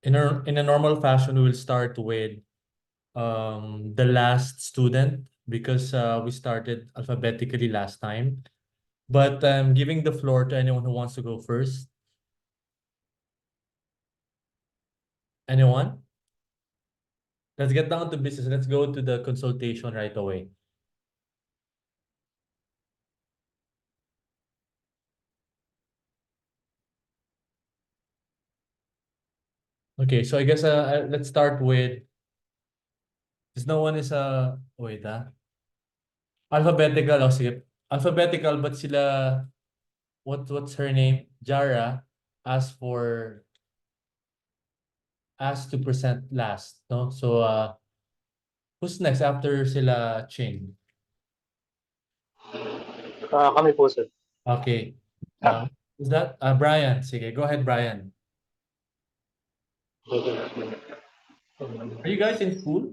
In a normal fashion, we will start with the last student because we started alphabetically last time. But I'm giving the floor to anyone who wants to go first. Anyone? Let's get down to business. Let's go to the consultation right away. Okay, so I guess let's start with, because no one is wait alphabetical. Oh, sige. Alphabetical, but sila, what's her name? Jara asked for, asked to present last, no? So who's next after sila Ching? Kami po, sir. Okay. Is that Brian? Sige, go ahead, Brian. Are you guys in school?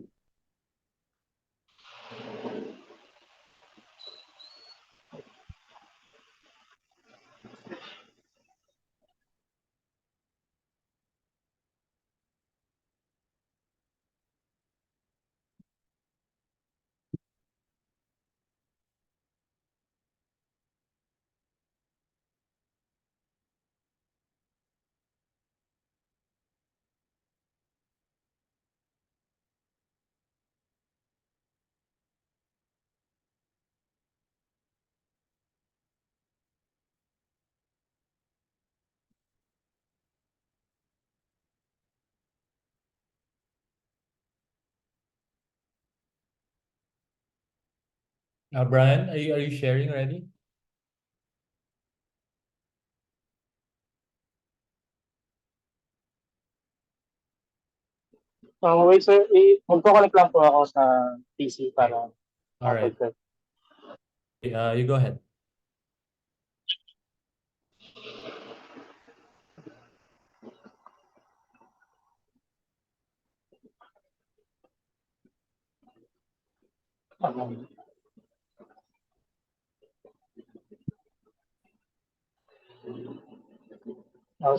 Brian, are you sharing already? Wait, sir. Magkoconnect lang po ako sa PC para All right. makapag-check. You go ahead.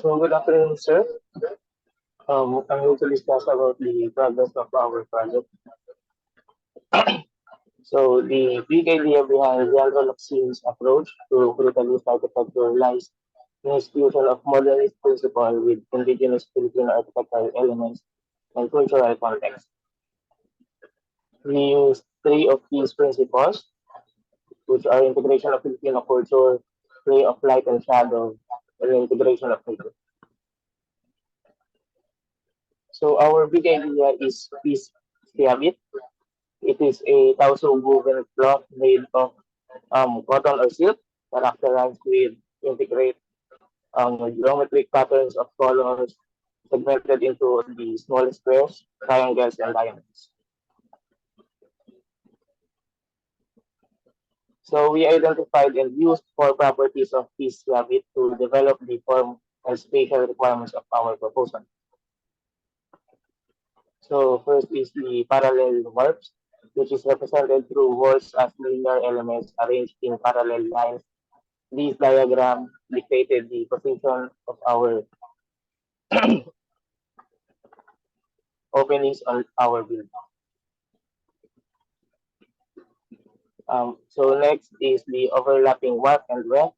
So good afternoon, sir. I'm going to discuss about the progress of our project. So the big idea behind the Androloxin's approach to brutalist architecture lies in its fusion of modernist principle with indigenous Filipino architectural elements and cultural context. We use three of these principles, which are integration of Filipino culture, play of light and shadow, and integration of nature. So our big idea is piece Siabit. It is a Tauso woven cloth made of cotton or silk, characterized with integrate geometric patterns of colors segmented into the small squares, triangles, and diamonds. So we identified and used four properties of this rabbit to develop the form and spatial requirements of our proposal. So first is the parallel warps, which is represented through walls as linear elements arranged in parallel lines. This diagram dictated the position of our openings on our building. So next is the overlapping warp and weft.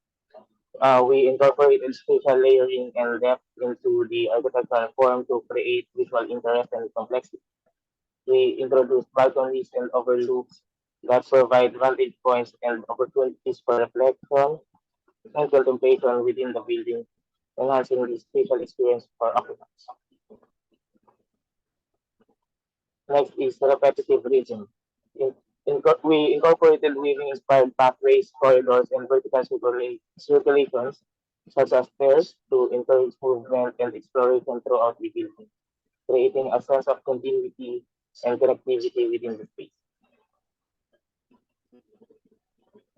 We incorporated spatial layering and depth into the architectural form to create visual interest and complexity. We introduced balconies and overlooks that provide vantage points and opportunities for reflection and contemplation within the building, enhancing the spatial experience for occupants. Next is repetitive reading. We incorporated weaving-inspired pathways, corridors, and vertical circulations, such as stairs, to encourage movement and exploration throughout the building, creating a sense of continuity and connectivity within the space.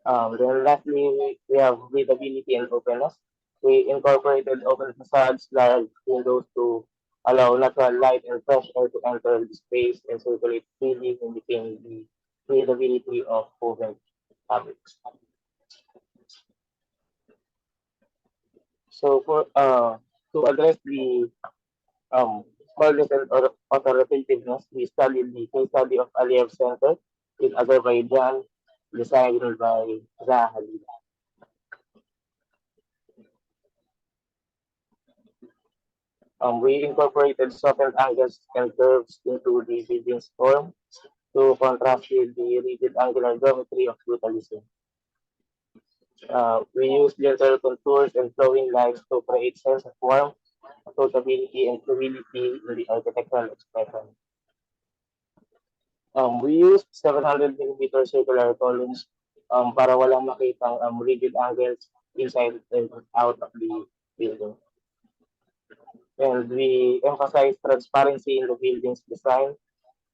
Then lastly, we have breathability and openness. We incorporated open facades, large windows to allow natural light and fresh air to enter the space and circulate freely, indicating the breathability of woven fabrics. So for to address the quality and authoritativeness, we studied the case study of Aliyev Center in Azerbaijan, designed by Zaha. We incorporated softened angles and curves into the building's form to contrast with the rigid angular geometry of brutalism. We use gentle contours and flowing lines to create sense of warmth, approachability, and fluidity in the architectural expression. We used 700 millimeter circular columns para walang makitang rigid angles inside and out of the building. And we emphasize transparency in the building's design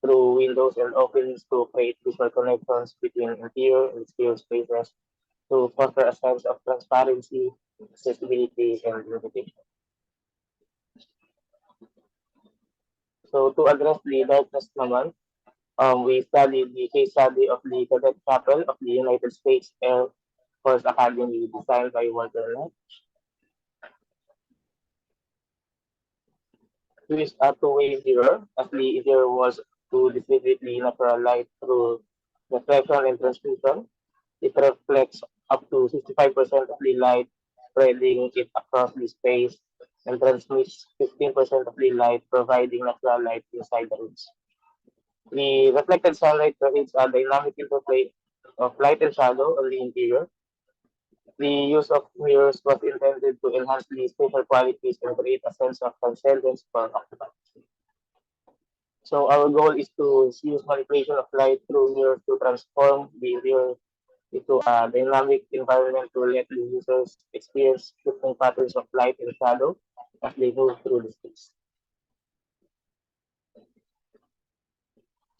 through windows and openings to create visual connections between interior and exterior spaces to foster a sense of transparency, accessibility, and limitation. So to address the darkness naman, we studied the case study of the Cadet Chapel of the United States Air Force Academy designed by Walter Knight. With a two-way mirror, as the interior was to distribute the natural light through reflection and transmission. It reflects up to 65% of the light, spreading it across the space, and transmits 15% of the light, providing natural light inside the rooms. The reflected sunlight creates a dynamic interplay of light and shadow on the interior. The use of mirrors was intended to enhance the spatial qualities and create a sense of transcendence for occupants. So our goal is to use manipulation of light through mirrors to transform the interior into a dynamic environment to let the users experience shifting patterns of light and shadow as they move through the space.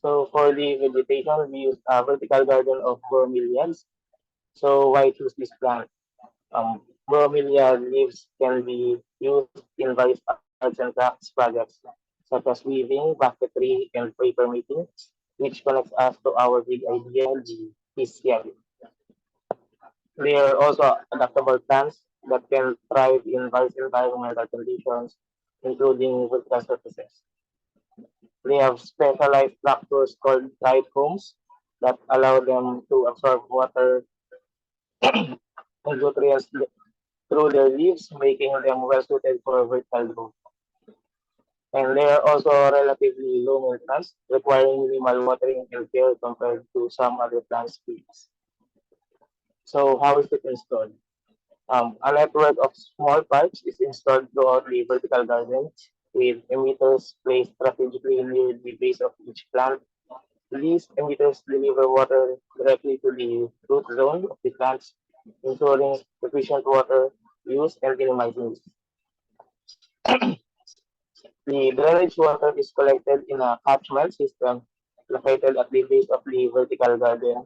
So for the vegetation, we use a vertical garden of bromeliads. So why choose this plant? Bromelia leaves can be used in various arts and crafts projects, such as weaving, basketry, and paper making, which connects us to our big idea, the peace. They are also adaptable plants that can thrive in various environmental conditions, including vertical surfaces. They have specialized structures called trichomes that allow them to absorb water and nutrients through their leaves, making them well suited for vertical growth. And they are also relatively low maintenance, requiring minimal watering and care compared to some other plant species. So how is it installed? A network of small pipes is installed throughout the vertical garden with emitters placed strategically near the base of each plant. These emitters deliver water directly to the root zone of the plants, ensuring sufficient water use and minimizing waste. The drainage water is collected in a catchment system located at the base of the vertical garden.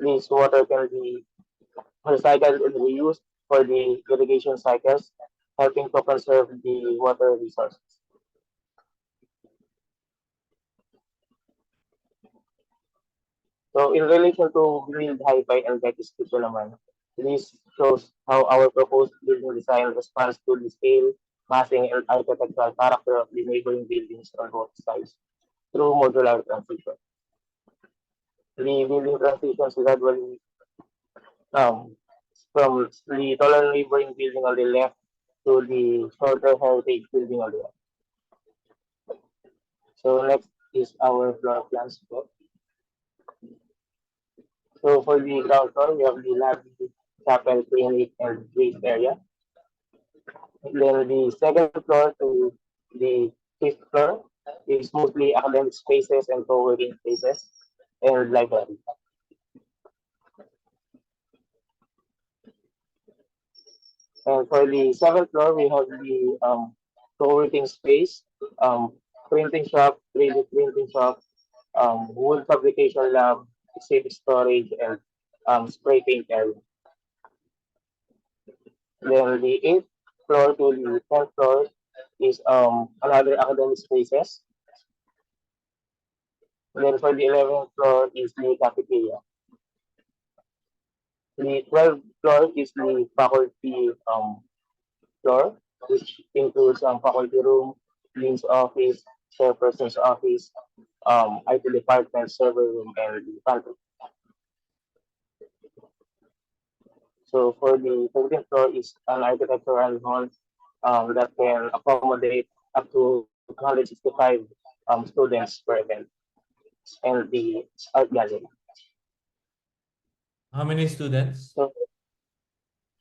This water can be recycled and reused for the irrigation cycles, helping to conserve the water resources. So in relation to grilled hi-fi and Betis dito naman, this shows how our proposed building design responds to the scale, massing, and architectural character of the neighboring buildings on both sides through modular transition. The building transitions gradually um, from the taller neighboring building on the left to the shorter heritage building on the right. So next is our floor plans. So for the ground floor, we have the lobby, chapel, clinic, and waste area. Then the second floor to the fifth floor is mostly academic spaces and co-working spaces and library. And for the seventh floor, we have the co-working space, um, printing shop, 3D printing shop, wood fabrication lab, exhibit storage, and spray paint area. Then the eighth floor to the tenth floor is another academic spaces. Then for the 11th floor is the cafeteria. The 12th floor is the faculty floor, which includes faculty room, dean's office, chairperson's office, IT department, server room, and the pantry. So for the 13th floor is an architectural hall that can accommodate up to 265 students per event, and the art gallery. How many students? So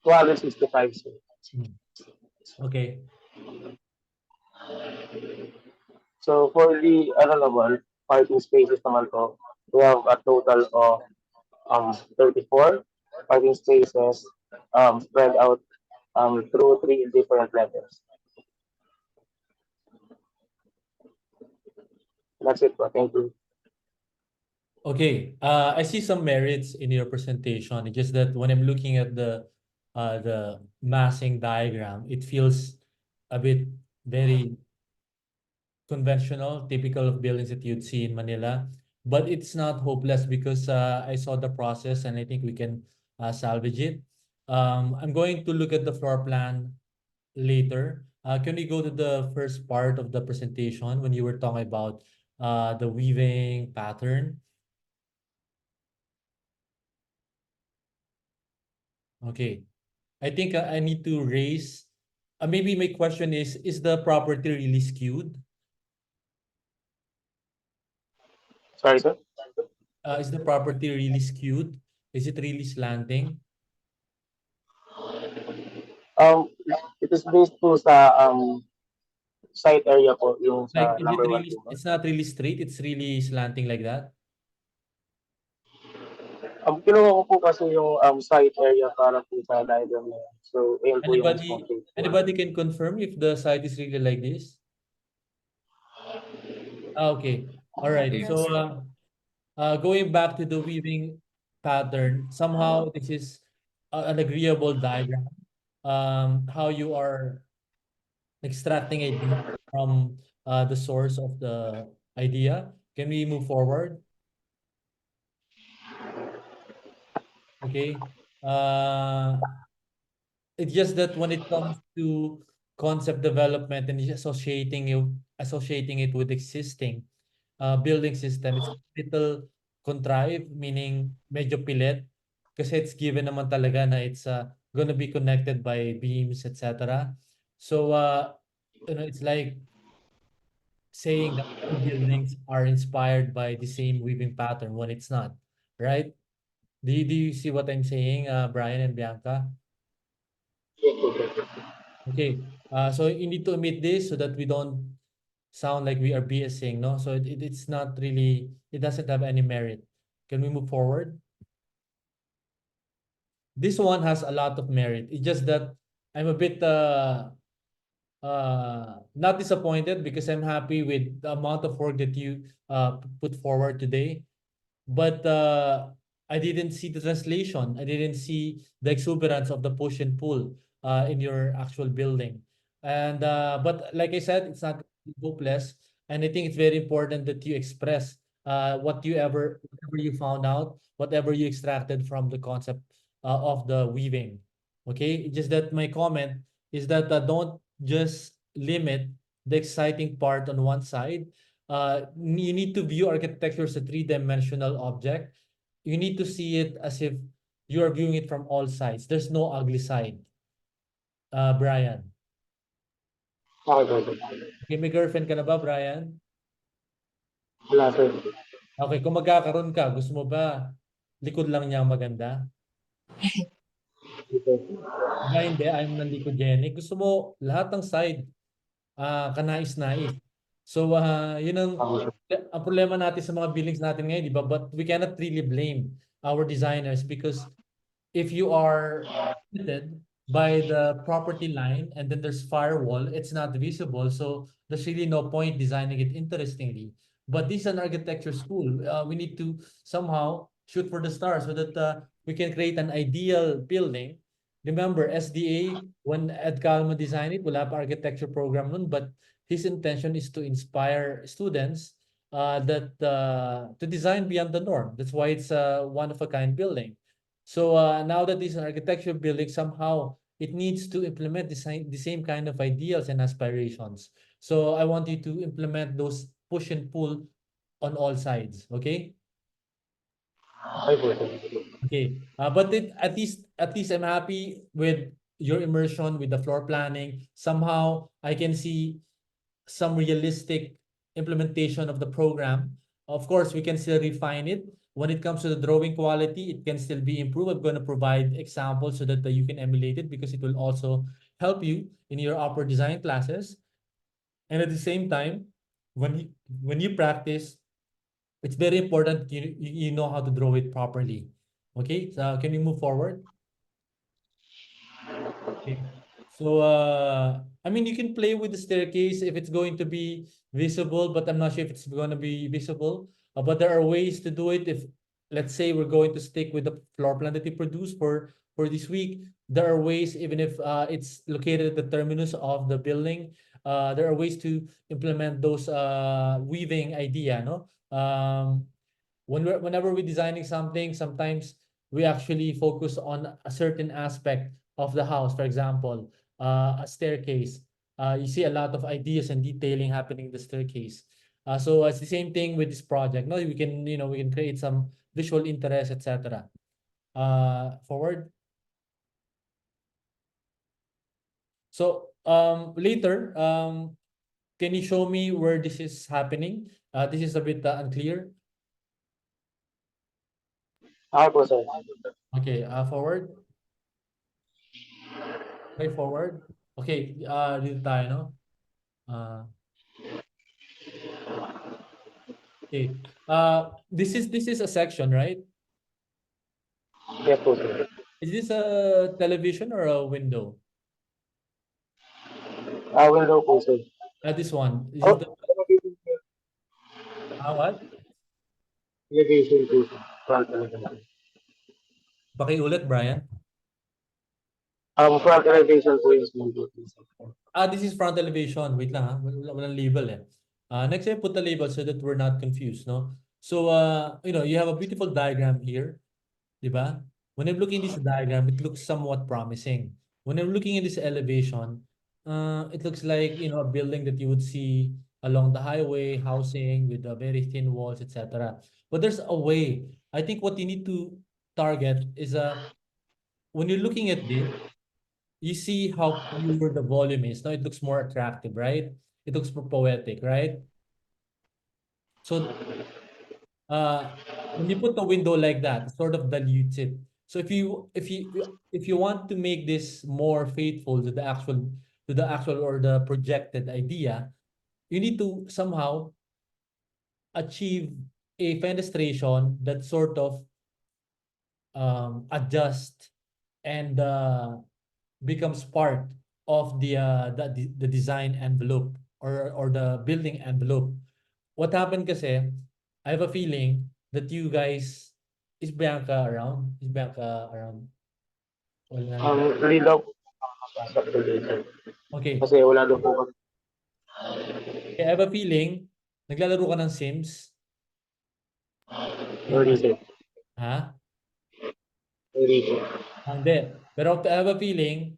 265. Hmm. Okay. So for the available parking spaces naman po, we have a total of 34 parking spaces spread out through three different levels. That's it po. Thank you. Okay. I see some merits in your presentation. It's just that when I'm looking at the massing diagram, it feels a bit very conventional, typical of buildings that you'd see in Manila. But it's not hopeless because I saw the process and I think we can salvage it. I'm going to look at the floor plan later. Can we go to the first part of the presentation when you were talking about the weaving pattern? Okay. I think I need to raise, maybe my question is the property really skewed? Sorry, sir. Is the property really skewed? Is it really slanting? Um, it is based po sa site area po, yung Like, sa is it number one really, po ba? it's not really straight, it's really slanting like that? Kinuha ko po kasi yung site area para po sa diagram na yan. So, ayun po yung mismong Anybody, shape po. anybody can confirm if the site is really like this? Okay. All right. Yes. So, going back to the weaving pattern, somehow this is an agreeable diagram. How you are extracting ideas from the source of the idea. Can we move forward? Okay. Uh, it's just that when it comes to concept development and associating it with existing building system, it's a little contrived, meaning medyo pilit. Kasi it's given naman talaga na it's gonna be connected by beams, etc. So, it's like saying that all buildings are inspired by the same weaving pattern when it's not, right? Do you see what I'm saying, Brian and Bianca? Okay. So you need to omit this so that we don't sound like we are BSing, no? So it's not really, it doesn't have any merit. Can we move forward? This one has a lot of merit. It's just that I'm a bit not disappointed because I'm happy with the amount of work that you put forward today. But I didn't see the translation. I didn't see the exuberance of the push and pull in your actual building. And but like I said, it's not hopeless. And I think it's very important that you express whatever you found out, whatever you extracted from the concept of the weaving. Okay, it's just that my comment is that don't just limit the exciting part on one side. You need to view architecture as a three-dimensional object. You need to see it as if you are viewing it from all sides. There's no ugly side. Brian. Okay, sir. Okay, may girlfriend ka na ba, Brian? Wala, sir. Okay, kung magkakaroon ka, gusto mo ba likod lang niya ang maganda? Okay. Ba hindi, ayaw mo ng likogenic. Gusto mo lahat ng side kanais-nais. So, yun ang problema natin sa mga buildings natin ngayon, di ba? But we cannot really blame our designers because if you are limited by the property line and then there's firewall, it's not visible. So there's really no point designing it interestingly. But this is an architecture school. We need to somehow shoot for the stars so that we can create an ideal building. Remember, SDA, when Ed Calma designed it, wala pa architecture program nun, but his intention is to inspire students that to design beyond the norm. That's why it's a one-of-a-kind building. So now that this is an architecture building, somehow it needs to implement the same kind of ideals and aspirations. So I want you to implement those push and pull on all sides. Okay? Okay po, sir. Okay. But at least I'm happy with your immersion with the floor planning. Somehow I can see some realistic implementation of the program. Of course, we can still refine it. When it comes to the drawing quality, it can still be improved. I'm going to provide examples so that you can emulate it because it will also help you in your upper design classes. And at the same time, when you practice, it's very important you know how to draw it properly. Okay, so can we move forward? Okay. So, I mean, you can play with the staircase if it's going to be visible, but I'm not sure if it's going to be visible. But there are ways to do it. If, let's say, we're going to stick with the floor plan that you produce for this week, there are ways, even if it's located at the terminus of the building, there are ways to implement those weaving idea, no? Whenever we're designing something, sometimes we actually focus on a certain aspect of the house. For example, a staircase. You see a lot of ideas and detailing happening in the staircase. So it's the same thing with this project. No, we can create some visual interest, etc. Forward. So later, can you show me where this is happening? This is a bit unclear. Okay po, sir. Okay, forward. Okay, forward. Okay, dito tayo, no? Uh, okay. This is a section, right? Yes po, sir. Is this a television or a window? Window po, sir. This one. This is Oh, the what? elevation po, sir. Front elevation. Pakiulit, Brian. Front elevation po yung window po, sir. This is front elevation. Wait lang, ha? Walang label eh. Next time, put the label so that we're not confused, no? So, you have a beautiful diagram here. 'Di ba? When I'm looking at this diagram, it looks somewhat promising. When I'm looking at this elevation, it looks like, a building that you would see along the highway, housing with very thin walls, etc. But there's a way. I think what you need to target is when you're looking at this, you see how pure the volume is. Now it looks more attractive, right? It looks more poetic, right? So uh when you put a window like that, it sort of dilutes it. So if you want to make this more faithful to the actual or the projected idea, you need to somehow achieve a fenestration that sort of adjust and becomes part of the design envelope or the building envelope. What happened kasi, I have a feeling that you guys, is Bianca around? Is Bianca around? Wala na. Hindi daw po sa elevation. Okay. Kasi wala daw po kami. I have a feeling, naglalaro ka ng Sims? Hindi, Hindi. sir. Ha? Hindi po. Hindi. Pero I have a feeling,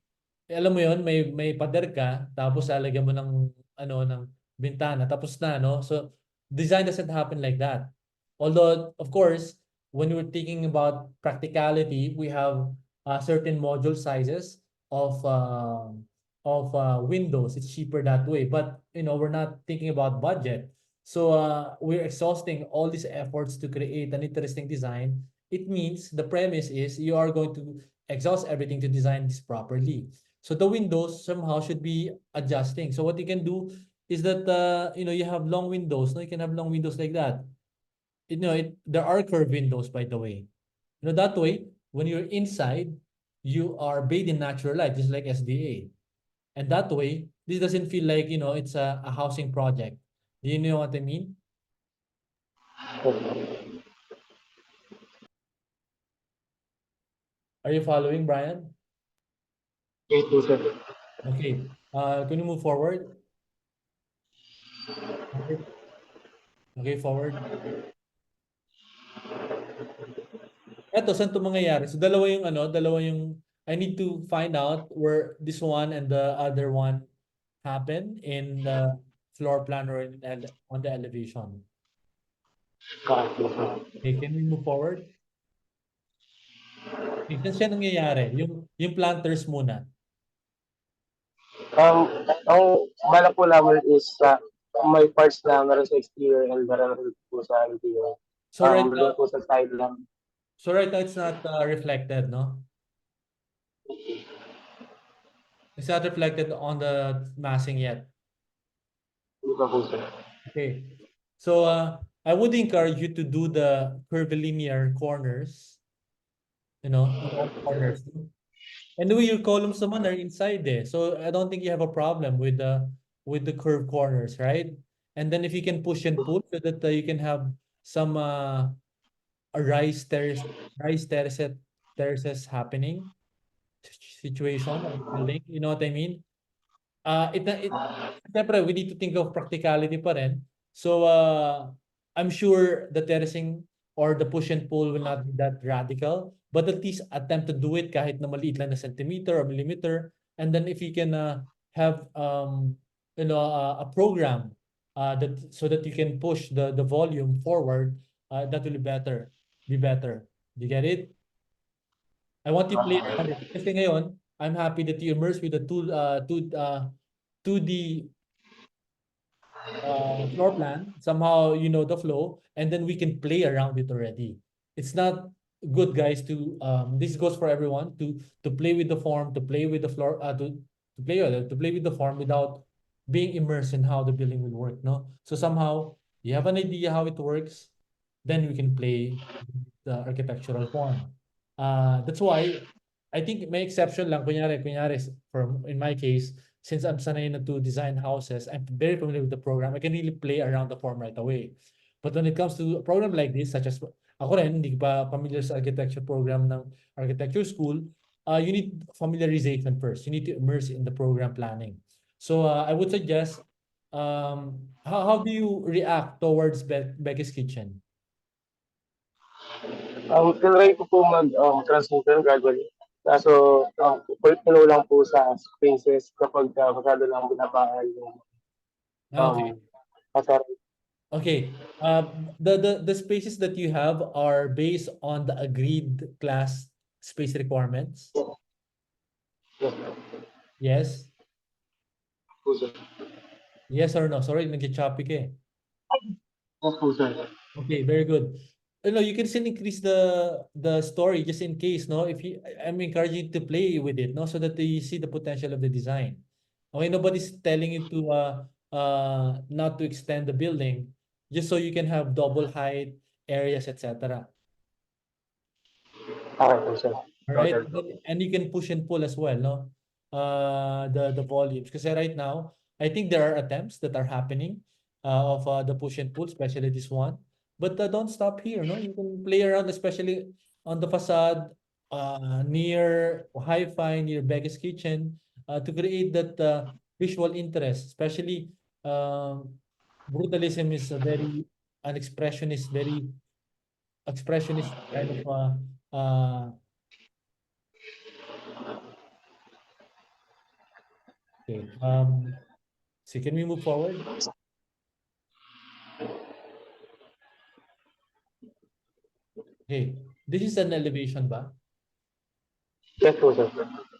alam mo yon may pader ka, tapos lalagyan mo ng bintana, tapos na, no? So, design doesn't happen like that. Although, of course, when we're thinking about practicality, we have certain module sizes of windows. It's cheaper that way. But, we're not thinking about budget. So, we're exhausting all these efforts to create an interesting design. It means the premise is you are going to exhaust everything to design this properly. So the windows somehow should be adjusting. So what you can do is that you have long windows. No, you can have long windows like that. There are curved windows, by the way. That way, when you're inside, you are bathed in natural light, just like SDA. And that way, this doesn't feel like it's a housing project. Do you know what I mean? Are you following, Brian? Yes po, sir. Okay. Can you move forward? Okay. Okay, forward. Eto, saan 'to mangyayari? So, dalawa yung I need to find out where this one and the other one happen in the floor plan or on the elevation. Correct, yes, sir. Okay, can we move forward? Okay, saan siya nangyayari? Yung planters muna. Ang balak po namin is may parts na meron sa exterior and meron rin po sa interior. So right Doon now, po sa side lang. it's not reflected, no? It's not reflected on the massing yet. Hindi pa po, sir. Okay. So I would encourage you to do the curvilinear corners, on all corners. And the way your columns naman are inside there. So I don't think you have a problem with the curved corners, right? And then if you can push and pull so that you can have some a terraces happening situation of the building. You know what I mean? Siyempre, we need to think of practicality pa rin. So, I'm sure the terracing or the push and pull will not be that radical, but at least attempt to do it kahit na maliit lang na centimeter or millimeter. And then if you can have a program that so that you can push the volume forward, that will be better. Do you get it? I want you to play around it. Kasi ngayon, I'm happy that you immerse with the 2D floor plan. Somehow you know the flow, and then we can play around it already. It's not good, guys, to this goes for everyone to play with the form, to play with the floor, to play with the form without being immersed in how the building will work. No, so somehow you have an idea how it works, then we can play the architectural form. That's why I think may exception lang, kunyari, for in my case, since I'm sanay na to design houses, I'm very familiar with the program. I can really play around the form right away. But when it comes to a program like this, such as ako rin, hindi pa familiar sa architecture program ng architecture school, you need familiarization first. You need to immerse in the program planning. So I would suggest, how do you react towards Becky's Kitchen? Tinry ko po mag-transmitter gradually. Kaso, puno lang po sa spaces kapag masyado lang binabaan yung Okay. kasar. Okay. The spaces that you have are based on the agreed class space requirements. Yes, Yes. po, sir. Yes or no? Sorry, nag-choppy ka eh. Yes po, sir. Okay, very good. You can still increase the story just in case, no? If you, I'm encouraging you to play with it, no, so that you see the potential of the design. Okay, nobody's telling you to not to extend the building, just so you can have double height areas, etc. Okay po, sir. All right, Noted po. and you can push and pull as well, no? The volumes, because right now I think there are attempts that are happening of the push and pull, especially this one. But don't stop here, no? You can play around, especially on the facade, near hi-fi, near Becca's Kitchen, to create that visual interest. Especially, brutalism is a very an expressionist, very expressionist kind of okay. So can we move forward? Okay. This is an elevation ba? Yes po, sir.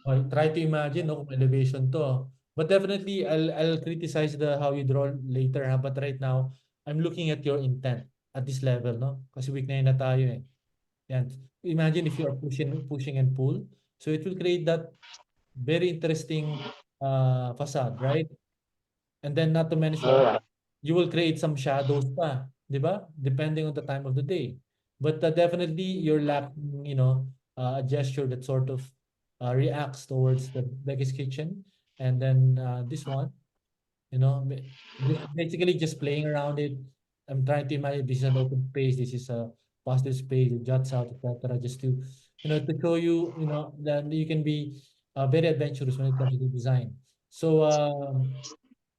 Okay, try to imagine, no, kung elevation to. But definitely, I'll criticize the how you draw later, ha? But right now, I'm looking at your intent at this level, no? Kasi week na tayo eh. Yan. Imagine if you are pushing and pull. So it will create that very interesting facade, right? And then not to mention, Yeah. you will create some shadows pa, 'di ba? Depending on the time of the day. But definitely you're lacking, a gesture that sort of reacts towards the Becky's Kitchen. And then this one, just basically just playing around it. I'm trying to imagine this is an open space, this is a positive space, it juts out, etc. Just to, to show you, that you can be very adventurous when it comes to design. So,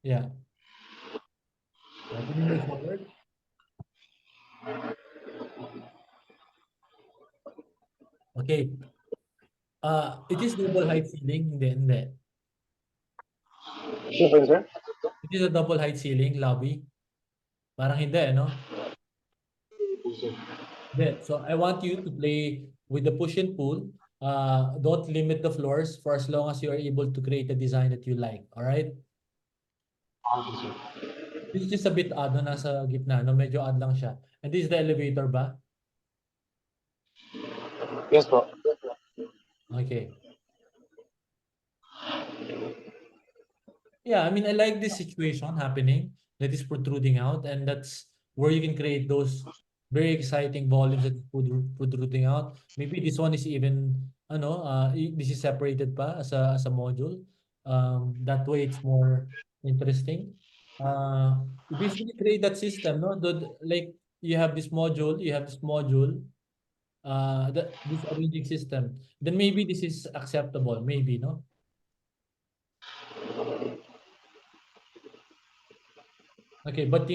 yeah. Can we move forward? Okay. It is double height ceiling, hindi, hindi. Sure, sir. It is a double height ceiling lobby. Parang hindi, no? Hindi. So I want you to play with the push and pull. Don't limit the floors for as long as you are able to create a design that you like. All right? This is just a bit odd, no? Nasa gitna, no? Medyo odd lang siya. And this is the elevator ba? Yes po. Okay. Yeah, I mean, I like this situation happening that is protruding out, and that's where you can create those very exciting volumes that protruding out. Maybe this one is even, this is separated pa as a module. That way it's more interesting. You basically create that system, no? Like you have this module, this arranging system. Then maybe this is acceptable, maybe, no? Okay, but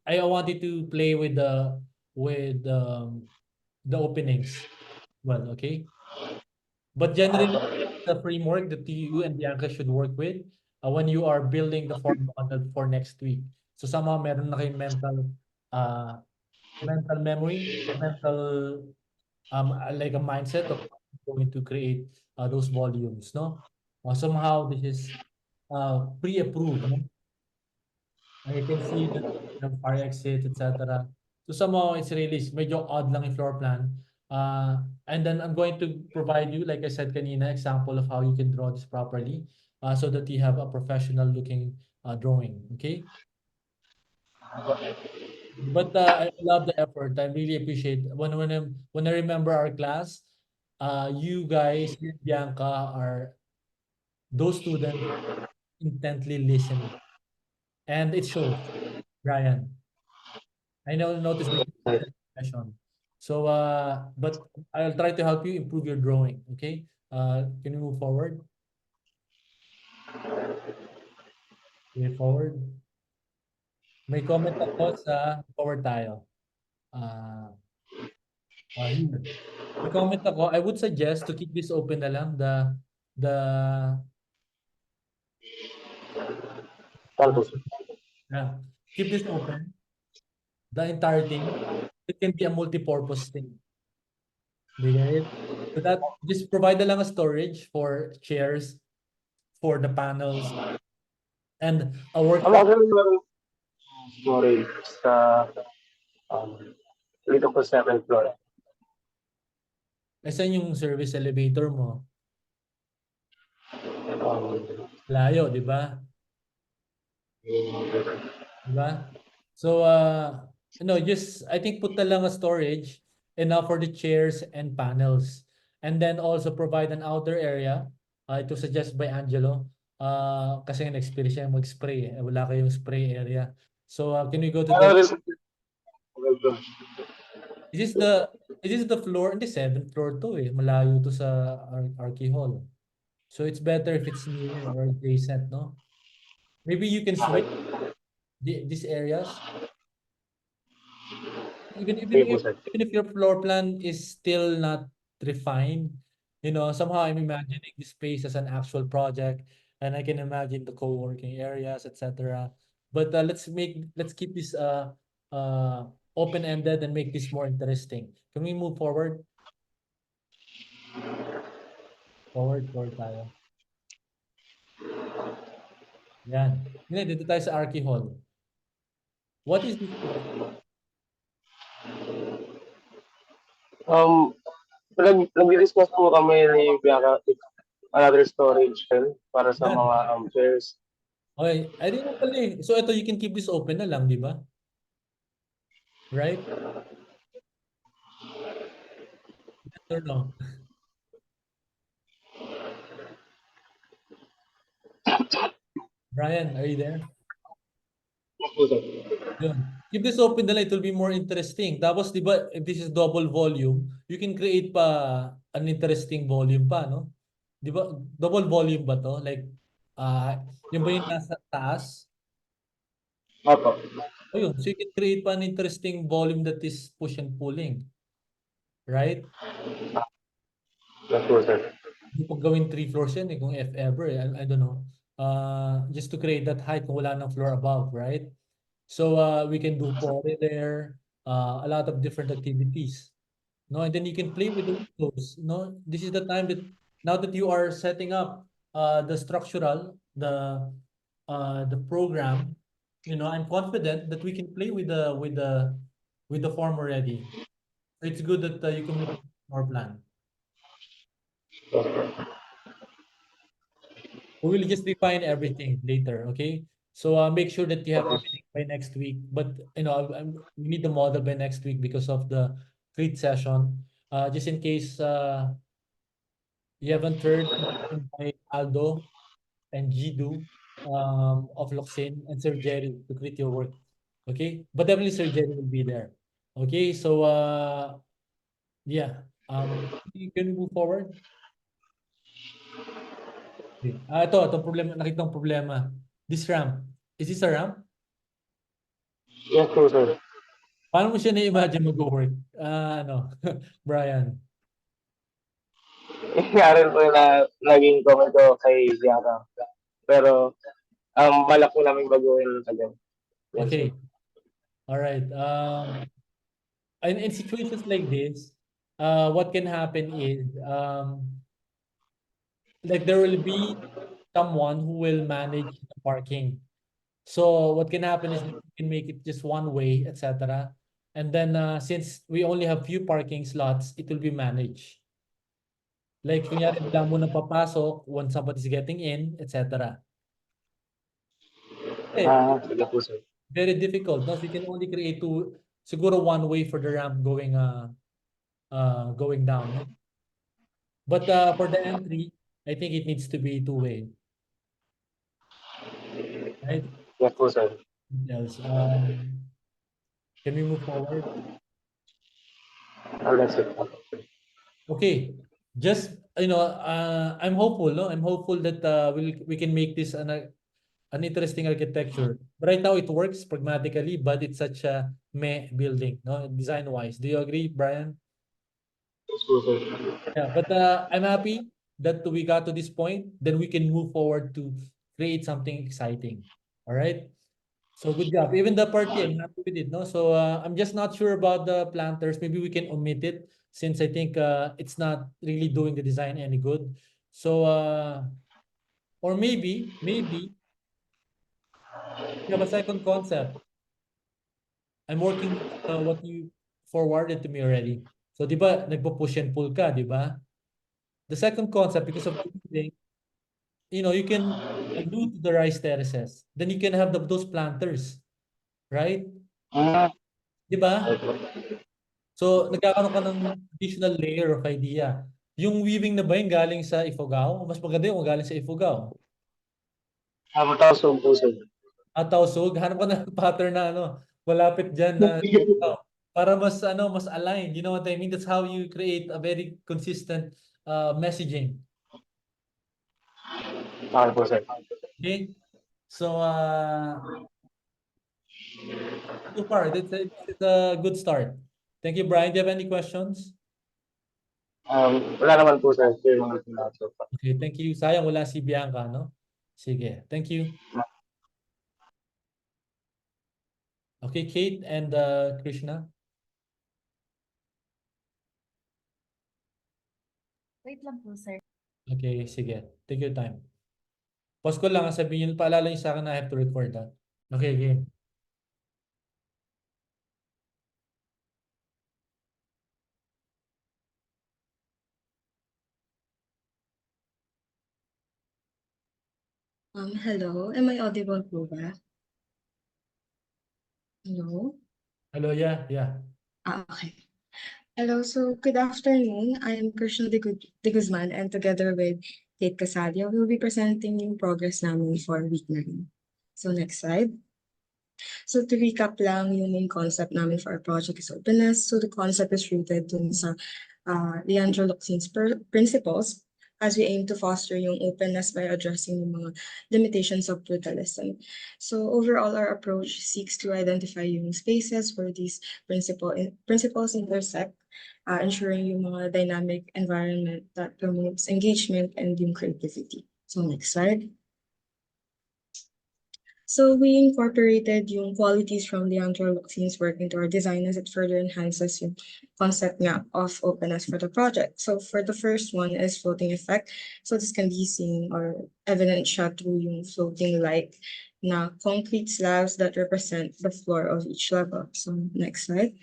I want you to play with the openings. Well, okay. But generally, the framework that you and Bianca should work with when you are building the form model for next week. So somehow meron na kayong mental memory, mental like a mindset of how you're going to create those volumes, no? Somehow this is pre-approved, no? You can see that fire exit, etc. So somehow it's really medyo odd lang yung floor plan. And then I'm going to provide you, like I said kanina, example of how you can draw this properly so that you have a professional looking drawing. Okay? But I love the effort. I really appreciate when I remember our class, you guys, you and Bianca are those students intently listening. And it shows, Brian. I know notice that you Yes. the session. So, but I'll try to help you improve your drawing. Okay? Can you move forward? Okay, forward. May comment ako sa forward tayo. Ah, here. May comment ako. I would suggest to keep this open na lang. The Saan uh, po, sir? yeah. Keep this open. The entire thing. It can be a multi-purpose thing. Do you get it? So that just provide na lang a storage for chairs, for the panels, and a Ang workshop. actually meron storage sa um, dito po 7th floor. Saan yung service elevator mo? Um, Layo, di ba? Di ba? So, just, I think put na lang a storage enough for the chairs and panels. And then also provide an outer area. Ito suggest by Angelo. Kasi na-experience siya mag-spray. Wala kayong spray area. So, can we go to ano the, rin is this the, is this the floor? Hindi, 7th floor to eh. Malayo to sa Archie Hall. So it's better if it's near or adjacent, no? Maybe you can switch these areas. Even even okay po, if sir. even if your floor plan is still not refined, somehow I'm imagining the space as an actual project, and I can imagine the co-working areas, etc. But let's keep this uh open-ended and make this more interesting. Can we move forward? Forward tayo. Yan. Ngayon, dito tayo sa Archie Hall. What is this place? Um, nag-discuss po kami ni Bianca if another storage din para sa Yan. mga chairs. Okay, I din pala eh. So ito, you can keep this open na lang, di ba? Right? Yes or no? Brian, are you there? Yes po, sir. Yun. Keep this open na lang, it will be more interesting. Tapos, di ba, if this is double volume, you can create pa an interesting volume pa, no? Di ba, double volume ba to? Like, yung ba yung nasa taas? Opo. O yun, so you can create pa an interesting volume that is push and pulling, right? Yes po, sir. Kung gawin 3 floors yan kung if ever I don't know. Just to create that height kung wala ng floor above, right? So we can do pole there, a lot of different activities. No, and then you can play with the windows. No, this is the time that now that you are setting up the structural, the program, I'm confident that we can play with the form already. It's good that you communicate our plan. We will just refine everything later, okay? So make sure that you have everything by next week. But we need the model by next week because of the treat session. Just in case you haven't heard by Aldo and Jidu of Loxin and Sir Jerry to create your work. Okay? But definitely Sir Jerry will be there. Okay, so yeah. Can we move forward? Okay. Ito problema, nakita ng problema. This ramp. Is this a ramp? Yes po, sir. Paano mo siya na-imagine mag-work? Brian. Kaya rin po na naging comment ko kay Bianca. Pero, balak po namin baguhin agad. Yes, sir. Okay. All right. In situations like this, what can happen is like there will be someone who will manage the parking. So what can happen is that you can make it just one way, etc. And then since we only have few parking slots, it will be managed. Like kunyari bigla mo na papasok when somebody's getting in, etc. Eh, Sige po, sir. very difficult, no? So you can only create siguro one way for the ramp going down, no? But for the entry, I think it needs to be two-way, right? Yes po, sir. What else? Can we move forward? That's it. Okay. Just I'm hopeful, no? I'm hopeful that we can make this an interesting architecture. Right now it works pragmatically, but it's such a meh building, no? Design-wise. Do you agree, Brian? Yes po, sir. Yeah, but I'm happy that we got to this point. Then we can move forward to create something exciting. All right. So good job. Even the party, I'm happy with it. No, so I'm just not sure about the planters. Maybe we can omit it since I think it's not really doing the design any good. So or maybe you have a second concept. I'm working with what you forwarded to me already. So di ba nagpo-push and pull ka, di ba? The second concept, because of the building, you can allude to the rice terraces. Then you can have those planters, right? Mm, Di ba? okay. So, nagkakaroon ka ng additional layer of idea. Yung weaving na ba yung galing sa Ifugao? Mas maganda yung galing sa Ifugao. Tausog po, sir. At Tausug, hanap ka ng pattern na malapit dyan na para mas aligned. You know what I mean? That's how you create a very consistent messaging. Okay po, sir. Okay? So, so far, it's a good start. Thank you, Brian. Do you have any questions? Wala naman po, sir. Yung mga sinasabi po. Okay, thank you. Sayang wala si Bianca, no? Sige, thank you. Okay, Kate and Krishna. Wait lang po, sir. Okay, sige. Take your time. Pause ko lang, sabihin nyo, paalala nyo sa akin na I have to record, ha? Okay, game. Hello. Am I audible po ba? Hello? Hello, yeah. Okay. Hello. So, good afternoon. I am Krishna de Guzman, and together with Kate Casadio, we'll be presenting yung progress namin for week 9. So, next slide. So, to recap lang, yung main concept namin for our project is openness. So, the concept is rooted dun sa Leandro Locsin's principles, as we aim to foster yung openness by addressing yung mga limitations of brutalism. So overall, our approach seeks to identify yung spaces where these principles intersect, ensuring yung mga dynamic environment that promotes engagement and yung creativity. So next slide. So we incorporated yung qualities from Leandro Locsin's work into our design as it further enhances yung concept nga of openness for the project. So for the first one is floating effect. So this can be seen or evident siya through yung floating light na concrete slabs that represent the floor of each level. So next slide.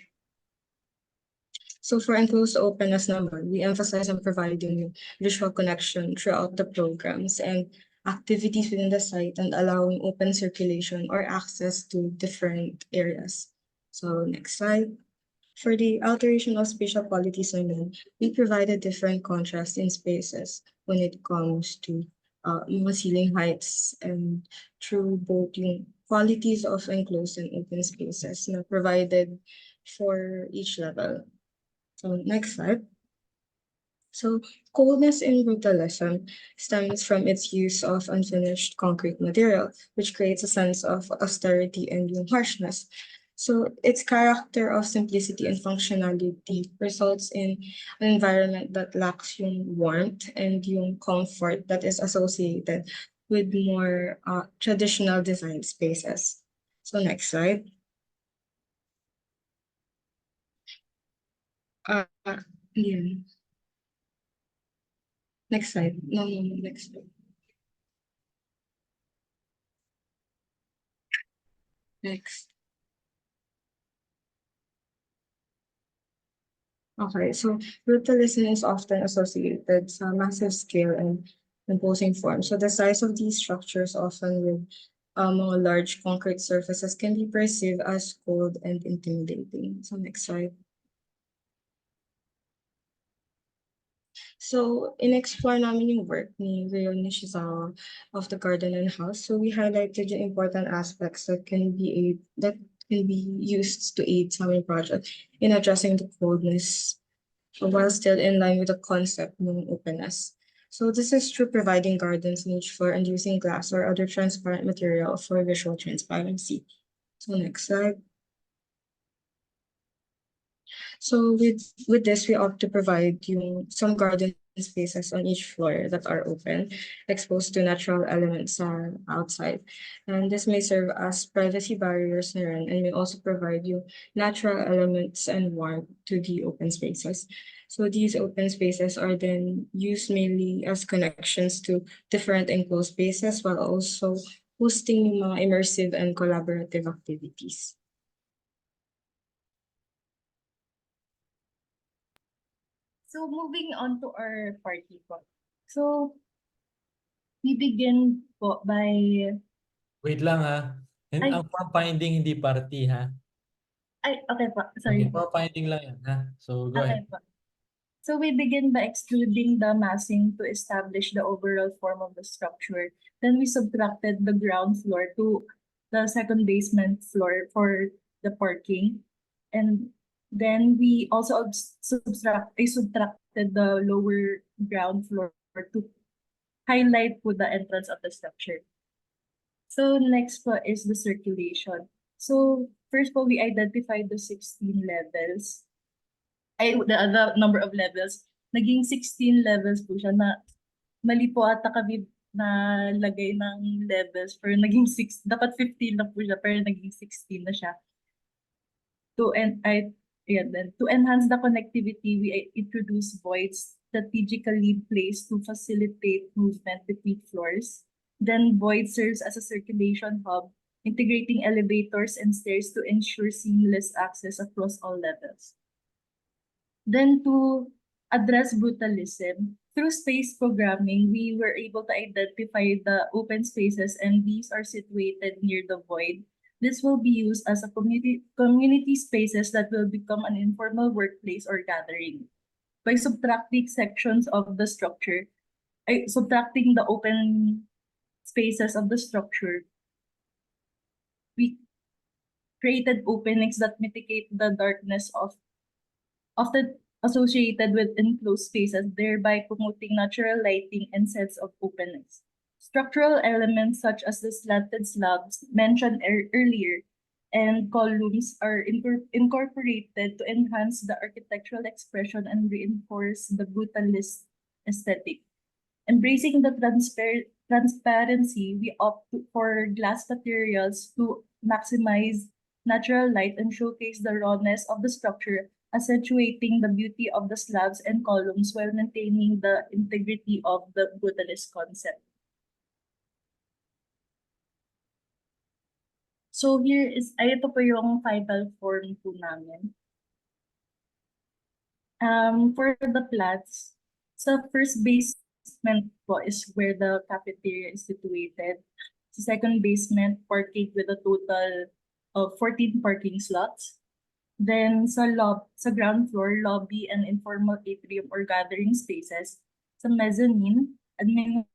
So for enclosed openness naman, we emphasize on providing visual connection throughout the programs and activities within the site and allowing open circulation or access to different areas. So next slide. For the alteration of spatial qualities naman, we provided different contrast in spaces when it comes to mga ceiling heights and through both yung qualities of enclosed and open spaces na provided for each level. So next slide. So coldness in brutalism stems from its use of unfinished concrete material, which creates a sense of austerity and yung harshness. So its character of simplicity and functionality results in an environment that lacks yung warmth and yung comfort that is associated with more traditional design spaces. So next slide. Yeah. Next slide. No, next slide. Next. Okay, so brutalism is often associated sa massive scale and imposing form. So the size of these structures, often with mga large concrete surfaces, can be perceived as cold and intimidating. So next slide. So in-explore namin yung work ni Ryo Nishizawa of the Garden and House. So we highlighted yung important aspects that can be used to aid sa aming project in addressing the coldness while still in line with the concept ng openness. So this is through providing gardens in each floor and using glass or other transparent material for visual transparency. So next slide. So with this, we opt to provide some garden spaces on each floor that are open, exposed to natural elements outside. And this may serve as privacy barriers na rin, and may also provide you natural elements and warmth to the open spaces. So these open spaces are then used mainly as connections to different enclosed spaces while also hosting yung mga immersive and collaborative activities. So moving on to our party po. So we begin po by... Wait lang ha. Ay. Ang form finding hindi party ha. Ay, okay po. Sorry Okay, po. form finding lang yan ha. So go Okay ahead. po. So we begin by excluding the massing to establish the overall form of the structure. Then we subtracted the ground floor to the second basement floor for the parking. And then we also subtracted the lower ground floor to highlight po the entrance of the structure. So next po is the circulation. So first po, we identified the 16 levels. The number of levels. Naging 16 levels po siya na mali po ata kami na lagay ng levels pero naging 6, dapat 15 na po siya pero naging 16 na siya. To enhance the connectivity, we introduce voids strategically placed to facilitate movement between floors. Then void serves as a circulation hub, integrating elevators and stairs to ensure seamless access across all levels. Then to address brutalism, through space programming, we were able to identify the open spaces and these are situated near the void. This will be used as a community spaces that will become an informal workplace or gathering. By subtracting sections of the structure, subtracting the open spaces of the structure, we created openings that mitigate the darkness of associated with enclosed spaces, thereby promoting natural lighting and sense of openness. Structural elements such as the slanted slabs mentioned earlier and columns are incorporated to enhance the architectural expression and reinforce the brutalist aesthetic. Embracing the transparency, we opt for glass materials to maximize natural light and showcase the rawness of the structure, accentuating the beauty of the slabs and columns while maintaining the integrity of the brutalist concept. So here is, ito po yung final form po namin. For the plats, sa first basement po is where the cafeteria is situated. Sa second basement, parking with a total of 14 parking slots. Then sa ground floor, lobby and informal atrium or gathering spaces. Sa mezzanine, admin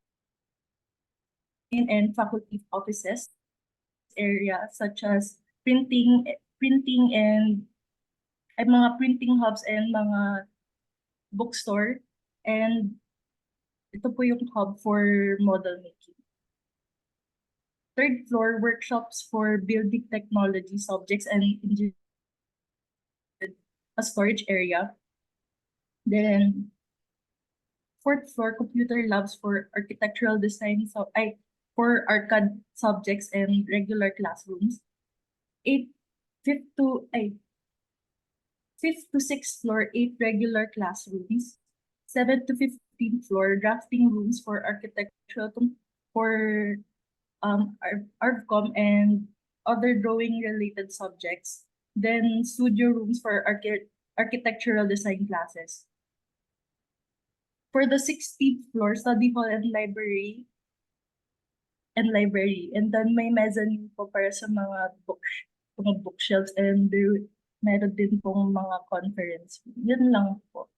and faculty offices area such as printing and ay mga printing hubs and mga bookstore, and ito po yung hub for model making. Third floor, workshops for building technology subjects and engineering, a storage area. Then fourth floor, computer labs for architectural design, for arcade subjects and regular classrooms. Fifth to sixth floor, 8 regular classrooms. 7th to 15th floor, drafting rooms for architectural for ARVCOM and other drawing related subjects. Then studio rooms for architectural design classes. For the 16th floor, study hall and library. And then may mezzanine po para sa mga bookshelves, and meron din pong mga conference. Yun lang po.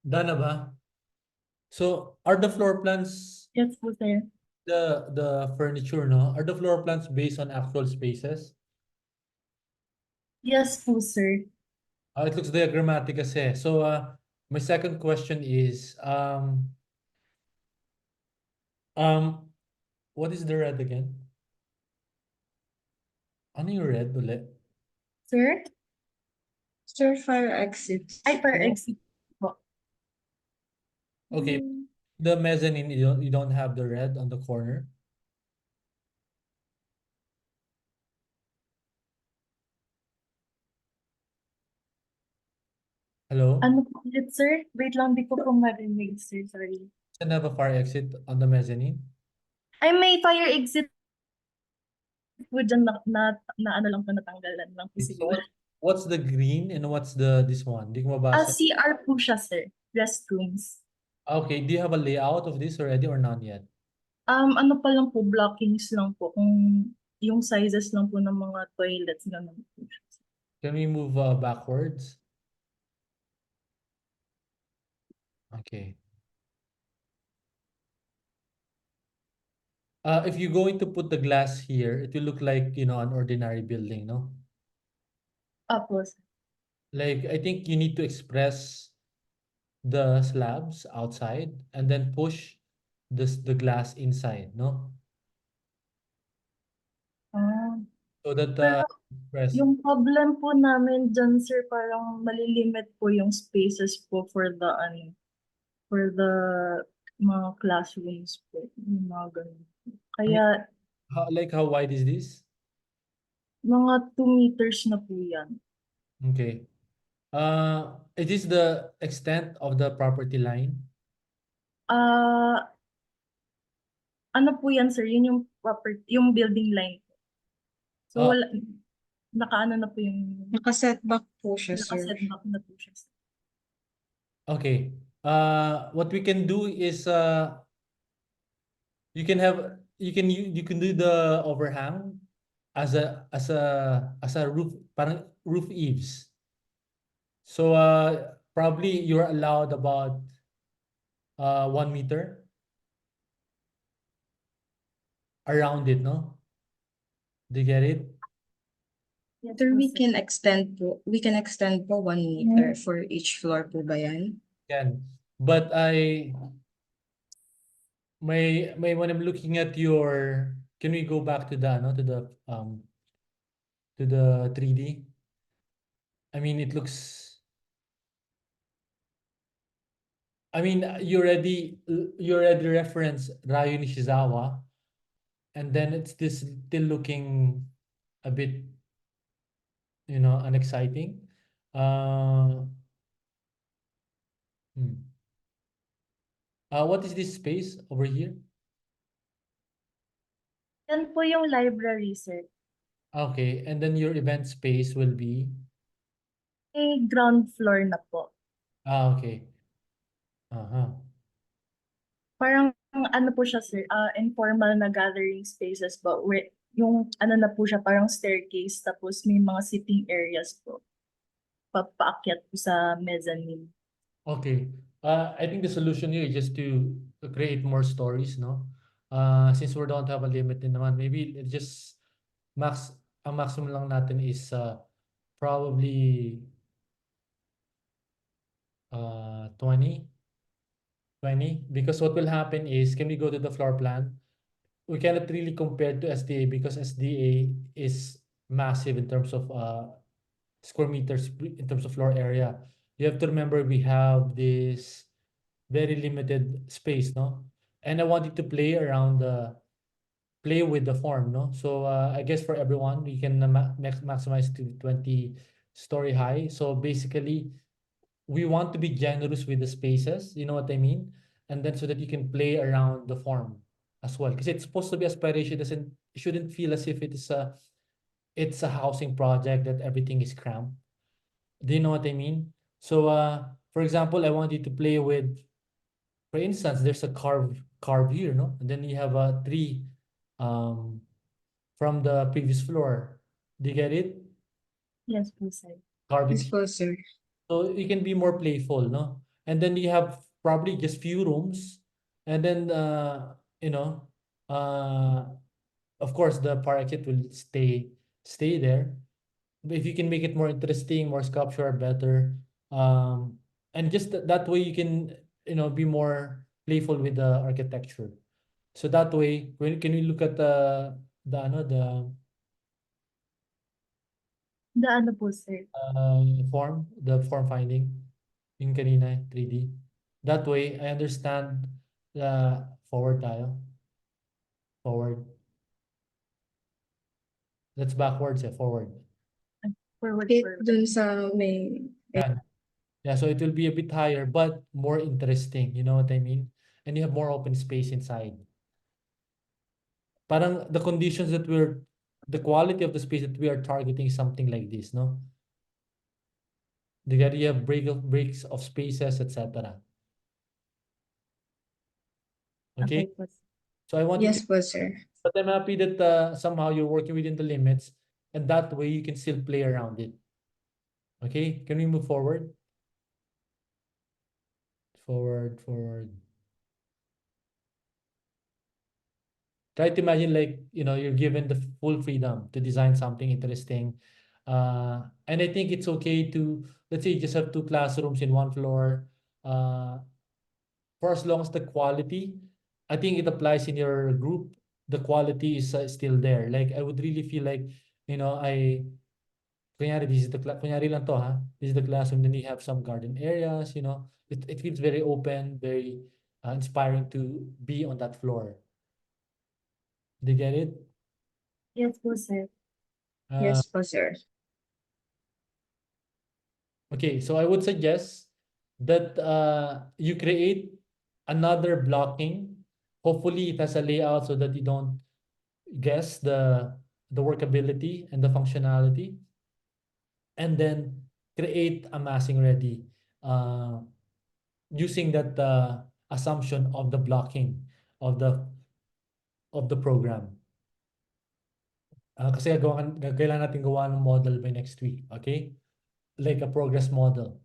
Done na ba? So, are the floor plans, Yes po, sir. the furniture, no? Are the floor plans based on actual spaces? Yes po, sir. It looks diagrammatic kasi. So, my second question is, what is the red again? Ano yung red ulit? Sir? Sir, fire exit. Ay, per Oh. exit po. Okay, the mezzanine, you don't have the red on the corner? Hello? Ano po ulit, sir? Wait lang, di ko po marinig, sir. Sorry. Doesn't have a fire exit on the mezzanine? Ay, may fire exit po dyan na ano lang po, natanggalan lang po So siguro. what's the green and what's this one? Di ko mabasa. CR po siya, sir. Restrooms. Okay, do you have a layout of this already or none yet? Ano pa lang po, blockings lang po. Kung yung sizes lang po ng mga toilets, ganun po siya. Can we move backwards? Okay. If you're going to put the glass here, it will look like, an ordinary building, no? Apo, sir. Like, I think you need to express the slabs outside and then push the glass inside, no? So that Pero express. yung problem po namin dyan, sir, parang malilimit po yung spaces po for the mga classrooms po. Yung mga ganun. Kaya How wide is this? mga 2 meters na po yan. Okay. It is the extent of the property line. Ano po yan, sir? Yun yung yung building line po. So, wala, nakaano na po yung Naka-setback po siya, sir. naka-setback na po siya, sir. Okay. What we can do is you can do the overhang as a roof, parang roof eaves. So probably you're allowed about 1 meter around it, no? Do you get it? Yes Sir, po, we sir. can extend po 1 meter for each floor po ba yan? Can. But when I'm looking at your, can we go back to the no to the 3D? I mean, it looks. I mean, you already reference Ryo Nishizawa, and then it's this still looking a bit, unexciting. Uh, hmm. What is this space over here? Yan po yung library, sir. Okay, and then your event space will be. May ground floor na po. Okay. Uh-huh. Parang ano po siya, sir, informal na gathering spaces but where yung ano na po siya, parang staircase tapos may mga sitting areas po. Papaakyat po sa mezzanine. Okay. I think the solution here is just to create more stories, no? Since we don't have a limit din naman, maybe just ang maximum lang natin is probably 20. Because what will happen is, can we go to the floor plan? We cannot really compare to SDA because SDA is massive in terms of square meters in terms of floor area. You have to remember we have this very limited space, no? And I wanted to play with the form, no? So I guess for everyone, we can maximize to 20 story high. So basically, we want to be generous with the spaces, you know what I mean? And then so that you can play around the form as well. Because it's supposed to be aspiration, it shouldn't feel as if it's a housing project that everything is cramped. Do you know what I mean? So for example, I want you to play with, for instance, there's a carve here, no? And then you have a tree um from the previous floor. Do you get it? Yes po, sir. Carving. Yes po, sir. So you can be more playful, no? And then you have probably just few rooms, and then you know, uh, of course the parakeet will stay there. But if you can make it more interesting, more sculpture, better. And just that way you can be more playful with the architecture. So that way, when can we look at the ano The ano po, sir? the form finding yung kanina 3D. That way, I understand forward tayo. Forward. That's backwards, forward. Forward, Fit forward. dun sa may Yan. Yeah, so it will be a bit higher, but more interesting. You know what I mean? And you have more open space inside. Parang the quality of the space that we are targeting is something like this, no? You have breaks of spaces, etc. Okay? Okay po, sir. So I want you to, Yes po, sir. but I'm happy that somehow you're working within the limits, and that way you can still play around it. Okay? Can we move forward? Forward. Try to imagine, like, you're given the full freedom to design something interesting. And I think it's okay to, let's say you just have two classrooms in one floor. For as long as the quality, I think it applies in your group, the quality is still there. Like, I would really feel like, kunyari, kunyari lang to, ha? This is the classroom, then you have some garden areas, it feels very open, very inspiring to be on that floor. Do you get it? Yes po, sir. Uh, Yes po, sir. okay, so I would suggest that you create another blocking. Hopefully, it has a layout so that you don't guess the workability and the functionality, and then create a massing ready using that assumption of the blocking of the program. Kasi kailangan natin gawa ng model by next week, okay? Like a progress model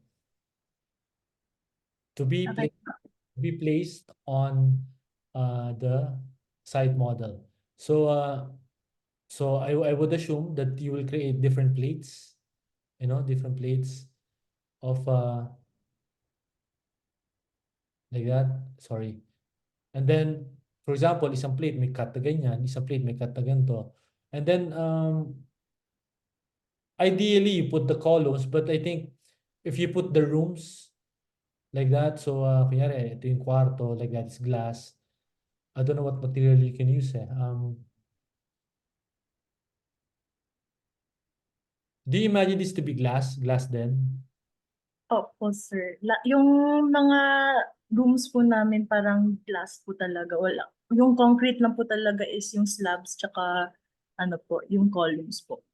to be Okay. placed on the site model. So So I would assume that you will create different plates, different plates of like that. Sorry. And then, for example, isang plate may cut na ganyan, isang plate may cut na ganito. And then, ideally, you put the columns, but I think if you put the rooms like that, so, kunyari, ito yung kwarto, like that, it's glass. I don't know what material you can use, eh. Do you imagine this to be glass? Glass then? Opo, sir. Yung mga rooms po namin parang glass po talaga. Wala. Yung concrete lang po talaga is yung slabs tsaka ano po, yung columns po.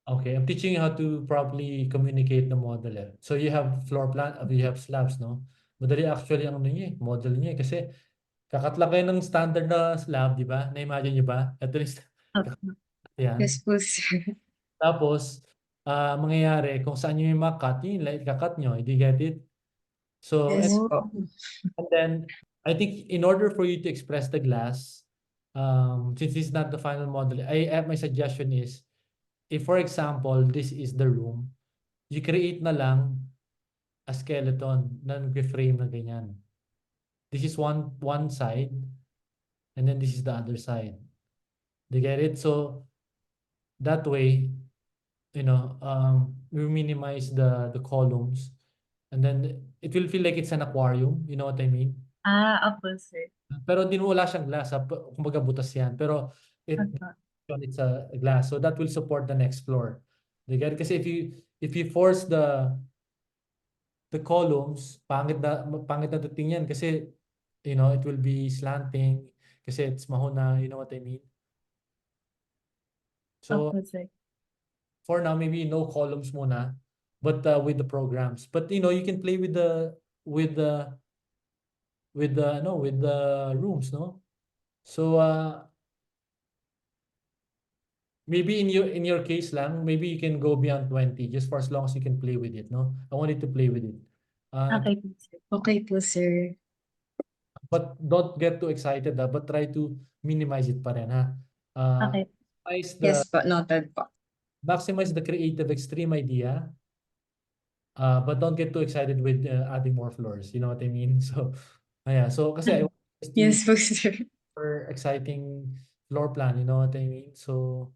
Okay, I'm teaching you how to properly communicate the model, eh. So you have floor plan, you have slabs, no? Madali actually ang ano niya, model niya, kasi kakat lang kayo ng standard na slab, di ba? Na-imagine niyo ba? Ito yung Opo. yan. Yes po, sir. Tapos, mangyayari, kung saan nyo yung makat, yun like kakat nyo. Did you get it? So, Yes Oh, po. and then, I think in order for you to express the glass, since this is not the final model, my suggestion is, if for example, this is the room, you create na lang a skeleton na nag-frame na ganyan. This is one side, and then this is the other side. Do you get it? So, that way, we minimize the columns, and then it will feel like it's an aquarium, you know what I mean? opo, sir. Pero din wala siyang glass, kumbaga butas yan. Pero Opo. it's a glass, so that will support the next floor. Do you get it? Kasi if you force the columns, pangit na dating yan kasi it will be slanting kasi it's mahuna, you know what I mean? So Opo, sir. for now, maybe no columns muna, but with the programs. But you can play with the with the rooms, no? So maybe in your case lang, maybe you can go beyond 20 just for as long as you can play with it, no? I want you to play with it. Okay po, sir. Okay po, sir. But don't get too excited, but try to minimize it pa rin, ha? Okay. Maximize the Yes po, noted po. maximize the creative extreme idea, but don't get too excited with adding more floors. You know what I mean? So, yeah. So, kasi I want us to Yes po, sir. for exciting floor plan. You know what I mean? So,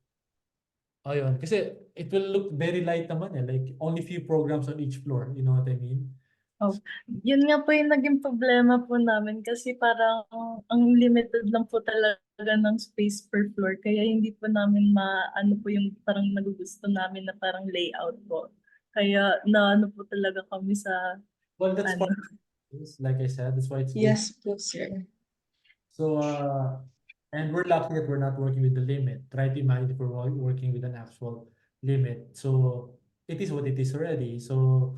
ayun. Kasi it will look very light naman, eh. Like only few programs on each floor. You know what I mean? Oh, yun nga po yung naging problema po namin kasi parang ang limited lang po talaga ng space per floor kaya hindi po namin maano po yung parang nagugusto namin na parang layout po. Kaya naano po talaga kami sa Well, that's ano. part of it. Like I said, that's why it's good. Yes po, sir. So, and we're lucky that we're not working with the limit. Try to imagine if we're working with an actual limit. So, it is what it is already. So,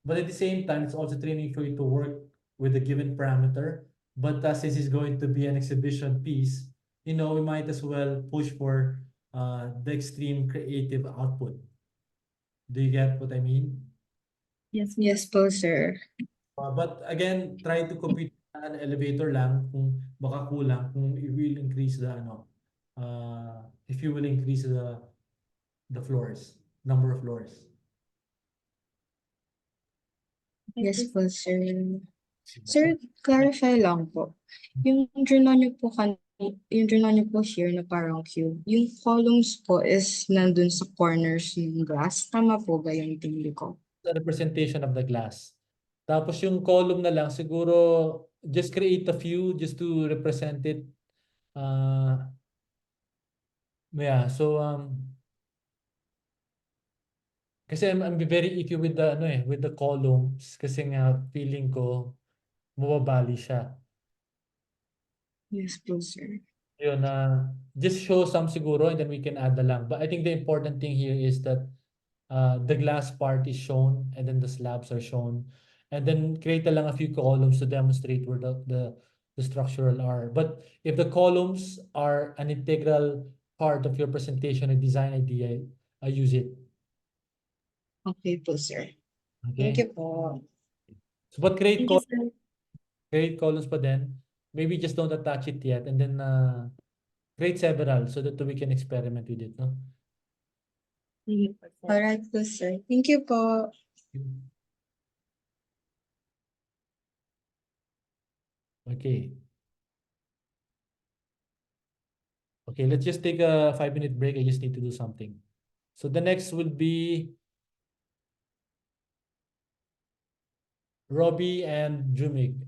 but at the same time, it's also training for you to work with a given parameter. But since it's going to be an exhibition piece, we might as well push for the extreme creative output. Do you get what I mean? Yes. Yes po, sir. But again, try to compute an elevator lang kung baka kulang, kung it will increase if you will increase the floors, number of floors. Yes po, sir. Sir, clarify lang po. Yung draw niyo po here na parang cube, yung columns po is nandun sa corners ng glass. Tama po ba yung tingin ko? The representation of the glass. Tapos yung column na lang, siguro just create a few just to represent it. Yeah, so kasi I'm very icky with with the columns kasi nga feeling ko mababali siya. Yes po, sir. Yun just show some siguro and then we can add na lang. But I think the important thing here is that the glass part is shown and then the slabs are shown. And then create na lang a few columns to demonstrate where the structural are. But if the columns are an integral part of your presentation and design idea, I use it. Okay po, sir. Okay? Thank you po. So, but create Thank you, sir. columns pa din. Maybe just don't attach it yet and then Create several so that we can experiment with it, no? Sige po, sir. Alright po, sir. Thank you po. Okay. Okay, let's just take a 5-minute break. I just need to do something. So the next will be Robbie and Jumik.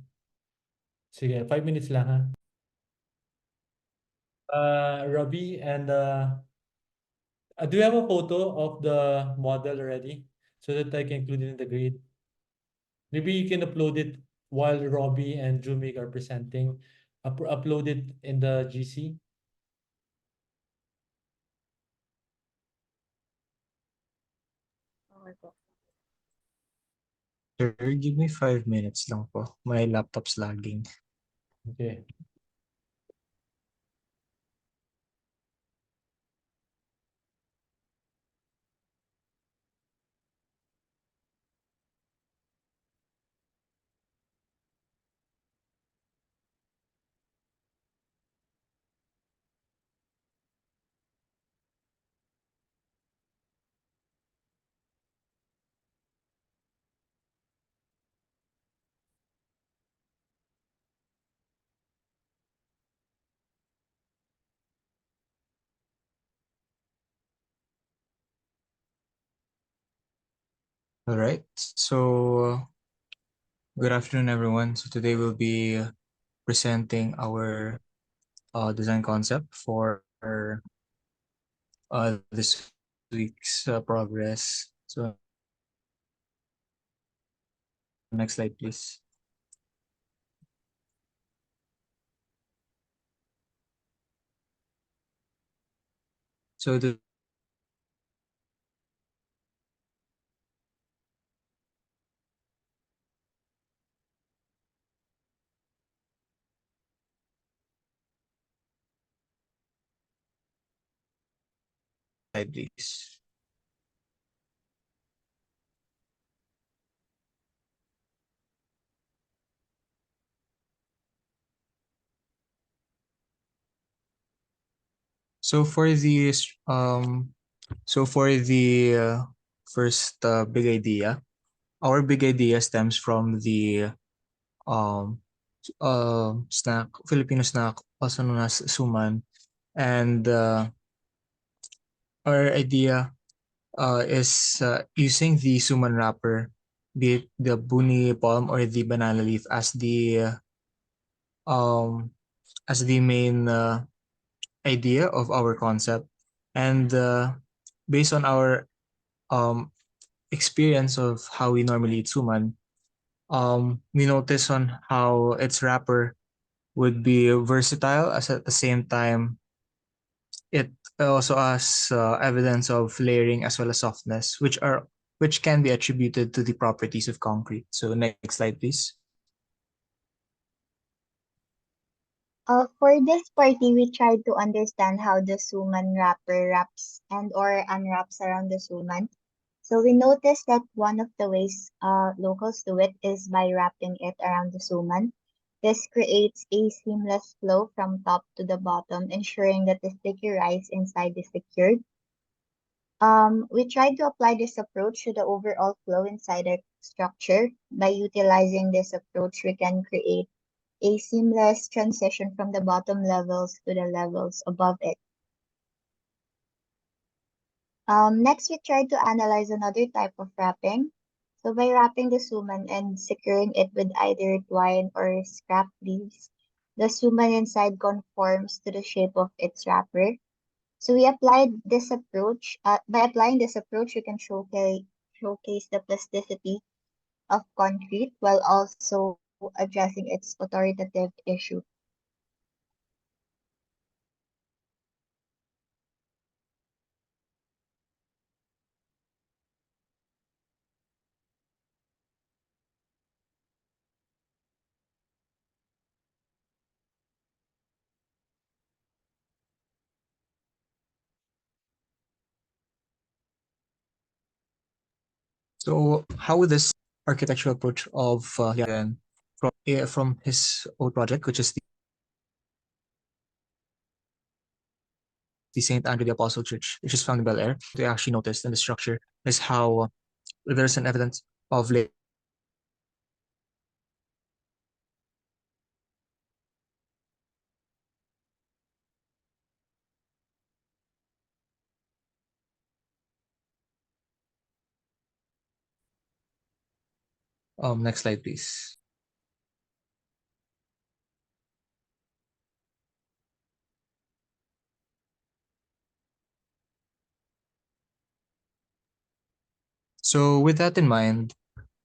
Sige, 5 minutes lang ha. Robbie and do you have a photo of the model already so that I can include it in the grade? Maybe you can upload it while Robbie and Jumik are presenting. Upload it in the GC. Okay po. Sir, give me 5 minutes lang po. My laptop's lagging. Okay. All right. So, good afternoon, everyone. So today we'll be presenting our design concept for this week's progress. So, next slide, please. So the slide, please. So for the first big idea, our big idea stems from the um snack, Filipino snack, also known as suman, and our idea is using the suman wrapper, be it the buni palm or the banana leaf, um as the main idea of our concept, and based on our um experience of how we normally eat suman, we notice on how its wrapper would be versatile, as at the same time it also has evidence of layering as well as softness, which can be attributed to the properties of concrete. So next slide, please. For this party, we tried to understand how the suman wrapper wraps and or unwraps around the suman. So we noticed that one of the ways locals do it is by wrapping it around the suman. This creates a seamless flow from top to the bottom, ensuring that the sticky rice inside is secured. We tried to apply this approach to the overall flow inside the structure. By utilizing this approach, we can create a seamless transition from the bottom levels to the levels above it. Next, we tried to analyze another type of wrapping. So by wrapping the suman and securing it with either twine or scrap leaves, the suman inside conforms to the shape of its wrapper. So we applied this approach. By applying this approach, we can showcase the plasticity of concrete while also addressing its authoritative issue. So how would this architectural approach of from his old project, which is the St. Andrew the Apostle Church, which is found in Bel Air. What we actually noticed in the structure is how there's an evidence of next slide, please. So with that in mind,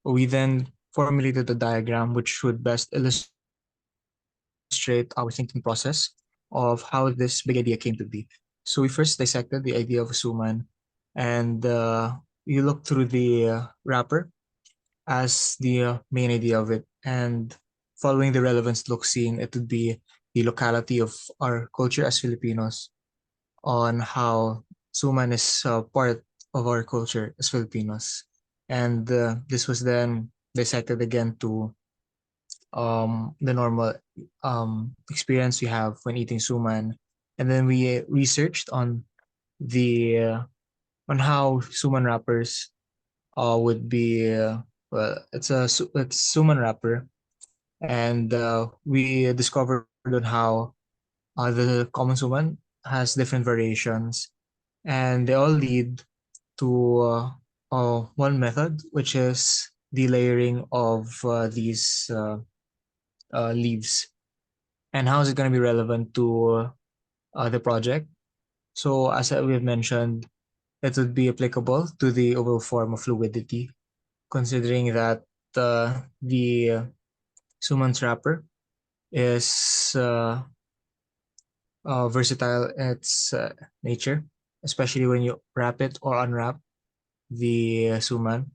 we then formulated a diagram which would best illustrate our thinking process of how this big idea came to be. So we first dissected the idea of a suman, and we looked through the wrapper as the main idea of it. And following the relevance look seen, it would be the locality of our culture as Filipinos on how suman is part of our culture as Filipinos. And this was then dissected again to the normal experience we have when eating suman. And then we researched the on how suman wrappers would be well, it's suman wrapper, and we discovered on how the common suman has different variations, and they all lead to one method, which is the layering of these leaves. And how is it going to be relevant to the project? So as we've mentioned, it would be applicable to the overall form of fluidity, considering that the suman's wrapper is versatile in its nature, especially when you wrap it or unwrap the suman.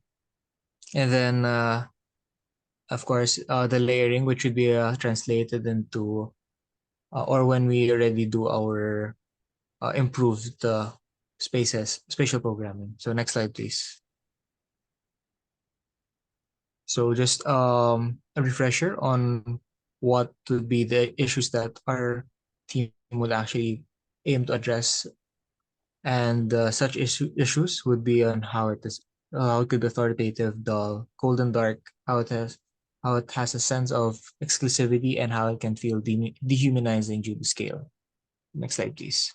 And then, of course, the layering, which would be translated into, or when we already do our improved spatial programming. So next slide, please. So just a refresher on what would be the issues that our team would actually aim to address, and such issues would be on how it could be authoritative, dull, cold and dark, how it has a sense of exclusivity, and how it can feel dehumanizing due to scale. Next slide, please.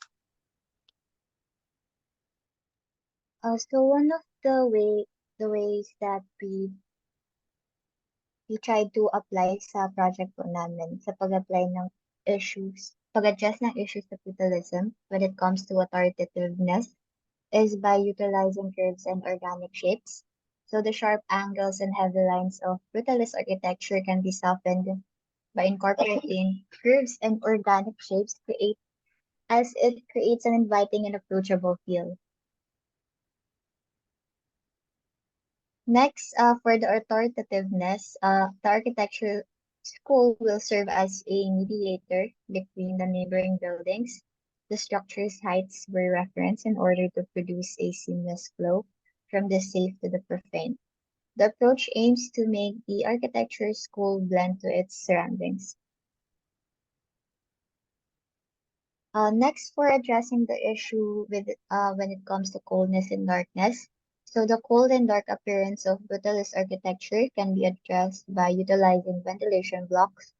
So one of the ways that we try to apply sa project po namin sa pag-apply ng pag-address ng issues of brutalism when it comes to authoritativeness is by utilizing curves and organic shapes. So the sharp angles and heavy lines of brutalist architecture can be softened by incorporating curves and organic shapes as it creates an inviting and approachable feel. Next, for the authoritativeness, the architecture school will serve as a mediator between the neighboring buildings. The structure's heights were referenced in order to produce a seamless flow from the safe to the profane. The approach aims to make the architecture school blend to its surroundings. Next, for addressing the issue with when it comes to coldness and darkness. So the cold and dark appearance of brutalist architecture can be addressed by utilizing ventilation blocks,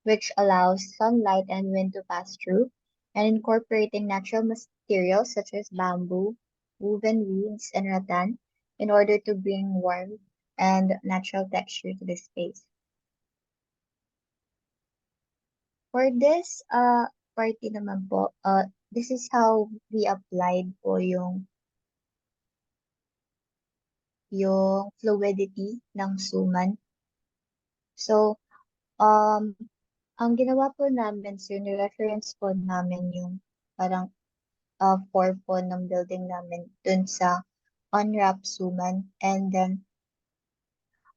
which allows sunlight and wind to pass through, and incorporating natural materials such as bamboo, woven weeds, and rattan in order to bring warmth and natural texture to the space. For this party naman po, this is how we applied po yung fluidity ng suman. So, ang ginawa po namin, so ni-reference po namin yung parang form po ng building namin dun sa unwrap suman. And then,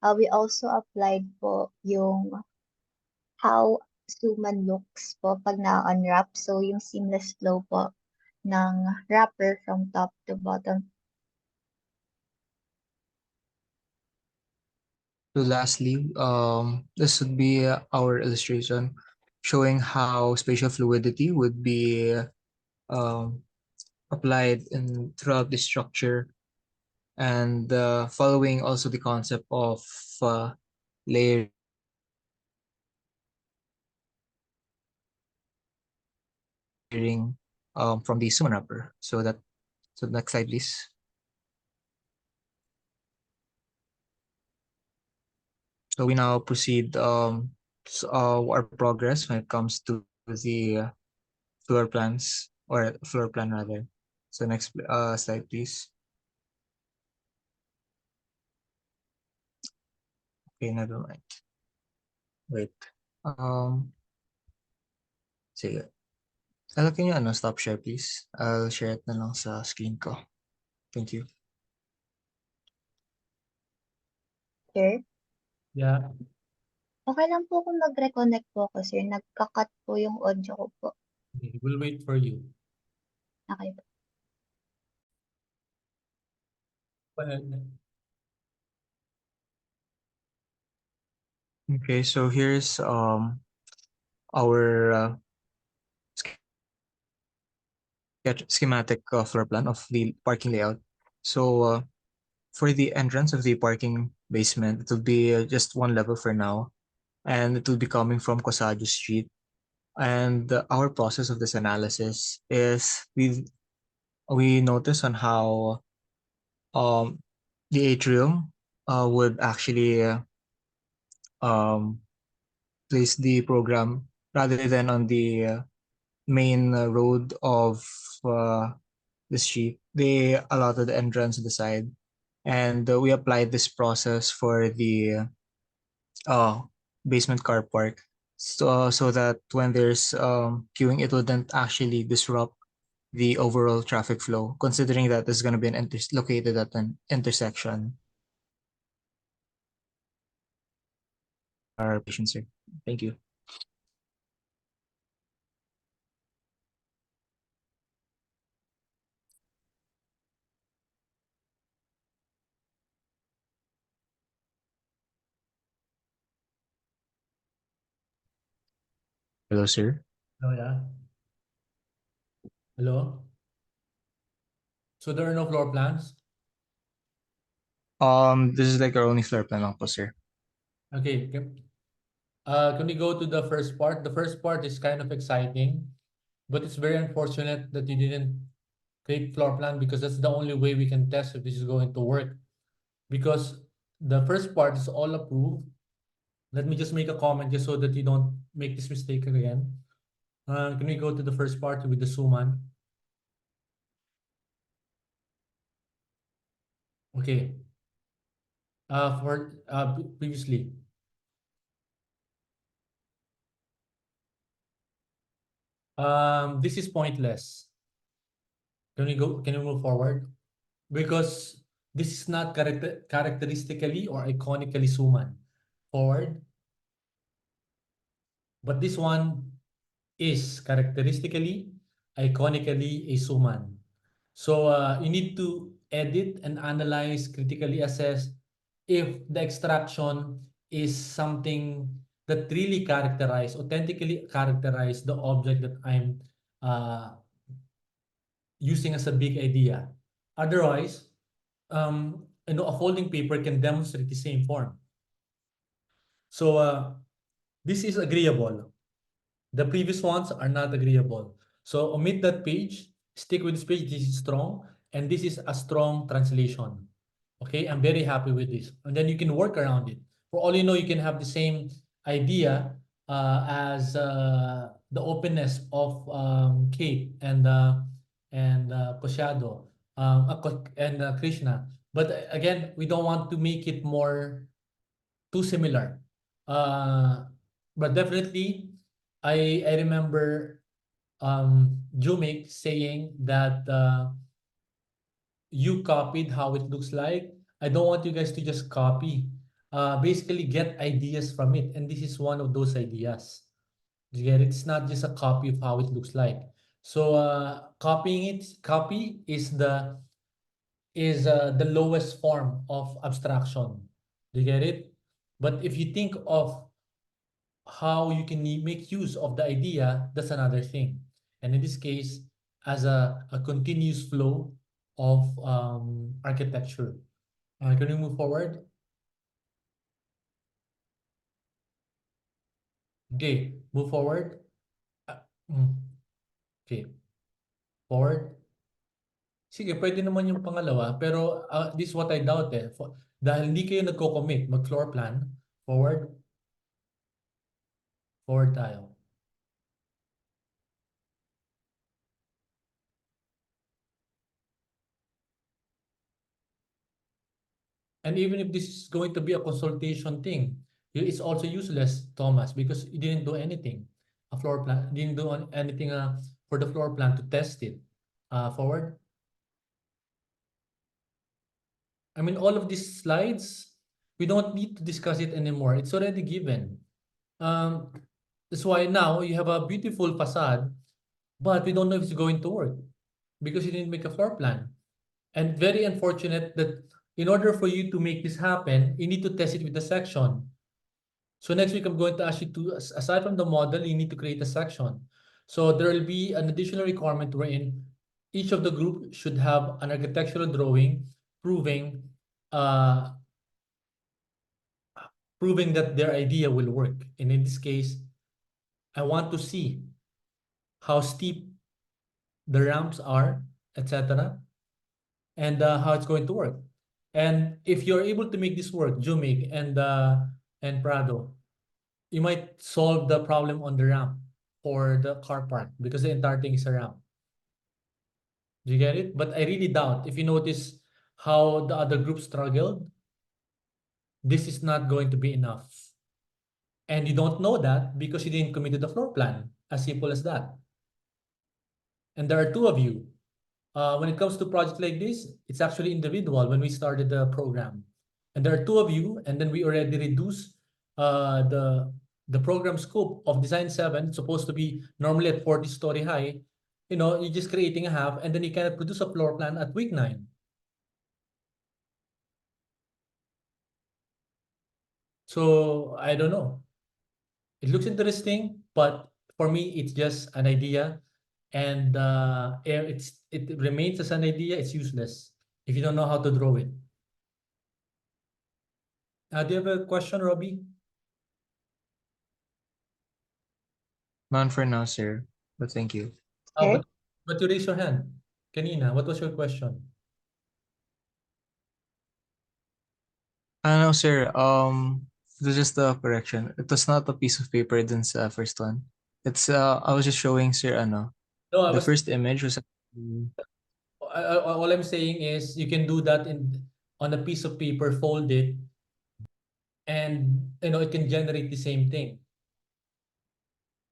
we also applied po yung how suman looks po pag na-unwrap. So, yung seamless flow po ng wrapper from top to bottom. So lastly, this would be our illustration showing how spatial fluidity would be um, applied in throughout the structure, and following also the concept of layering from the summon wrapper. So next slide, please. So we now proceed our progress when it comes to the floor plans, or floor plan rather. So next slide, please. Okay, never mind. Wait. Sige. Can you stop share, please? I'll share it na lang sa screen ko. Thank you. Sir, Yeah. okay lang po kung mag-reconnect po ako, sir. Nagka-cut po yung audio ko po. Okay, we'll wait for you. Okay po. Okay, so here's our schematic floor plan of the parking layout. So for the entrance of the parking basement, it will be just one level for now, and it will be coming from Cosadio Street. And our process of this analysis is we notice on how the atrium would actually um, place the program rather than on the main road of the street. They allotted the entrance to the side, and we applied this process for the uh, basement car park, so that when there's queuing, it wouldn't actually disrupt the overall traffic flow, considering that this is going to be located at an intersection. Our patients here. Thank you. Hello, sir. Oh, yeah. Hello? So there are no floor plans? This is like our only floor plan lang po, sir. Okay. Can we go to the first part? The first part is kind of exciting, but it's very unfortunate that you didn't create floor plan, because that's the only way we can test if this is going to work. Because the first part is all approved. Let me just make a comment just so that you don't make this mistake again. Can we go to the first part with the suman? Okay. Previously. This is pointless. Can we go? Can we move forward? Because this is not characteristically or iconically suman. Forward. But this one is characteristically, iconically a suman. So you need to edit and analyze, critically assess if the extraction is something that really authentically characterize the object that I'm using as a big idea. Otherwise, a folding paper can demonstrate the same form. So this is agreeable. The previous ones are not agreeable. So omit that page, stick with this page, this is strong, and this is a strong translation. Okay, I'm very happy with this. And then you can work around it. For all you know, you can have the same idea as the openness of Kate and Kosyado and Krishna. But again, we don't want to make it more too similar. But definitely, I remember Jumik saying that you copied how it looks like. I don't want you guys to just copy. Basically get ideas from it, and this is one of those ideas. You get it? It's not just a copy of how it looks like. So copy is the lowest form of abstraction. Do you get it? But if you think of how you can make use of the idea, that's another thing. And in this case, as a continuous flow of architecture. Can we move forward? Okay, move forward. Uh, mm, Okay, forward. Sige, pwede naman yung pangalawa, pero this is what I doubt eh. Dahil hindi kayo nagko-commit, mag-floor plan, forward, forward tayo. And even if this is going to be a consultation thing, it's also useless, Thomas, because you didn't do anything. A floor plan, didn't do anything for the floor plan to test it. Forward. I mean, all of these slides, we don't need to discuss it anymore. It's already given. That's why now you have a beautiful facade, but we don't know if it's going to work because you didn't make a floor plan. And very unfortunate that in order for you to make this happen, you need to test it with the section. So next week, I'm going to ask you to, aside from the model, you need to create a section. So there will be an additional requirement wherein each of the group should have an architectural drawing proving uh, proving that their idea will work. And in this case, I want to see how steep the ramps are, etc., and how it's going to work. And if you're able to make this work, Jumig and Prado, you might solve the problem on the ramp or the car park because the entire thing is a ramp. Do you get it? But I really doubt if you notice how the other group struggled, this is not going to be enough. And you don't know that because you didn't commit to the floor plan. As simple as that. And there are two of you. When it comes to projects like this, it's actually individual when we started the program. And there are two of you, and then we already reduced the program scope of Design 7. It's supposed to be normally at 40-story high. You know, you're just creating a half, and then you cannot produce a floor plan at week 9. So I don't know. It looks interesting, but for me, it's just an idea, and it remains as an idea. It's useless if you don't know how to draw it. Do you have a question, Robbie? None for now, sir. But thank you. Sir? But you raise your hand. Kanina, what was your question? No, sir. This is just a correction. It was not a piece of paper dun sa first one. It's I was just showing sir No, the first image was all I'm saying is you can do that on a piece of paper, fold it, and it can generate the same thing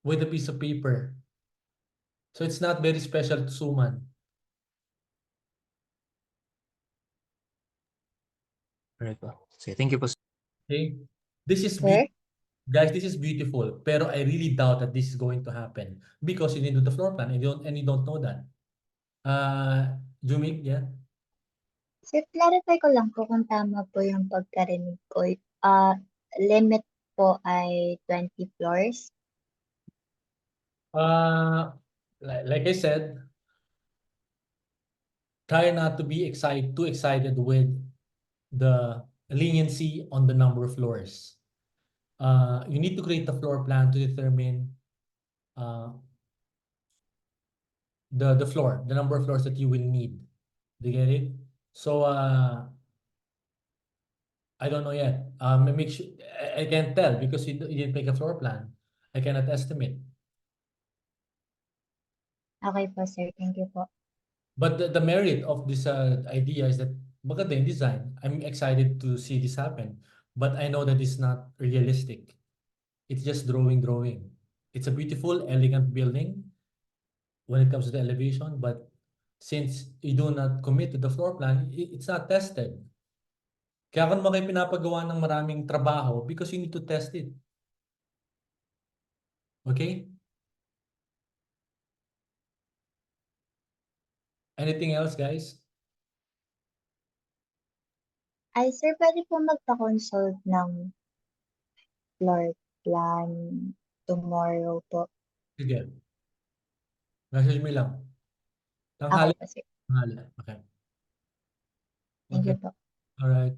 with a piece of paper. So it's not very special to Suman. right po. Sige, thank you po. Okay? This is Sir? guys, this is beautiful, pero I really doubt that this is going to happen because you didn't do the floor plan and you don't know that. Jumik, yeah? Sir, clarify ko lang po kung tama po yung pagkarinig ko. Limit po ay 20 floors. Like I said, try not to be too excited with the leniency on the number of floors. You need to create a floor plan to determine the number of floors that you will need. Do you get it? So I don't know yet. Make sure I can't tell because you didn't make a floor plan. I cannot estimate. Okay po, sir. Thank you po. But the merit of this idea is that maganda yung design. I'm excited to see this happen. But I know that it's not realistic. It's just drawing. It's a beautiful, elegant building when it comes to the elevation. But since you do not commit to the floor plan, it's not tested. Kaya kung kayo pinapagawa ng maraming trabaho because you need to test it. Okay? Anything else, guys? Ay, sir, pwede po magpa-consult ng floor plan tomorrow po. Sige. Message me lang. Tanghali. po, sir. Tanghali. Okay. Thank you Okay. po. All right.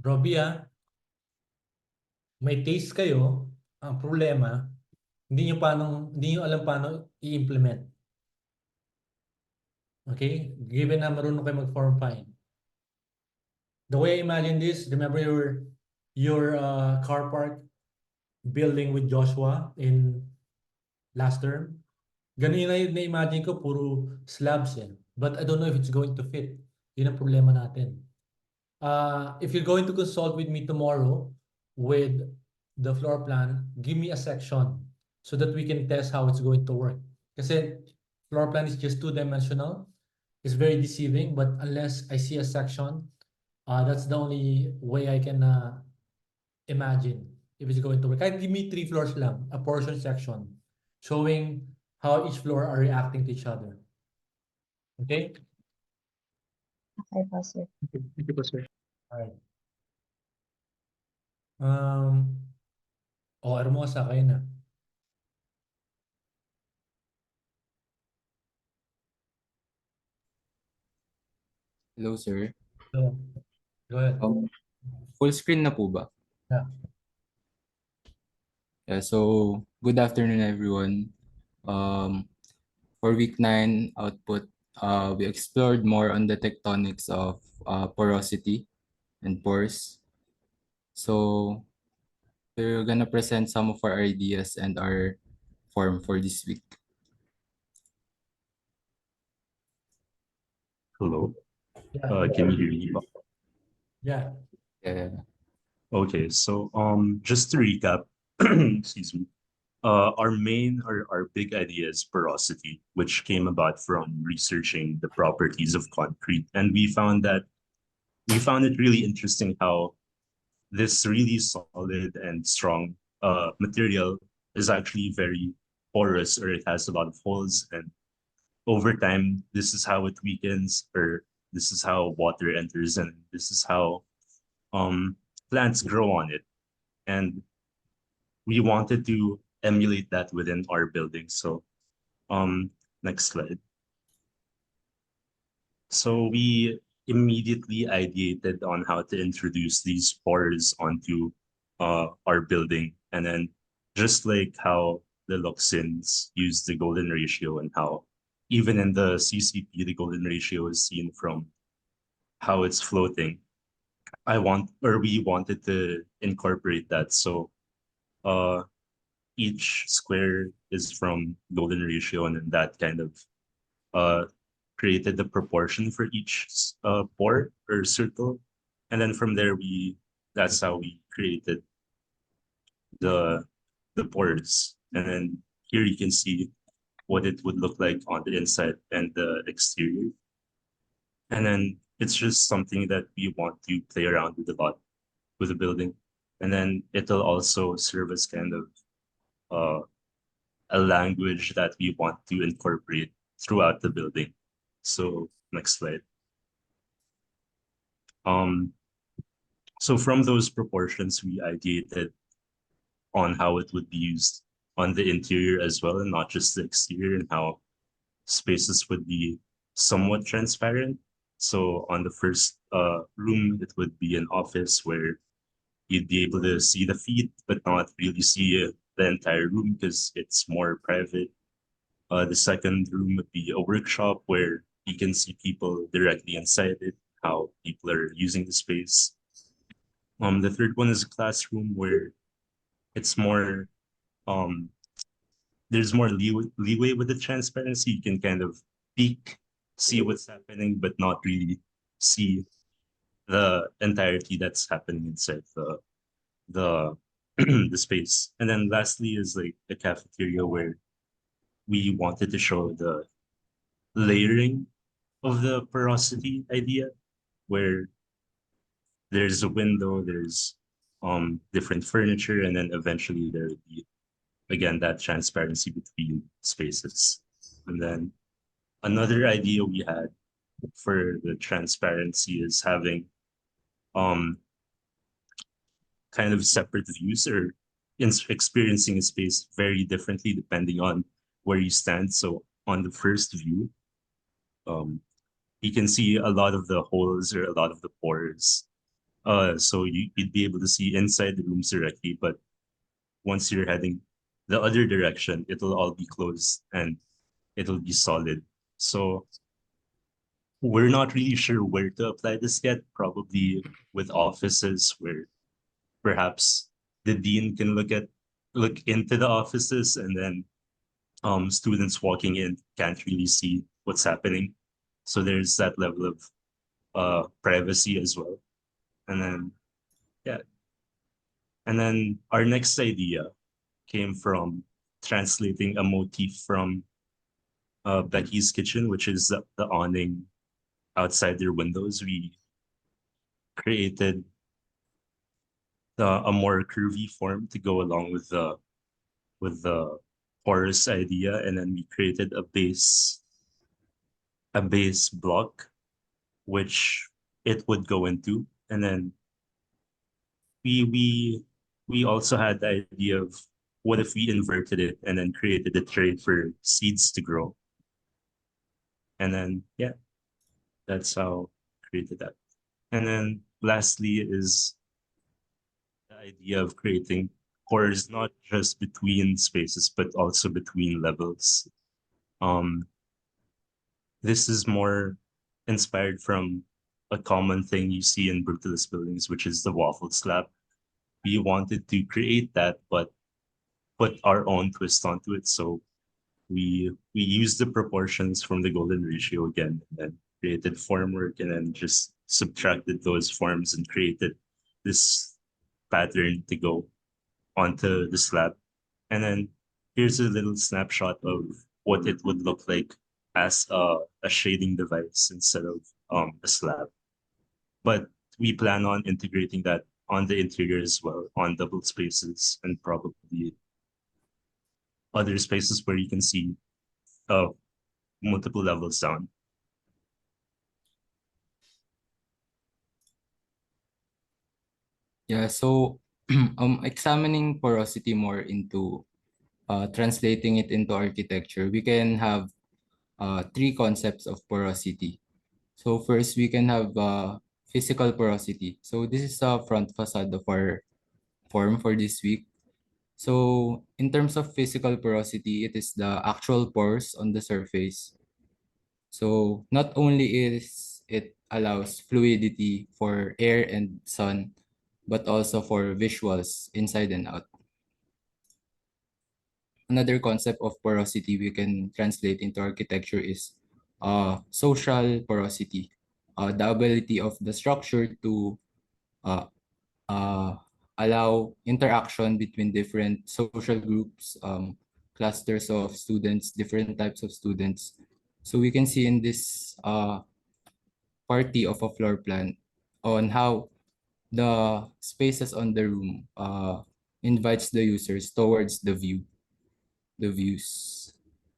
Robbie, may taste kayo. Ang problema, hindi nyo alam paano i-implement. Okay? Given na marunong kayo mag-form fine. The way I imagine this, remember your car park building with Joshua in last term? Ganun yung na-imagine ko, puro slabs eh. But I don't know if it's going to fit. Yun ang problema natin. If you're going to consult with me tomorrow with the floor plan, give me a section so that we can test how it's going to work. Kasi floor plan is just two-dimensional. It's very deceiving, but unless I see a section, that's the only way I can imagine if it's going to work. Kahit give me 3 floors lang, a portion section, showing how each floor are reacting to each other. Okay? Okay po, sir. Thank you po, sir. All right. Ano mo sa kayo na? Hello, sir. So, go ahead. Full screen na po ba? Yeah. Yeah, so good afternoon, everyone. For week 9 output, we explored more on the tectonics of porosity and pores. So we're gonna present some of our ideas and our form for this week. Hello. Yeah. Can you hear me? Yeah. Yeah. Okay, so just to recap, excuse me. Our big idea is porosity, which came about from researching the properties of concrete, and we found it really interesting how this really solid and strong material is actually very porous, or it has a lot of holes, and over time, this is how it weakens, or this is how water enters, and this is how plants grow on it. And we wanted to emulate that within our building. So next slide. So we immediately ideated on how to introduce these pores onto our building. And then just like how the Luxins use the golden ratio, and how even in the CCP, the golden ratio is seen from how it's floating. We wanted to incorporate that. So each square is from golden ratio, and then that kind of created the proportion for each pore or circle. And then from there, that's how we created the pores. And then here you can see what it would look like on the inside and the exterior. And then it's just something that we want to play around with a lot with the building. And then it'll also serve as kind of a language that we want to incorporate throughout the building. So next slide. So from those proportions, we ideated on how it would be used on the interior as well, and not just the exterior, and how spaces would be somewhat transparent. So on the first room, it would be an office where you'd be able to see the feet, but not really see the entire room because it's more private. The second room would be a workshop where you can see people directly inside it, how people are using the space. The third one is a classroom where it's more there's more leeway with the transparency. You can kind of peek, see what's happening, but not really see the entirety that's happening inside the the space. And then lastly is like the cafeteria, where we wanted to show the layering of the porosity idea, where there's a window, there's different furniture, and then eventually there would be again that transparency between spaces. And then another idea we had for the transparency is having kind of separate views, or experiencing a space very differently depending on where you stand. So on the first view, you can see a lot of the holes or a lot of the pores. So you'd be able to see inside the rooms directly, but once you're heading the other direction, it'll all be closed and it'll be solid. So we're not really sure where to apply this yet, probably with offices where perhaps the dean can look into the offices, and then students walking in can't really see what's happening. So there's that level of privacy as well. And then yeah. And then our next idea came from translating a motif from Becky's kitchen, which is the awning outside their windows. We created a more curvy form to go along with the porous idea, and then we created a base block which it would go into, and then we we we also had the idea of what if we inverted it and then created a tray for seeds to grow. And then yeah, that's how I created that. And then lastly is the idea of creating cores not just between spaces but also between levels. This is more inspired from a common thing you see in brutalist buildings, which is the waffle slab. We wanted to create that, but put our own twist onto it. So we used the proportions from the golden ratio again, and then created formwork, and then just subtracted those forms and created this pattern to go onto the slab. And then here's a little snapshot of what it would look like as a shading device instead of a slab. But we plan on integrating that on the interior as well, on double spaces and probably other spaces where you can see multiple levels down. Yeah, so examining porosity more into translating it into architecture, we can have three concepts of porosity. So first, we can have physical porosity. So this is the front facade of our form for this week. So in terms of physical porosity, it is the actual pores on the surface. So not only is it allows fluidity for air and sun, but also for visuals inside and out. Another concept of porosity we can translate into architecture is social porosity, the ability of the structure to uh, uh, allow interaction between different social groups, clusters of students, different types of students. So we can see in this party of a floor plan on how the spaces on the room invites the users towards the views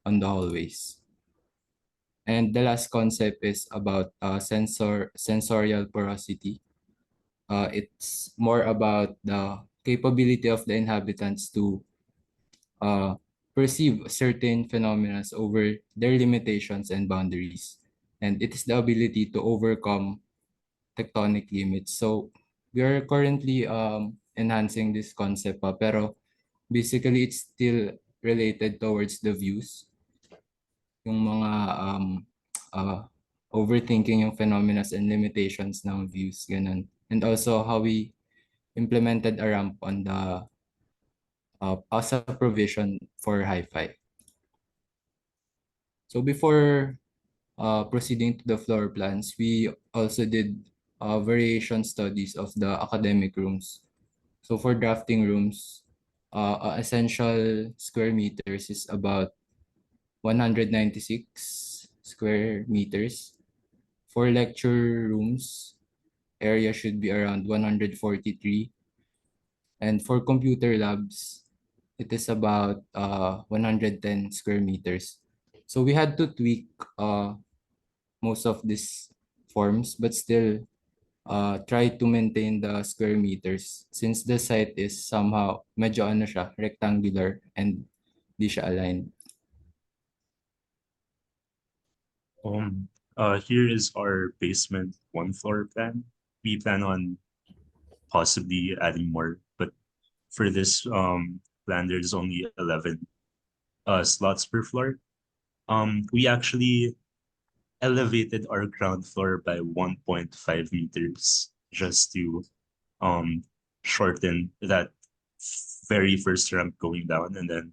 on the hallways. And the last concept is about sensorial porosity. It's more about the capability of the inhabitants to perceive certain phenomena over their limitations and boundaries. And it is the ability to overcome tectonic limits. So we are currently enhancing this concept, pero basically it's still related towards the views, yung mga uh, overthinking yung phenomena and limitations ng views, ganun. And also how we implemented a ramp on the as a provision for hi-fi. So before proceeding to the floor plans, we also did variation studies of the academic rooms. So for drafting rooms, essential square meters is about 196 square meters. For lecture rooms, area should be around 143. And for computer labs, it is about 110 square meters. So we had to tweak most of these forms, but still try to maintain the square meters since the site is somehow medyo ano siya, rectangular and di siya aligned. Here is our basement one floor plan. We plan on possibly adding more, but for this plan, there's only 11 slots per floor. We actually elevated our ground floor by 1.5 meters just to um shorten that very first ramp going down, and then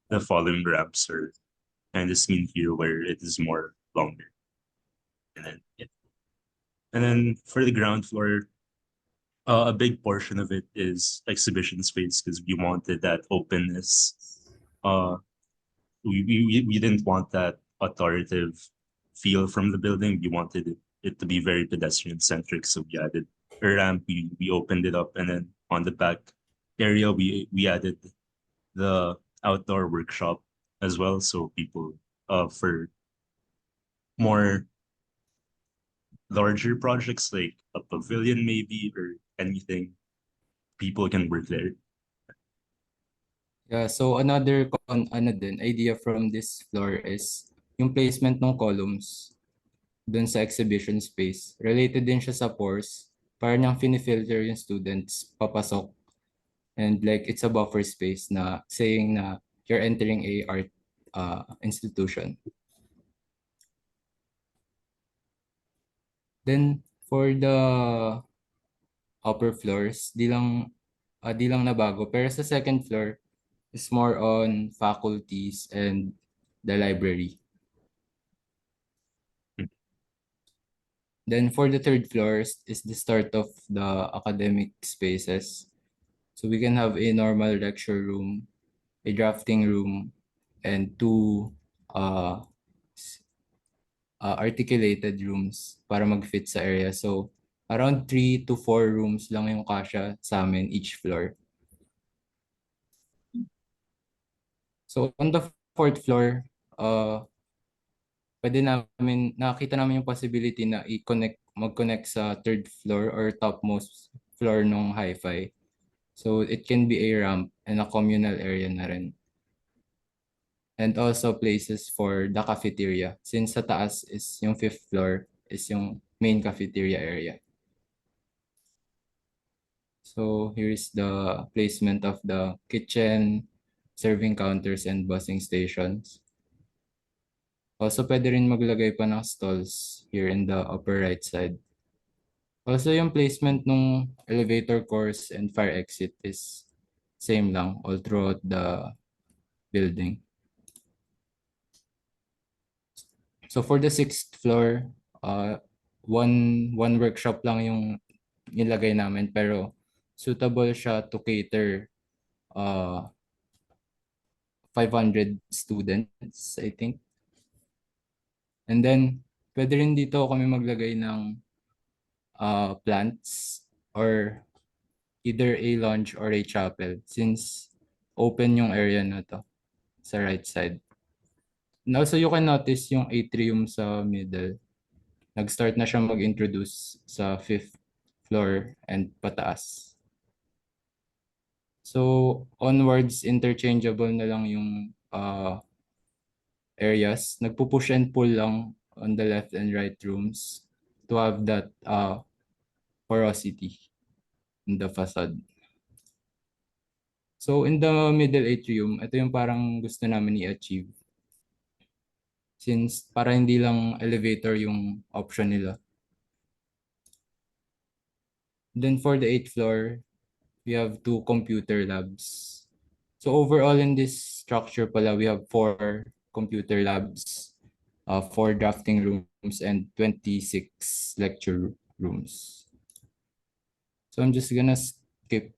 the following ramps are kind of seen here where it is more longer. And then yeah. And then for the ground floor, a big portion of it is exhibition space because we wanted that openness. Uh, we didn't want that authoritative feel from the building. We wanted it to be very pedestrian centric. So we added a ramp, we opened it up, and then on the back area we added the outdoor workshop as well. So people for more larger projects like a pavilion maybe or anything, people can work there. Yeah, so ano din idea from this floor is yung placement ng columns dun sa exhibition space. Related din siya sa pores. Para niyang finifilter yung students papasok. And like it's a buffer space na saying na you're entering a art institution. Then for the upper floors, di lang nabago. Pero sa second floor is more on faculties and the library. Then for the third floors is the start of the academic spaces. So we can have a normal lecture room, a drafting room, and two articulated rooms para mag-fit sa area. So around 3 to 4 rooms lang yung kasya sa amin each floor. So on the fourth floor, nakita namin yung possibility na mag-connect sa third floor or topmost floor ng hi-fi. So it can be a ramp and a communal area na rin. And also places for the cafeteria. Since sa taas is yung fifth floor is yung main cafeteria area. So here's the placement of the kitchen, serving counters, and busing stations. Also, pwede rin maglagay pa ng stalls here in the upper right side. Also, yung placement ng elevator course and fire exit is same lang all throughout the building. So for the sixth floor, one workshop lang yung nilagay namin pero suitable siya to cater 500 students, I think. And then, pwede rin dito kami maglagay ng plants or either a lounge or a chapel since open yung area na to sa right side. And also, you can notice yung atrium sa middle. Nag-start na siya mag-introduce sa fifth floor and pataas. So, onwards, interchangeable na lang yung areas. Nagpo-push and pull lang on the left and right rooms to have that porosity in the facade. So, in the middle atrium, ito yung parang gusto namin i-achieve. Since para hindi lang elevator yung option nila. Then for the 8th floor, we have 2 computer labs. So overall in this structure pala, we have 4 computer labs, 4 drafting rooms, and 26 lecture rooms. So I'm just gonna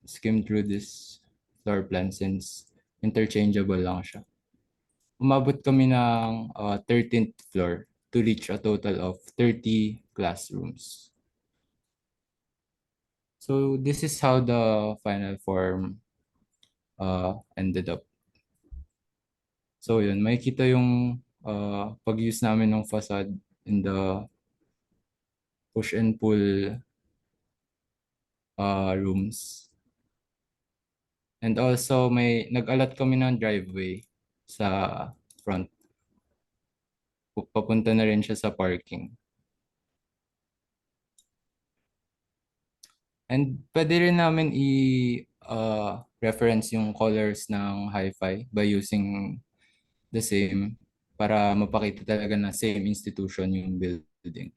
skim through this floor plan since interchangeable lang siya. Umabot kami ng 13th floor to reach a total of 30 classrooms. So this is how the final form ended up. So yun, makikita yung pag-use namin ng facade in the push and pull rooms. And also may nag-allot kami ng driveway sa front. Papunta na rin siya sa parking. And pwede rin namin reference yung colors ng hi-fi by using the same para mapakita talaga na same institution yung building.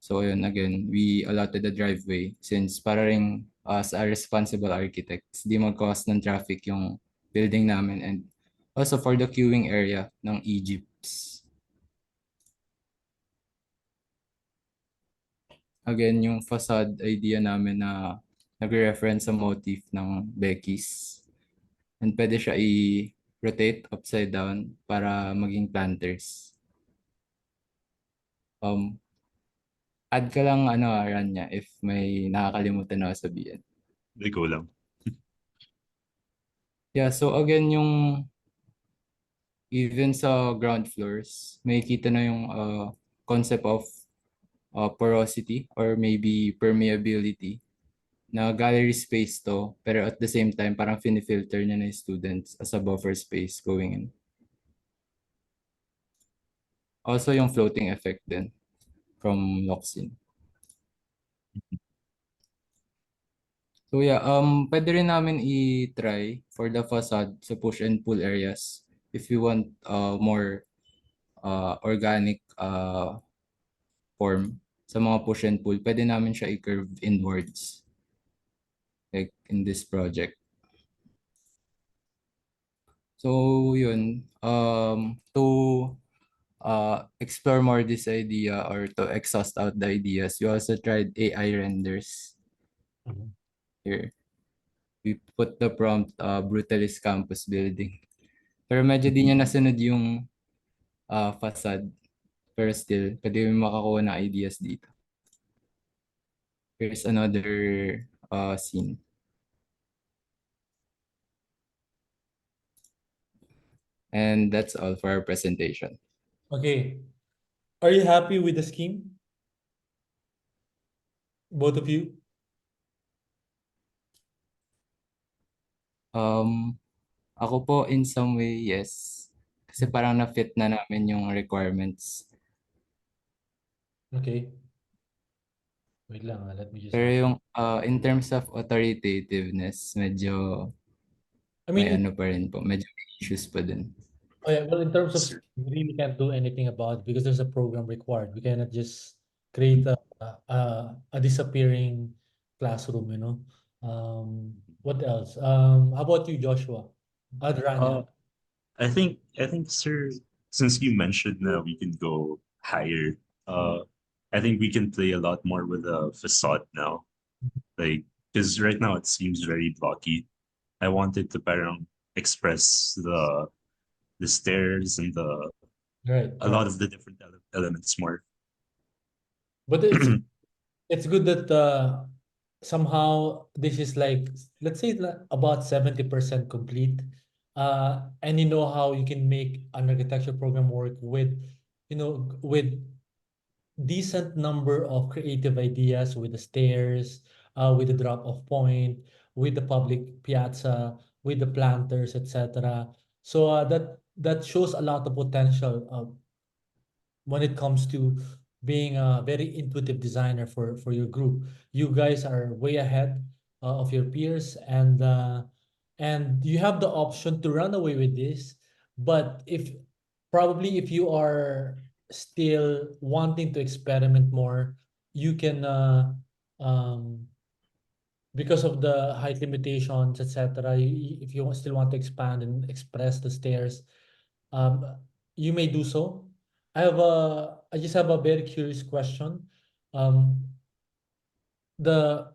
So yun, again, we allotted the driveway since para rin as a responsible architects, di mag-cause ng traffic yung building namin and also for the queuing area ng Egypts. Again, yung facade idea namin na nagre-reference sa motif ng Becky's. And pwede siya i-rotate upside down para maging planters. Add ka lang Ran niya if may nakakalimutan na sabihin. Ikaw lang. Yeah, so again yung even sa ground floors, may kita na yung concept of porosity or maybe permeability na gallery space to pero at the same time parang filter niya na yung students as a buffer space going in. Also yung floating effect din from Loxin. So yeah, pwede rin namin i-try for the facade sa push and pull areas if you want more organic form sa mga push and pull. Pwede namin siya i-curve inwards like in this project. So yun, to explore more this idea or to exhaust out the ideas, we also tried AI renders. Here, we put the prompt Brutalist Campus Building. Pero medyo di niya nasunod yung facade. Pero still, pwede mo makakuha ng ideas dito. Here's another scene. And that's all for our presentation. Okay. Are you happy with the scheme? Both of you? Ako po in some way, yes. Kasi parang na-fit na namin yung requirements. Okay. Wait lang, let me just... Pero yung in terms of authoritativeness, medyo may pa rin po. Medyo may issues pa din. Oh yeah, well, in terms of we really can't do anything about it because there's a program required. We cannot just create a disappearing classroom, you know. What else? How about you, Joshua? Adranya. I think, sir, since you mentioned that we can go higher, I think we can play a lot more with the facade now. Like, because right now it seems very blocky. I wanted to parang express the stairs and a lot of the different elements more. But it's good that somehow this is like, let's say about 70% complete. And you know how you can make an architecture program work with, with decent number of creative ideas with the stairs, with the drop-off point, with the public piazza, with the planters, etc. So that shows a lot of potential when it comes to being a very intuitive designer for your group. You guys are way ahead of your peers, and you have the option to run away with this. But if you are still wanting to experiment more, you can because of the height limitations, etc. If you still want to expand and express the stairs, you may do so. I just have a very curious question. Um, the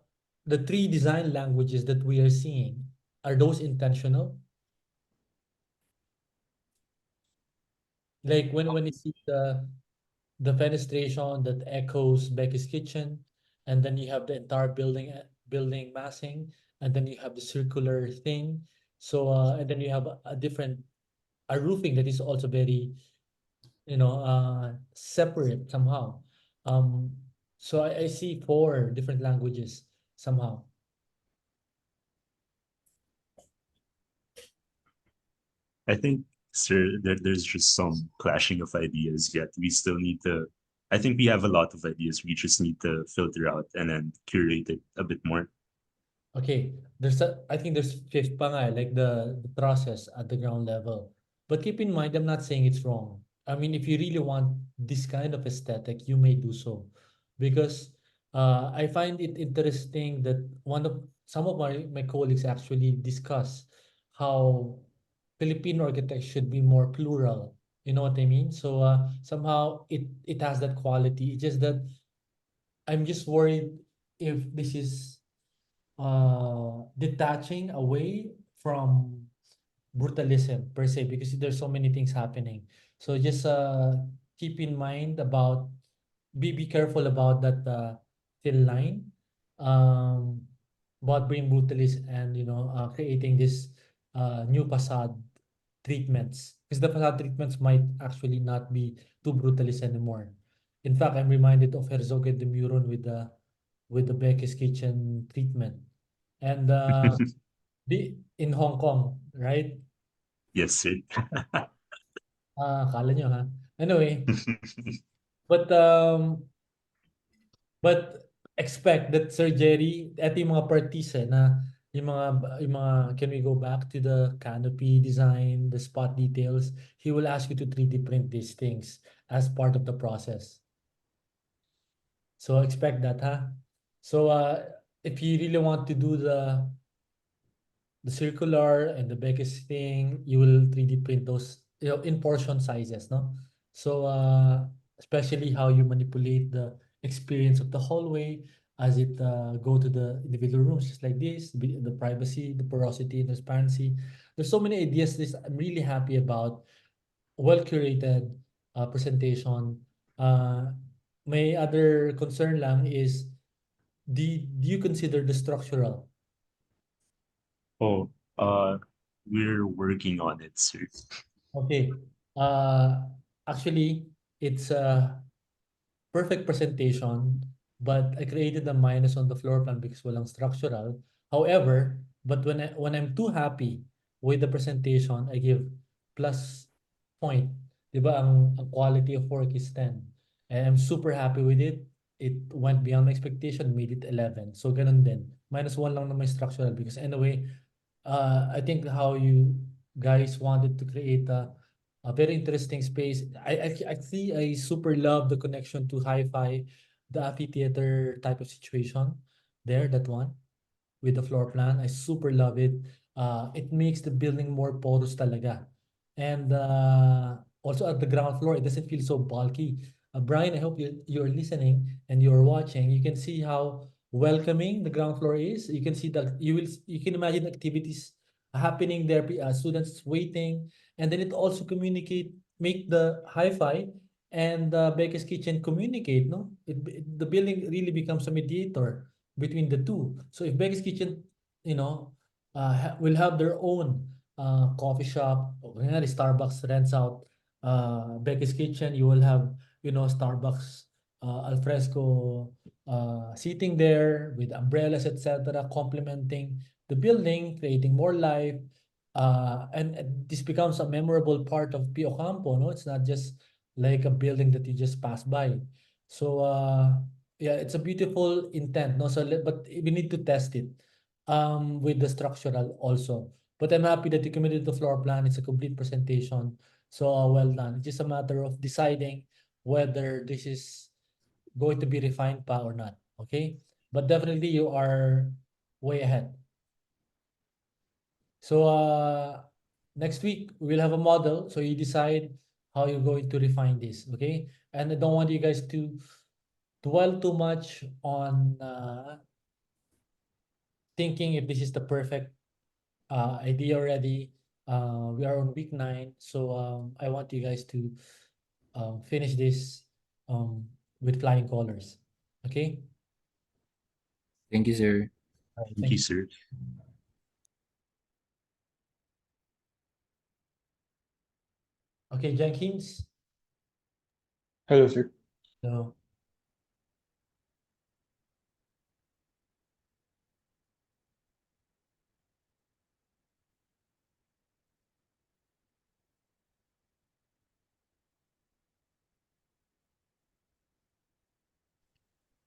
the three design languages that we are seeing, are those intentional? Like when you see the fenestration that echoes Becky's kitchen, and then you have the entire building massing, and then you have the circular thing. So and then you have a roofing that is also very separate somehow. So I see four different languages. somehow. I think, sir, there's just some clashing of ideas yet. We still need to, I think we have a lot of ideas. We just need to filter out and then curate it a bit more. Okay, I think there's fifth pa nga, like the process at the ground level. But keep in mind, I'm not saying it's wrong. I mean, if you really want this kind of aesthetic, you may do so. Because I find it interesting that some of my colleagues actually discuss how Philippine architecture should be more plural. You know what I mean? So somehow it has that quality. It's just that I'm just worried if this is detaching away from brutalism per se, because there's so many things happening. So just keep in mind about be careful about that thin line um about being brutalist and creating this new facade treatments, because the facade treatments might actually not be too brutalist anymore. In fact, I'm reminded of Herzog and de Meuron with the Becky's Kitchen treatment. And in Hong Kong, right? Yes, sir. Akala nyo ha. Anyway, but expect that Sir Jerry, eto yung mga parties na can we go back to the canopy design, the spot details? He will ask you to 3D print these things as part of the process. So expect that, huh? So if you really want to do the circular and the biggest thing, you will 3D print those, in portion sizes, no? So especially how you manipulate the experience of the hallway as it go to the individual rooms, just like this, the privacy, the porosity, transparency. There's so many ideas. This I'm really happy about. Well curated presentation. My other concern lang is, do you consider the structural? Oh, we're working on it, sir. Okay. Uh, Actually, it's a perfect presentation, but I created a minus on the floor plan because walang structural. However, but when I'm too happy with the presentation, I give plus point. 'Di ba ang quality of work is 10. And I'm super happy with it. It went beyond my expectation, made it 11. So ganun din. Minus 1 lang na may structural because anyway, I think how you guys wanted to create a very interesting space. I super love the connection to hi-fi, the amphitheater type of situation there, that one with the floor plan. I super love it. It makes the building more porous talaga. And also at the ground floor, it doesn't feel so bulky. Brian, I hope you're listening and you're watching. You can see how welcoming the ground floor is. You can see that you can imagine activities happening there, students waiting, and then it also make the hi-fi and Becca's Kitchen communicate. No, the building really becomes a mediator between the two. So if Becca's Kitchen, will have their own coffee shop, o kunyari Starbucks rents out Becca's Kitchen, you will have, Starbucks alfresco seating there with umbrellas, etc., complementing the building, creating more life. And this becomes a memorable part of Pio Campo, no? It's not just like a building that you just pass by. So yeah, it's a beautiful intent, no? So but we need to test it with the structural also. But I'm happy that you committed the floor plan. It's a complete presentation. So well done. It's just a matter of deciding whether this is going to be refined pa or not. Okay? But definitely you are way ahead. So next week we'll have a model. So you decide how you're going to refine this. Okay? And I don't want you guys to dwell too much on thinking if this is the perfect idea already. We are on week 9, so I want you guys to finish this with flying colors. Okay? Thank you, sir. All right, Thank thank you, you. sir. Okay, Jenkins. Hello, sir. So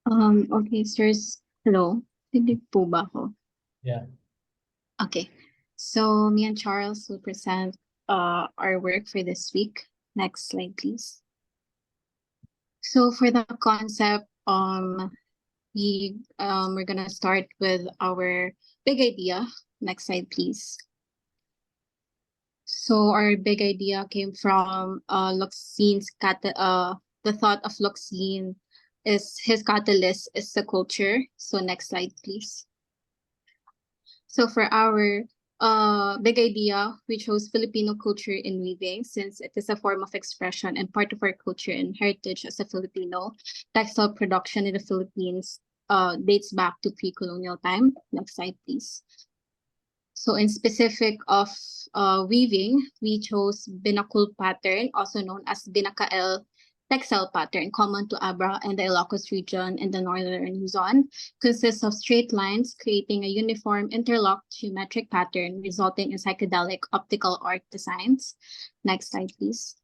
Okay, sirs. Hello. Hindi po ba ako? Yeah. Okay. So me and Charles will present our work for this week. Next slide, please. So for the concept, we're gonna start with our big idea. Next slide, please. So our big idea came from the thought of Luxine is his catalyst is the culture. So next slide, please. So for our big idea, we chose Filipino culture in weaving since it is a form of expression and part of our culture and heritage as a Filipino. Textile production in the Philippines dates back to pre-colonial time. Next slide, please. So in specific of weaving, we chose binakul pattern, also known as binakael textile pattern, common to Abra and the Ilocos region in the northern Luzon, consists of straight lines creating a uniform interlocked geometric pattern resulting in psychedelic optical art designs. Next slide, please.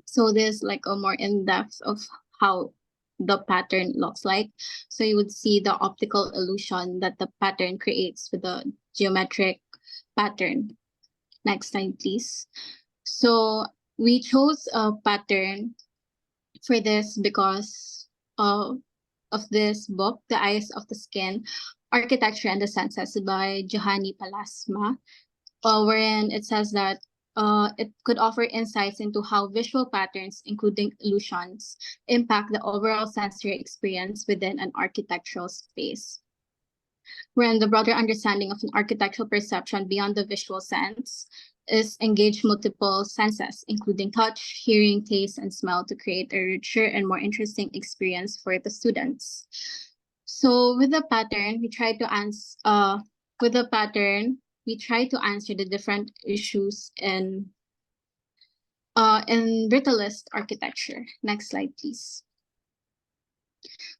So this like a more in-depth of how the pattern looks like. So you would see the optical illusion that the pattern creates with the geometric pattern. Next slide, please. So we chose a pattern for this because of this book, The Eyes of the Skin, Architecture and the Senses by Johanny Palasma, wherein it says that it could offer insights into how visual patterns, including illusions, impact the overall sensory experience within an architectural space. Wherein the broader understanding of an architectural perception beyond the visual sense is engage multiple senses, including touch, hearing, taste, and smell to create a richer and more interesting experience for the students. So with the pattern, we try to answer the different issues in brutalist architecture. Next slide, please.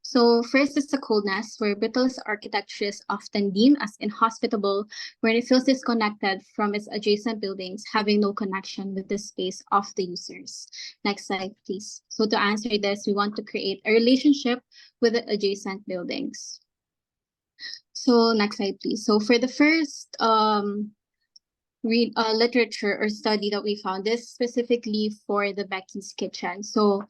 So first is the coldness, where brutalist architecture is often deemed as inhospitable, where it feels disconnected from its adjacent buildings, having no connection with the space of the users. Next slide, please. So to answer this, we want to create a relationship with the adjacent buildings. So next slide, please. So for the first literature or study that we found, this specifically for the Becky's Kitchen. So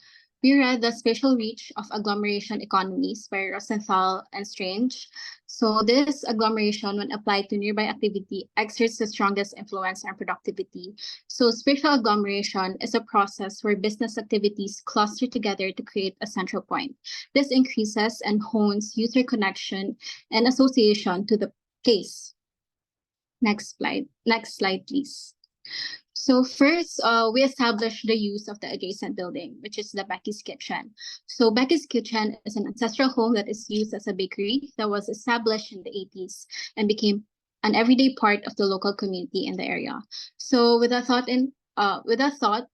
we read The Spatial Reach of Agglomeration Economies by Rosenthal and Strange. So this agglomeration, when applied to nearby activity, exerts the strongest influence on productivity. So spatial agglomeration is a process where business activities cluster together to create a central point. This increases and hones user connection and association to the place. Next slide, please. So first, we established the use of the adjacent building, which is the Becky's Kitchen. So Becky's Kitchen is an ancestral home that is used as a bakery that was established in the 80s and became an everyday part of the local community in the area. So with a thought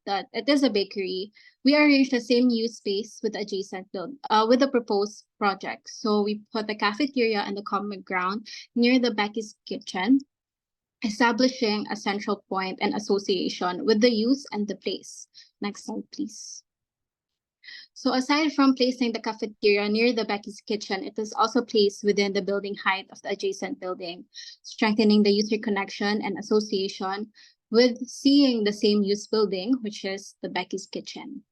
that it is a bakery, we arranged the same use space with the adjacent with the proposed project. So we put the cafeteria and the common ground near the Becky's Kitchen, establishing a central point and association with the use and the place. Next slide, please. So aside from placing the cafeteria near the Becky's Kitchen, it is also placed within the building height of the adjacent building, strengthening the user connection and association with seeing the same use building, which is the Becky's Kitchen.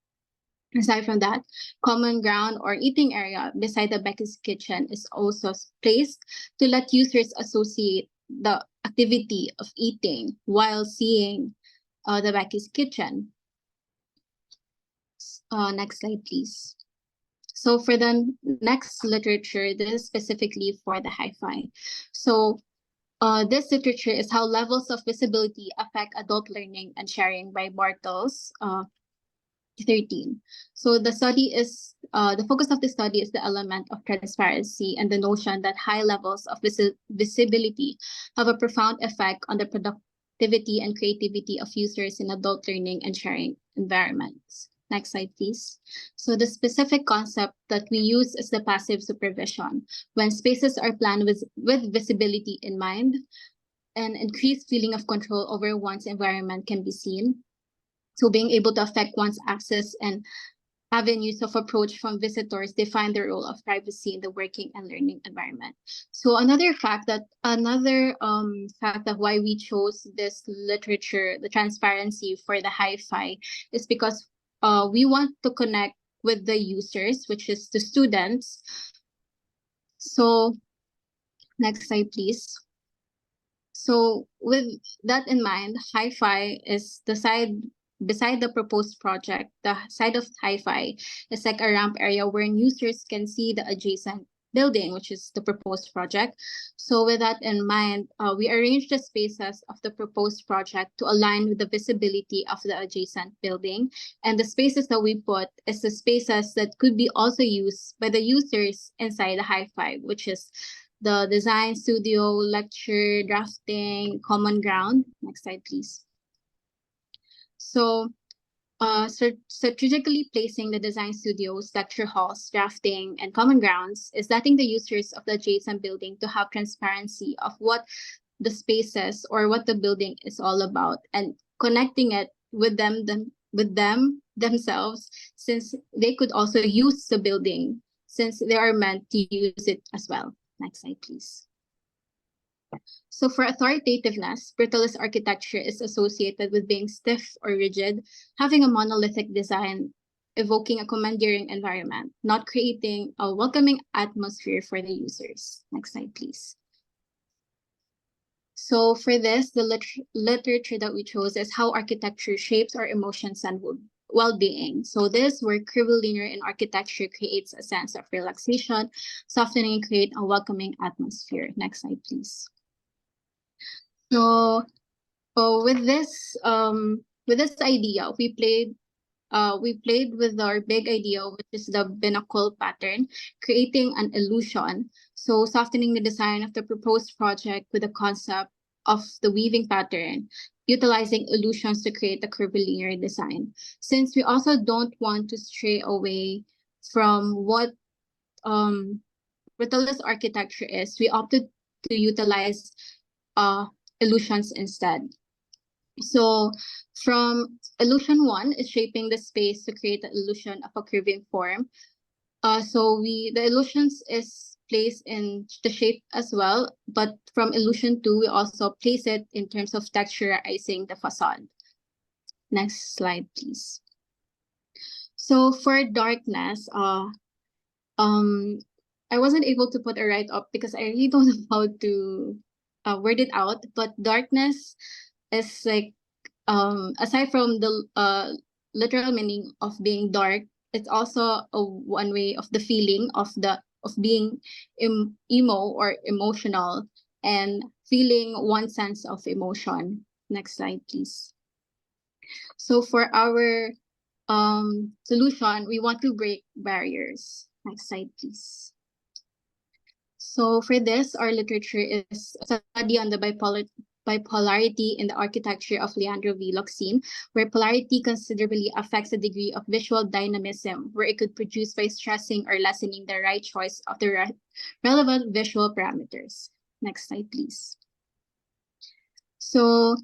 Aside from that, common ground or eating area beside the Becky's Kitchen is also placed to let users associate the activity of eating while seeing the Becky's Kitchen. Next slide, please. So for the next literature, this is specifically for the hi-fi. So this literature is how levels of visibility affect adult learning and sharing by Bartels, 13. So the study is the focus of the study is the element of transparency and the notion that high levels of visibility have a profound effect on the productivity and creativity of users in adult learning and sharing environments. Next slide, please. So the specific concept that we use is the passive supervision. When spaces are planned with visibility in mind, an increased feeling of control over one's environment can be seen. So being able to affect one's access and avenues of approach from visitors define the role of privacy in the working and learning environment. So another fact that why we chose this literature, the transparency for the hi-fi, is because we want to connect with the users, which is the students. So next slide, please. So with that in mind, hi-fi is the side beside the proposed project. The side of hi-fi is like a ramp area where users can see the adjacent building, which is the proposed project. So with that in mind, we arranged the spaces of the proposed project to align with the visibility of the adjacent building. And the spaces that we put is the spaces that could be also used by the users inside the hi-fi, which is the design studio, lecture, drafting, common ground. Next slide, please. So strategically placing the design studios, lecture halls, drafting, and common grounds is letting the users of the adjacent building to have transparency of what the spaces or what the building is all about, and connecting it with them themselves, since they could also use the building since they are meant to use it as well. Next slide, please. So for authoritativeness, brutalist architecture is associated with being stiff or rigid, having a monolithic design, evoking a commandeering environment, not creating a welcoming atmosphere for the users. Next slide, please. So for this, the literature that we chose is How Architecture Shapes Our Emotions and Well-being. So this, where curvilinear in architecture creates a sense of relaxation, softening, and create a welcoming atmosphere. Next slide, please. So with this idea, we played with our big idea, which is the binnacle pattern, creating an illusion. So softening the design of the proposed project with the concept of the weaving pattern, utilizing illusions to create a curvilinear design. Since we also don't want to stray away from what brutalist architecture is, we opted to utilize illusions instead. So from illusion 1 is shaping the space to create the illusion of a curving form. So the illusions is placed in the shape as well, but from illusion 2, we also place it in terms of texturizing the facade. Next slide, please. So for darkness, I wasn't able to put a write-up because I really don't know how to word it out, but darkness is like, aside from the literal meaning of being dark, it's also one way of the feeling of being emo or emotional and feeling one sense of emotion. Next slide, please. So for our solution, we want to break barriers. Next slide, please. So for this, our literature is a study on the bipolarity in the architecture of Leandro V. Locsin, where polarity considerably affects the degree of visual dynamism, where it could produce by stressing or lessening the right choice of the relevant visual parameters. Next slide, please. So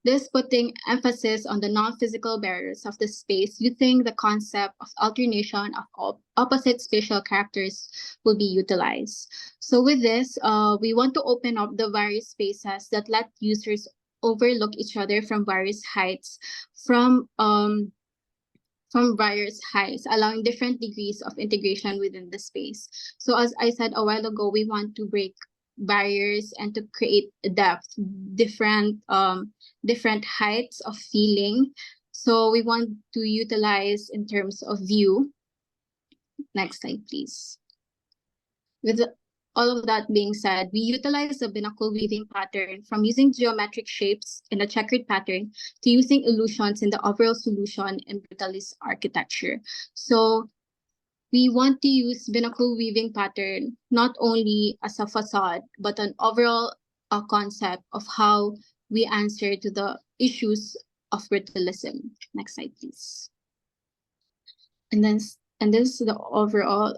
this putting emphasis on the non-physical barriers of the space, using the concept of alternation of opposite spatial characters will be utilized. So with this, we want to open up the various spaces that let users overlook each other from various heights, allowing different degrees of integration within the space. So as I said a while ago, we want to break barriers and to create depth, different heights of feeling. So we want to utilize in terms of view. Next slide, please. With all of that being said, we utilize the binnacle weaving pattern from using geometric shapes in a checkered pattern to using illusions in the overall solution in brutalist architecture. So we want to use binnacle weaving pattern not only as a facade, but an overall concept of how we answer to the issues of brutalism. Next slide, please. And this is the overall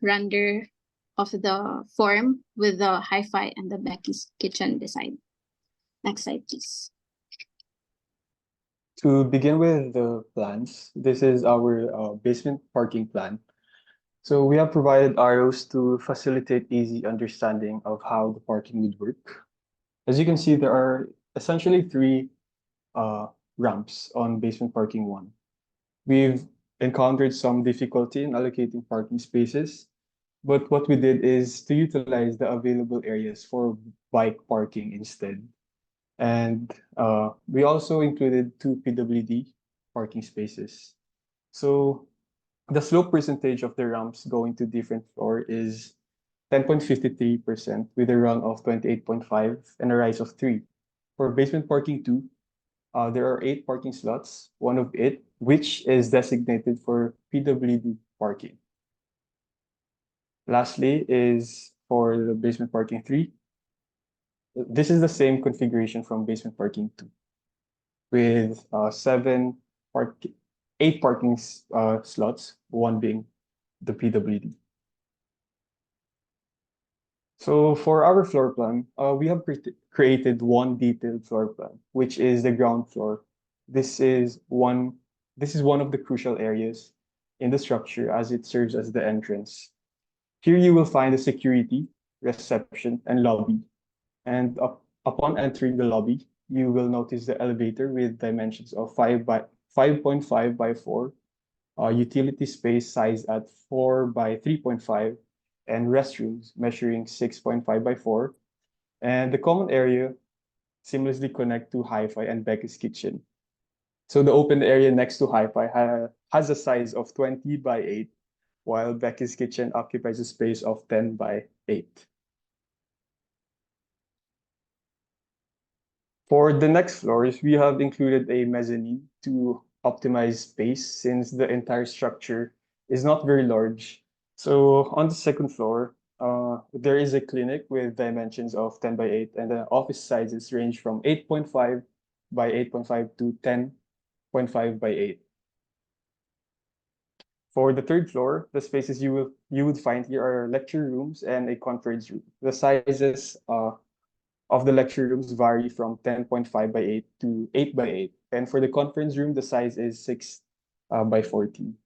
render of the form with the hi-fi and the Becky's kitchen design. Next slide, please. To begin with the plans, this is our basement parking plan. So we have provided arrows to facilitate easy understanding of how the parking would work. As you can see, there are essentially three uh, ramps on basement parking one. We've encountered some difficulty in allocating parking spaces, but what we did is to utilize the available areas for bike parking instead. And we also included two PWD parking spaces. So the slope percentage of the ramps going to different floor is 10.53% with a run of 28.5 and a rise of 3. For basement parking 2, there are 8 parking slots, one of it which is designated for PWD parking. Lastly is for the basement parking 3. This is the same configuration from basement parking 2 with 8 parking slots, one being the PWD. So for our floor plan, we have created one detailed floor plan, which is the ground floor. This is one of the crucial areas in the structure as it serves as the entrance. Here you will find the security, reception, and lobby. And upon entering the lobby, you will notice the elevator with dimensions of 5.5 by 4, utility space size at 4 by 3.5, and restrooms measuring 6.5 by 4, and the common area seamlessly connect to Hi-Fi and Becky's kitchen. So the open area next to Hi-Fi has a size of 20 by 8, while Becky's kitchen occupies a space of 10 by 8. For the next floors, we have included a mezzanine to optimize space since the entire structure is not very large. So on the second floor, there is a clinic with dimensions of 10 by 8, and the office sizes range from 8.5 by 8.5 to 10.5 by 8. For the third floor, the spaces you would find here are lecture rooms and a conference room. The sizes of the lecture rooms vary from 10.5 by 8 to 8 by 8. And for the conference room, the size is 6 by 14.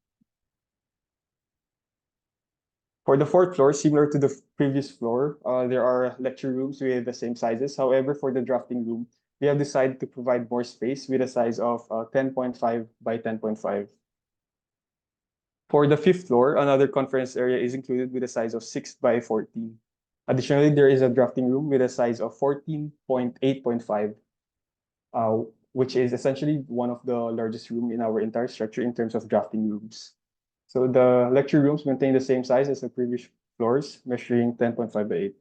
For the fourth floor, similar to the previous floor, there are lecture rooms with the same sizes. However, for the drafting room, we have decided to provide more space with a size of 10.5 by 10.5. For the fifth floor, another conference area is included with a size of 6 by 14. Additionally, there is a drafting room with a size of 14.8.5, which is essentially one of the largest room in our entire structure in terms of drafting rooms. So the lecture rooms maintain the same size as the previous floors, measuring 10.5 by 8.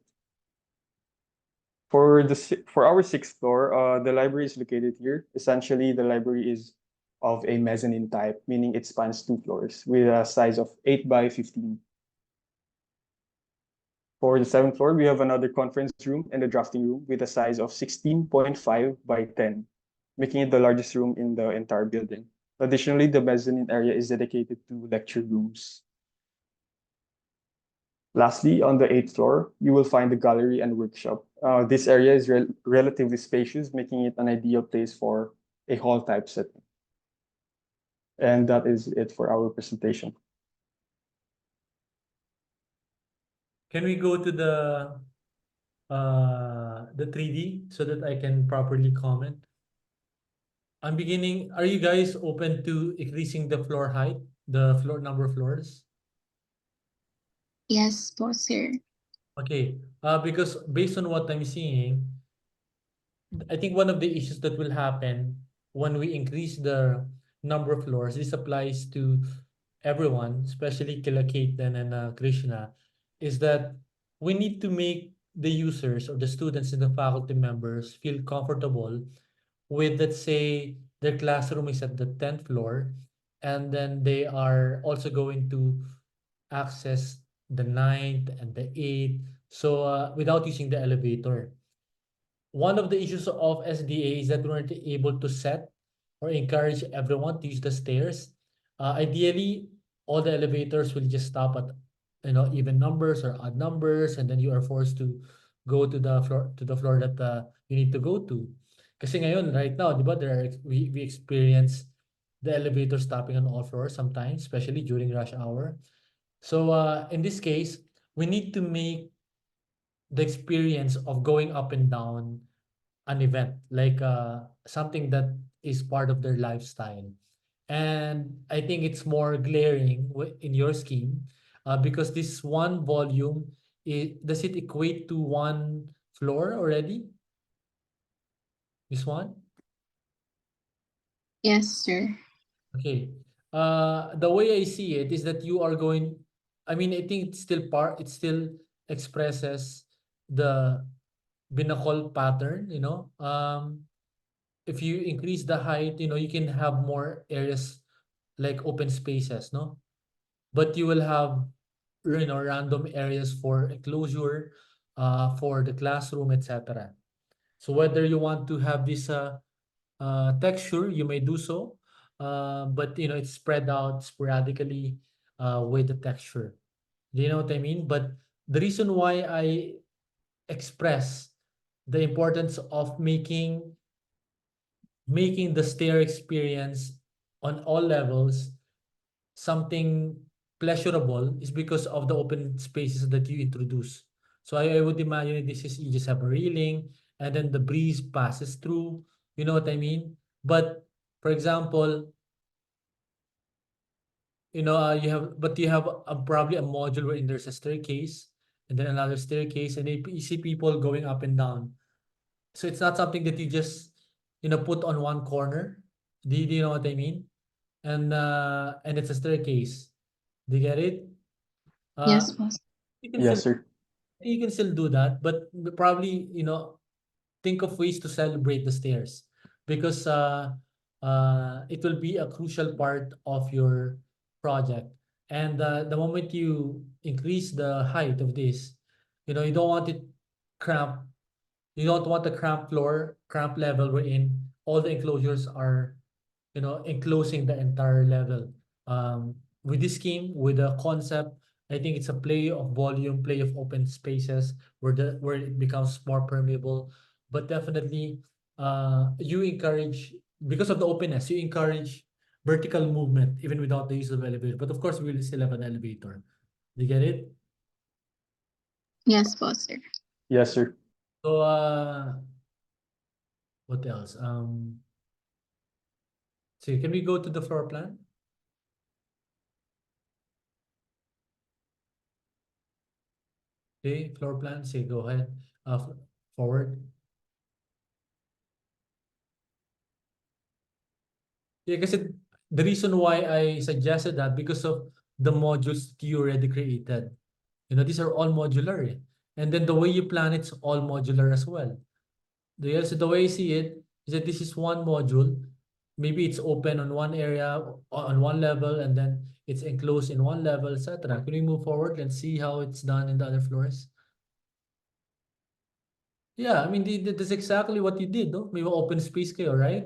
For our sixth floor, the library is located here. Essentially, the library is of a mezzanine type, meaning it spans 2 floors with a size of 8 by 15. For the seventh floor, we have another conference room and a drafting room with a size of 16.5 by 10, making it the largest room in the entire building. Additionally, the mezzanine area is dedicated to lecture rooms. Lastly, on the eighth floor, you will find the gallery and workshop. This area is relatively spacious, making it an ideal place for a hall type setting. And that is it for our presentation. Can we go to the 3D so that I can properly comment? I'm beginning. Are you guys open to increasing the floor height, the floor number of floors? Yes, po, sir. Okay. Because based on what I'm seeing, I think one of the issues that will happen when we increase the number of floors, this applies to everyone, especially Kila Ketan and Krishna, is that we need to make the users or the students and the faculty members feel comfortable with, let's say, their classroom is at the 10th floor, and then they are also going to access the ninth and the 8th, so without using the elevator. One of the issues of SDA is that we weren't able to set or encourage everyone to use the stairs. Ideally, all the elevators will just stop at even numbers or odd numbers, and then you are forced to go to the floor that you need to go to. Kasi ngayon, right now, di ba, we experience the elevator stopping on all floors sometimes, especially during rush hour. So in this case, we need to make the experience of going up and down an event, like something that is part of their lifestyle. And I think it's more glaring in your scheme because this one volume, does it equate to one floor already? This one? Yes, sir. Okay. The way I see it is that you are going, I mean, I think it still expresses the binakol pattern, you know. If you increase the height, you know, you can have more areas like open spaces, no? But you will have, you know, random areas for enclosure, for the classroom, etc. So whether you want to have this texture, you may do so, but you know it's spread out sporadically with the texture. Do you know what I mean? But the reason why I express the importance of making the stair experience on all levels something pleasurable is because of the open spaces that you introduce. So I would imagine this is you just have a railing and then the breeze passes through. You know what I mean? But for example, you know, you have probably a module wherein there's a staircase and then another staircase, and you see people going up and down. So it's not something that you just, you know, put on one corner. Do you know what I mean? And it's a staircase. Do you get it? Yes, Uh, boss. you can Yes, still sir. you can still do that, but probably, you know, think of ways to celebrate the stairs because it will be a crucial part of your project. And the moment you increase the height of this, you know, you don't want it cramped. You don't want the cramp level wherein all the enclosures are, you know, enclosing the entire level. With this scheme, with the concept, I think it's a play of volume, play of open spaces where it becomes more permeable. But definitely, you encourage, because of the openness, you encourage vertical movement even without the use of elevator. But of course, we will still have an elevator. You get it? Yes, boss, sir. Yes, sir. So what else? So can we go to the floor plan? Okay, floor plan. Say go ahead. Forward. Yeah, kasi the reason why I suggested that because of the modules that you already created. You know, these are all modular. Eh? And then the way you plan it's all modular as well. So the way I see it is that this is one module. Maybe it's open on one area, on one level, and then it's enclosed in one level, etc. Can we move forward and see how it's done in the other floors? Yeah, I mean, that's exactly what you did, no? May mga open space kayo, right?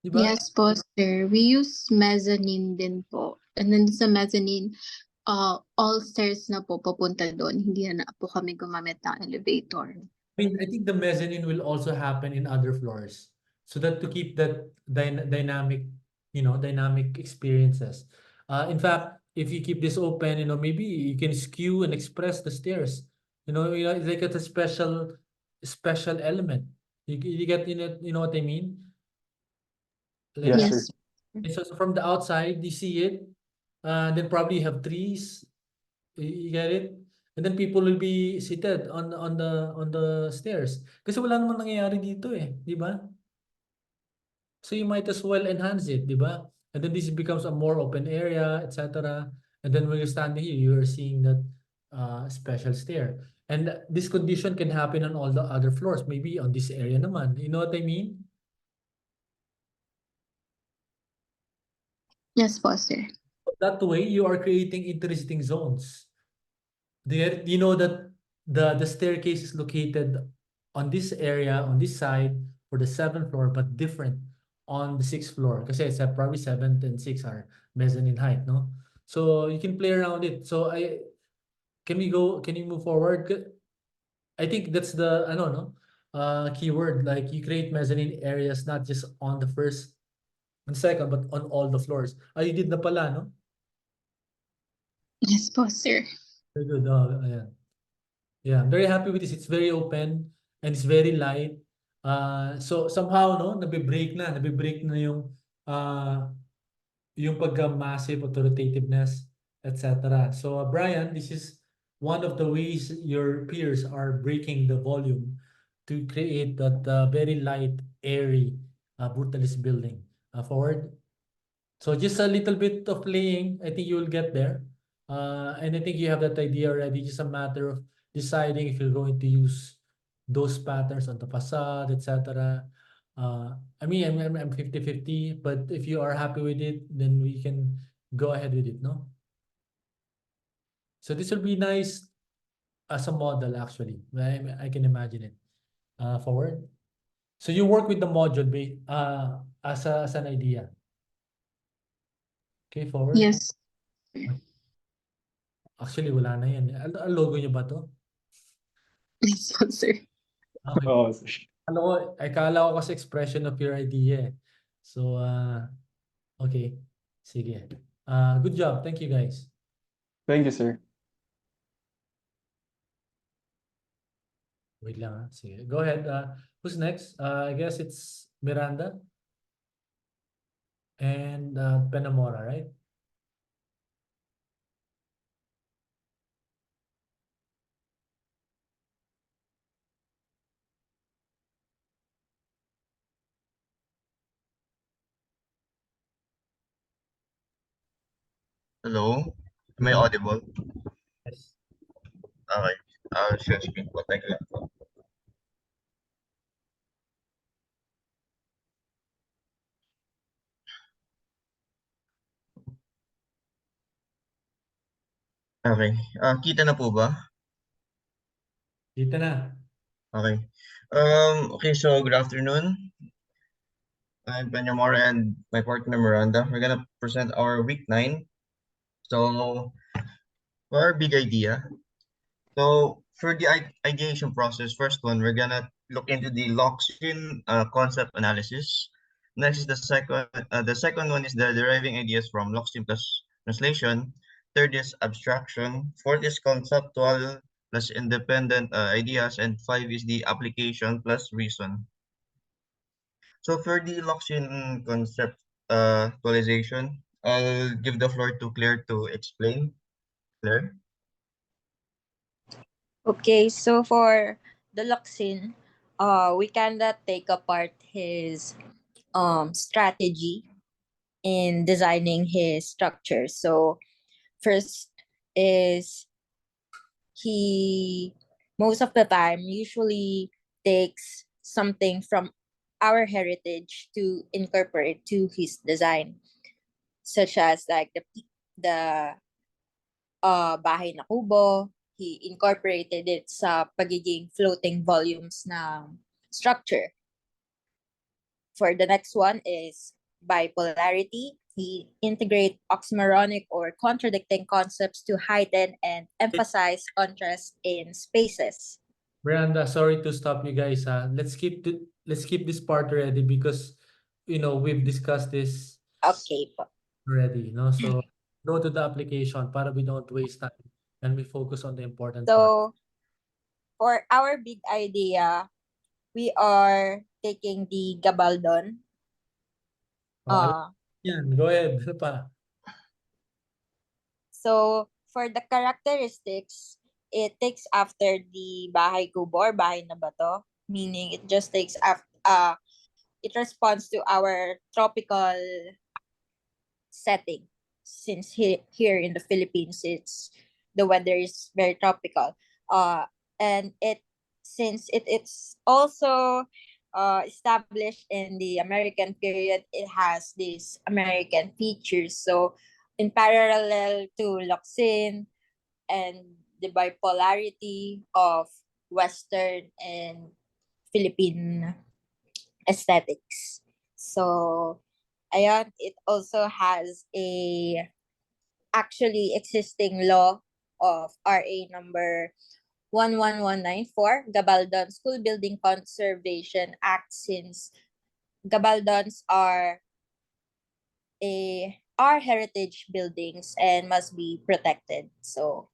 Di ba? Yes, boss, sir. We use mezzanine din po. And then sa mezzanine, all stairs na po papunta doon. Hindi na po kami gumamit ng elevator. I think the mezzanine will also happen in other floors so that to keep that dynamic, you know, dynamic experiences. In fact, if you keep this open, you know, maybe you can skew and express the stairs. You know, they get a special element. You get, you know what I mean? Like, Yes, sir. Yes. so from the outside, you see it, then probably you have trees. You get it? And then people will be seated on the stairs. Kasi wala namang nangyayari dito eh, di ba? So you might as well enhance it, di ba? And then this becomes a more open area, etc. And then when you're standing here, you're seeing that special stair. And this condition can happen on all the other floors, maybe on this area naman. You know what I mean? Yes, boss, sir. That way, you are creating interesting zones. There, you know that the staircase is located on this area, on this side for the seventh floor, but different on the sixth floor. Kasi it's probably seventh and sixth are mezzanine height, no? So you can play around it. So can we move forward? I think that's the, I don't know. keyword. Like you create mezzanine areas not just on the first and second, but on all the floors. You did na pala, no? Yes po, sir. Very good. Ayan. Yeah, I'm very happy with this. It's very open and it's very light. So somehow, no, nabe-break na yung pagka-massive authoritativeness, etc. So, Brian, this is one of the ways your peers are breaking the volume to create that very light, airy, brutalist building. Forward. So just a little bit of playing, I think you will get there. And I think you have that idea already. Just a matter of deciding if you're going to use those patterns on the facade, etc. I mean, I'm 50-50, but if you are happy with it, then we can go ahead with it, no? So this will be nice as a model, actually. I can imagine it. Forward. So you work with the module as an idea. Okay, forward. Yes. Actually, wala na yan. Ang logo niyo ba to? Yes po, sir. Okay. Oh, sir. Akala ko kasi expression of your idea eh. So, okay. Sige. Good job. Thank you, guys. Thank you, sir. Wait lang. Sige. Go ahead. Who's next? I guess it's Miranda and Penamora, right? Hello, am I audible? Yes. Okay, I'll share screen po. Teka lang po. Okay, kita na po ba? Dito na. Okay. Okay, so good afternoon. I'm Benyamora and my partner Miranda. We're gonna present our week 9. So, our big idea. So, for the ideation process, first one, we're gonna look into the Locksin concept analysis. Next is the second one is the deriving ideas from Locksin plus translation. Third is abstraction. Fourth is conceptual plus independent ideas. And five is the application plus reason. So for the Locksin concept actualization, I'll give the floor to Claire to explain. Claire? Okay, so for the Luxin, we kinda take apart his strategy in designing his structure. So first is he most of the time usually takes something from our heritage to incorporate to his design, such as like the bahay na kubo. He incorporated it sa pagiging floating volumes ng structure. For the next one is bipolarity. He integrate oxymoronic or contradicting concepts to heighten and emphasize contrast in spaces. Miranda, sorry to stop you guys. Let's keep this part ready because we've discussed this Okay po. already, no? So go to the application para we don't waste time and we focus on the important part. So for our big idea, we are taking the Gabaldon. Yan, go ahead. Ano pa? So for the characteristics, it takes after the bahay kubo or bahay na bato, meaning it just takes after it responds to our tropical setting. Since here in the Philippines, the weather is very tropical. And since it's also established in the American period, it has these American features. So in parallel to Locsin and the bipolarity of Western and Philippine aesthetics. So ayan, it also has a actually existing law of RA number 11194 Gabaldon School Building Conservation Act, since Gabaldons are heritage buildings and must be protected. So,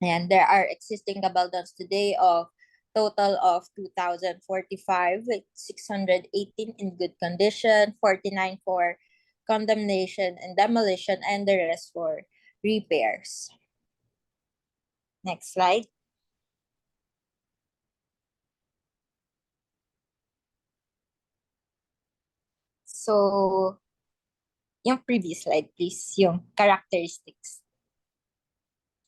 and there are existing Gabaldons today of total of 2,045, with 618 in good condition, 49 for condemnation and demolition, and the rest for repairs. Next slide. So, yung previous slide, please, yung characteristics.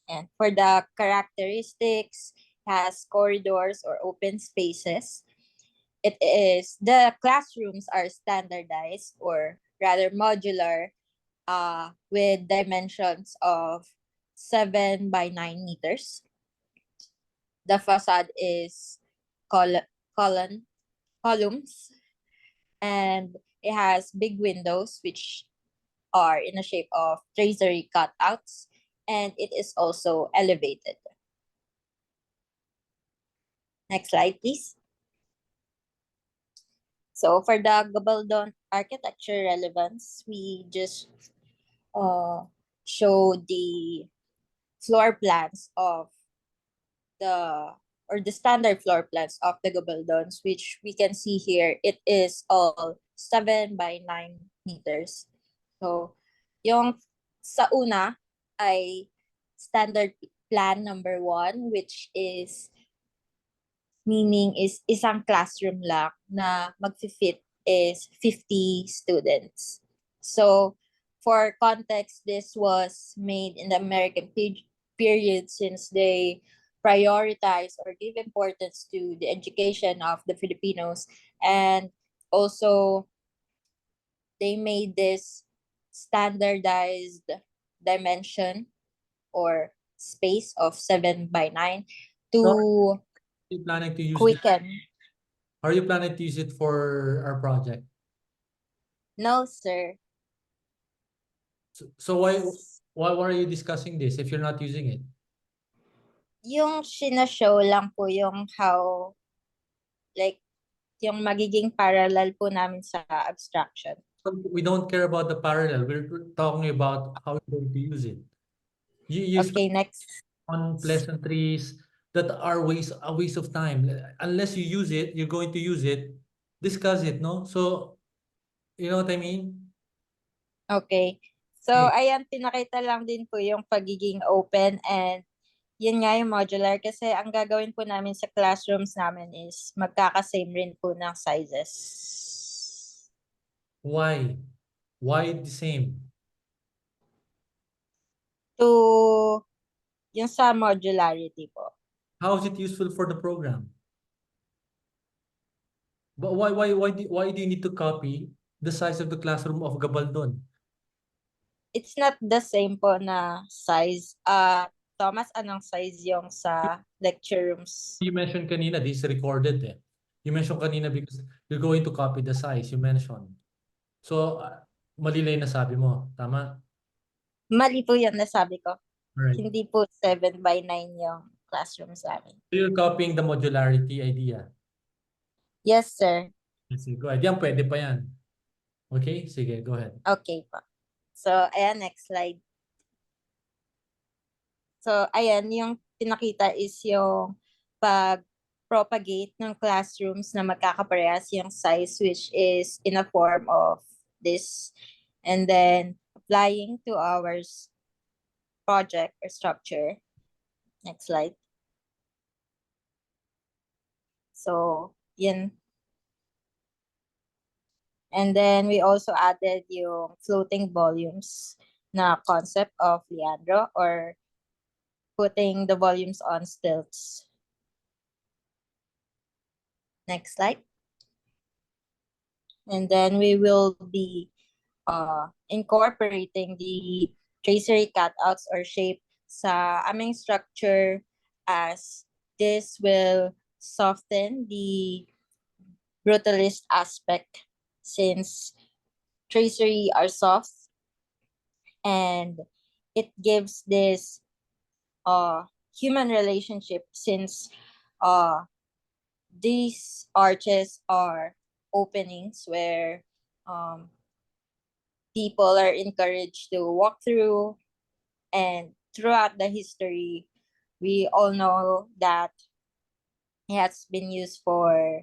And for the characteristics, has corridors or open spaces. The classrooms are standardized, or rather modular, with dimensions of 7 by 9 meters. The facade is columns, and it has big windows which are in a shape of tracery cutouts, and it is also elevated. Next slide, please. So for the Gabaldon architecture relevance, we just show the floor plans of the standard floor plans of the Gabaldons, which we can see here. It is all 7 by 9 meters. So, yung sa una ay standard plan number 1, which is meaning is isang classroom lang na mag-fit is 50 students. So, for context, this was made in the American period, since they prioritize or give importance to the education of the Filipinos, and also they made this standardized dimension or space of 7 by 9 to Are you planning to use quicken. Are you planning to use it for our project? No, sir. So why are you discussing this if you're not using it? Yung sinashow lang po yung how, like, yung magiging parallel po namin sa abstraction. We don't care about the parallel. We're talking about how you're going to use it. You Okay, next. on pleasantries that are a waste of time. Unless you use it, you're going to use it, discuss it, no? So, you know what I mean? Okay. So, Okay. ayan, pinakita lang din po yung pagiging open, and yun nga yung modular, kasi ang gagawin po namin sa classrooms namin is magkaka-same rin po ng sizes. Why? Why the same? To yung sa modularity po. How is it useful for the program? But why do you need to copy the size of the classroom of Gabaldon? It's not the same po na size. Thomas, anong size yung sa lecture rooms? You mentioned kanina, this is recorded eh. You mentioned kanina because you're going to copy the size you mentioned. So, mali lang yung nasabi mo. Tama? Mali po yung nasabi ko. Alright. Hindi po 7 by 9 yung classrooms namin. So you're copying the modularity idea. Yes, sir. Sige, go ahead. Yan, pwede pa yan. Okay? Sige, go ahead. Okay po. So, ayan, next slide. So, ayan, yung pinakita is yung pag-propagate ng classrooms na magkakaparehas yung size, which is in a form of this. And then, applying to our project or structure. Next slide. So, yun. And then, we also added yung floating volumes na concept of Leandro, or putting the volumes on stilts. Next slide. And then we will be incorporating the tracery cutouts or shape sa aming structure, as this will soften the brutalist aspect, since tracery are soft, and it gives this human relationship, since these arches are openings where people are encouraged to walk through, and throughout the history, we all know that it has been used for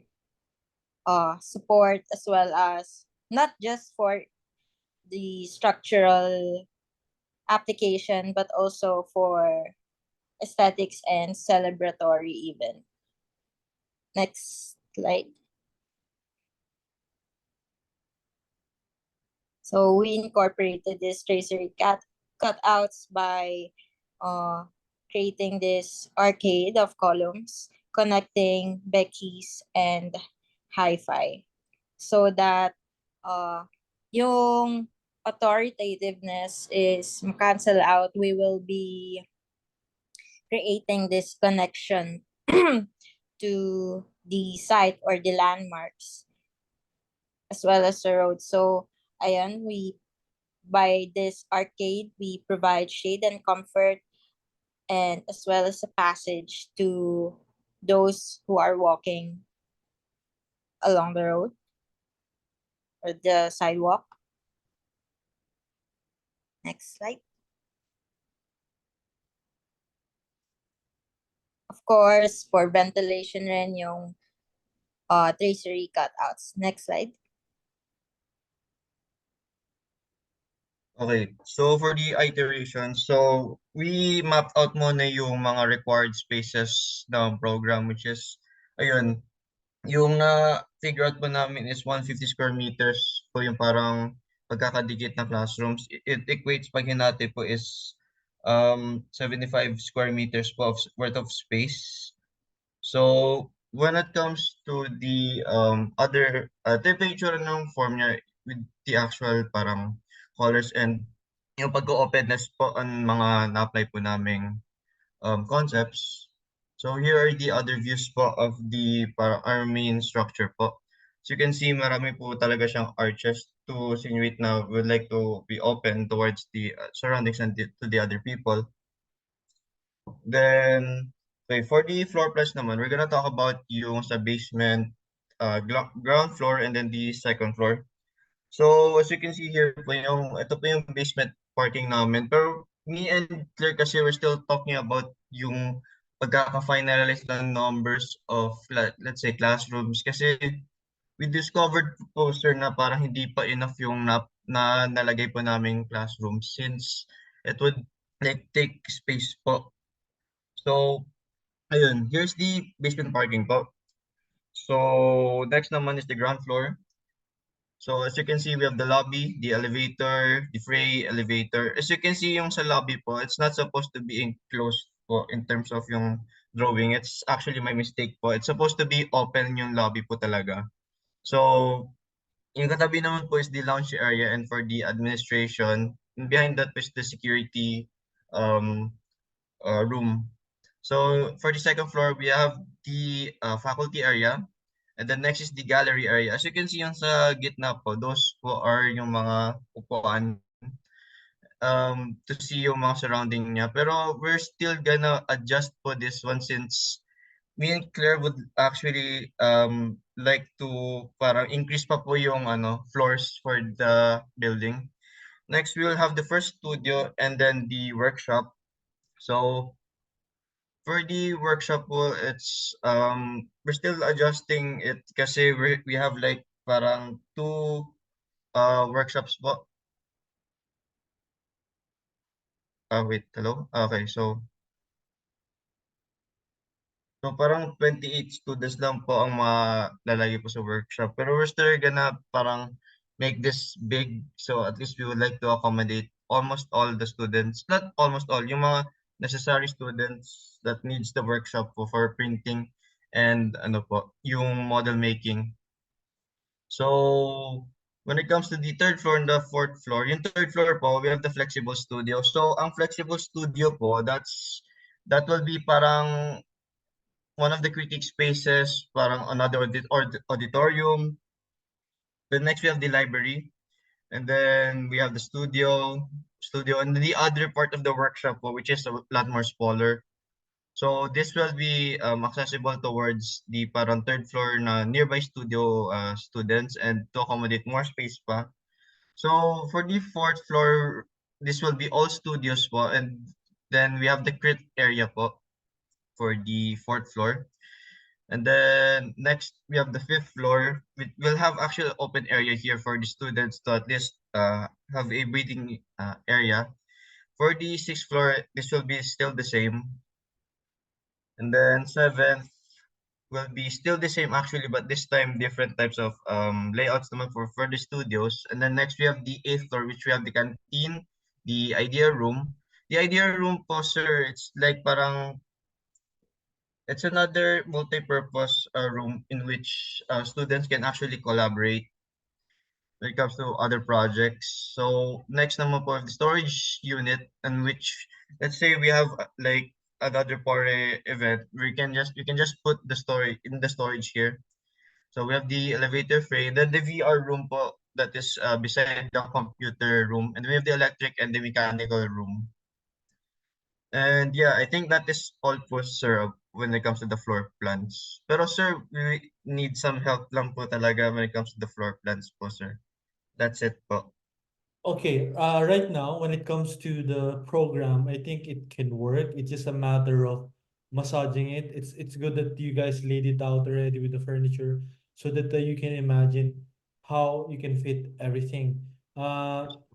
support, as well as not just for the structural application, but also for aesthetics and celebratory even. Next slide. So we incorporated this tracery cutouts by creating this arcade of columns connecting Becky's and Hi-Fi, so that yung authoritativeness is cancel out. We will be creating this connection to the site or the landmarks, as well as the road. So ayan, by this arcade, we provide shade and comfort, and as well as a passage to those who are walking along the road or the sidewalk. Next slide. Of course, for ventilation rin yung tracery cutouts. Next slide. Okay, so for the iteration, so we mapped out muna yung mga required spaces ng program, which is, ayun, yung na-figure out po namin is 150 square meters po yung parang pagkakadikit na classrooms. It equates, pag hinati po, is 75 square meters po worth of space. So when it comes to the other temperature ng form niya with the actual parang colors and yung pag-openness po ang mga na-apply po naming concepts. So here are the other views po of the our main structure po. So you can see marami po talaga siyang arches to insinuate na we would like to be open towards the surroundings and to the other people. Then, okay, for the floor plans naman, we're gonna talk about yung sa basement, ground floor, and then the second floor. So, as you can see here po ito po yung basement parking namin. Pero me and Claire kasi we're still talking about yung pagkaka-finalize ng numbers of, let's say, classrooms. Kasi we discovered po, sir, na parang hindi pa enough yung nalagay po naming classrooms, since it would like take space po. So, ayun, here's the basement parking po. So, next naman is the ground floor. So as you can see, we have the lobby, the elevator, the fray elevator. As you can see yung sa lobby po, it's not supposed to be enclosed po in terms of yung drawing. It's actually my mistake po. It's supposed to be open yung lobby po talaga. So yung katabi naman po is the lounge area, and for the administration, and behind that is the security room. So for the second floor, we have the faculty area. And then next is the gallery area. As you can see yung sa gitna po, those po are yung mga upuan to see yung mga surrounding niya. Pero we're still gonna adjust po this one, since me and Claire would actually like to parang increase pa po yung floors for the building. Next, we will have the first studio and then the workshop. So for the workshop po, it's we're still adjusting it kasi we have like parang two workshops po. Wait, hello? Okay, so parang 28 students lang po ang malalagay po sa workshop. Pero we're still gonna parang make this big, so at least we would like to accommodate almost all the students. Not almost all, yung mga necessary students that needs the workshop po for printing and yung model making. So when it comes to the third floor and the fourth floor, yung third floor po, we have the flexible studio. So ang flexible studio po, that will be parang one of the critique spaces, parang another auditorium. Then next we have the library, and then we have the studio, and the other part of the workshop, which is a lot more smaller. So this will be accessible towards the parang third floor na nearby studio students and to accommodate more space pa. So for the fourth floor, this will be all studios po, and then we have the crit area po for the fourth floor. And then next we have the fifth floor. We'll have actual open area here for the students to at least have a breathing area. For the sixth floor, this will be still the same. And then seventh will be still the same actually, but this time different types of layouts naman for the studios. And then next we have the eighth floor, which we have the canteen, the idea room. The idea room po, sir, it's like parang it's another multi-purpose room in which students can actually collaborate when it comes to other projects. So next naman po the storage unit, in which let's say we have like another party event, you can just put the story in the storage here. So we have the elevator frame, then the VR room po that is beside the computer room, and we have the electric and the mechanical room. And yeah, I think that is all po, sir, when it comes to the floor plans. Pero sir, we need some help lang po talaga when it comes to the floor plans po, sir. That's it po. Okay, right now, when it comes to the program, I think it can work. It's just a matter of massaging it. It's good that you guys laid it out already with the furniture so that you can imagine how you can fit everything.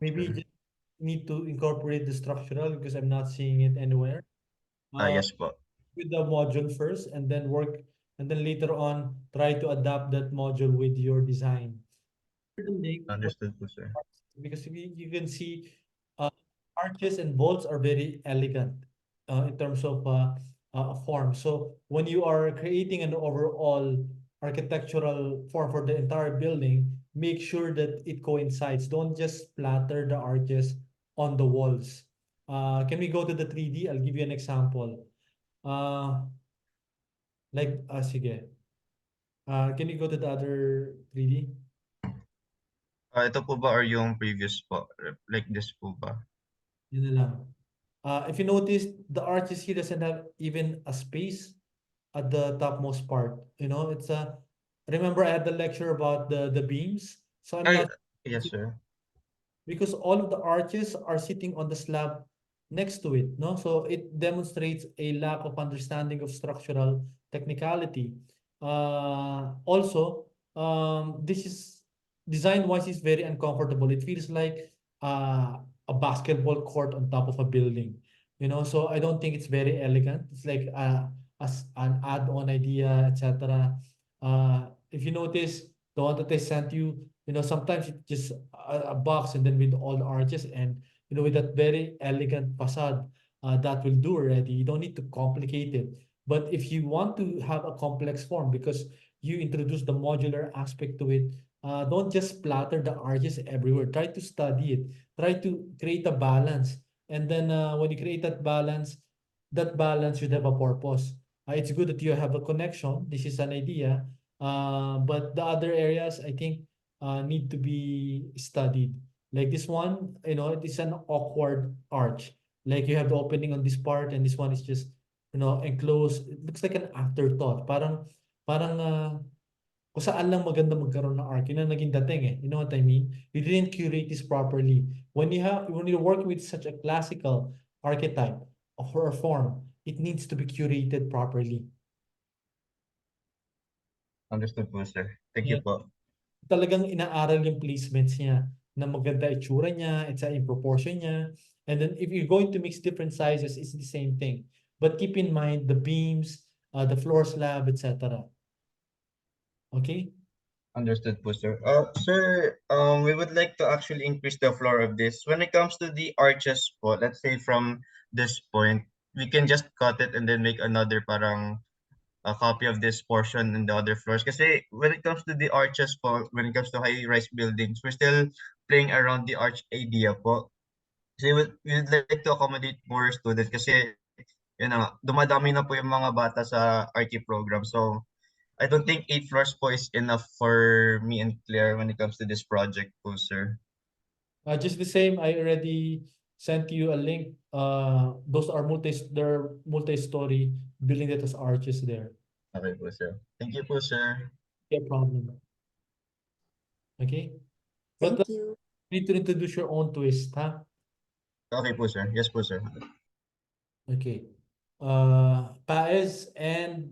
Maybe you just need to incorporate the structural because I'm not seeing it anywhere. Uh, Yes po. with the module first and then work, and then later on try to adapt that module with your design. The link Understood po, sir. because you can see uh, arches and bolts are very elegant in terms of form. So when you are creating an overall architectural form for the entire building, make sure that it coincides. Don't just splatter the arches on the walls. Can we go to the 3D? I'll give you an example. Uh, Sige. Can you go to the other 3D? Ito po ba or yung previous po? Like this po ba? Yun na lang. If you notice, the arches here doesn't have even a space at the topmost part. You know, it's a. Remember, I had the lecture about the beams. So I'm Ay, not yes, sir. because all of the arches are sitting on the slab next to it, no? So it demonstrates a lack of understanding of structural technicality. Also, this is design-wise is very uncomfortable. It feels like a basketball court on top of a building, you know? So I don't think it's very elegant. It's like as an add-on idea, etc. If you notice, the one that I sent you, you know, sometimes it's just a box and then with all the arches and, you know, with that very elegant facade, that will do already. You don't need to complicate it. But if you want to have a complex form because you introduce the modular aspect to it, don't just splatter the arches everywhere. Try to study it. Try to create a balance. And then when you create that balance should have a purpose. It's good that you have a connection. This is an idea. But the other areas, I think, need to be studied. Like this one, you know, it is an awkward arch. Like you have the opening on this part, and this one is just, you know, enclosed. It looks like an afterthought. Parang, kung saan lang maganda magkaroon ng arc. Yun ang naging dating eh. You know what I mean? You didn't curate this properly. When you're working with such a classical archetype or form, it needs to be curated properly. Understood po, sir. Thank you Yeah. po. Talagang inaaral yung placements niya na maganda itsura niya, it's in proportion niya. And then if you're going to mix different sizes, it's the same thing. But keep in mind the beams, the floor slab, etc. Okay? Understood po, sir. Sir, we would like to actually increase the floor of this. When it comes to the arches po, let's say from this point, we can just cut it and then make another parang a copy of this portion in the other floors. Kasi when it comes to the arches po, when it comes to high-rise buildings, we're still playing around the arch idea po. Kasi we'd like to accommodate more students kasi yun na, dumadami na po yung mga bata sa RT program. So I don't think 8 floors po is enough for me and Claire when it comes to this project po, sir. Just the same, I already sent you a link. Those are they're multi-story building that has arches there. Okay po, sir. Thank you po, sir. No problem. Okay? But Thank you. you need to introduce your own twist, huh? Okay po, sir. Yes po, sir. Okay. Paez and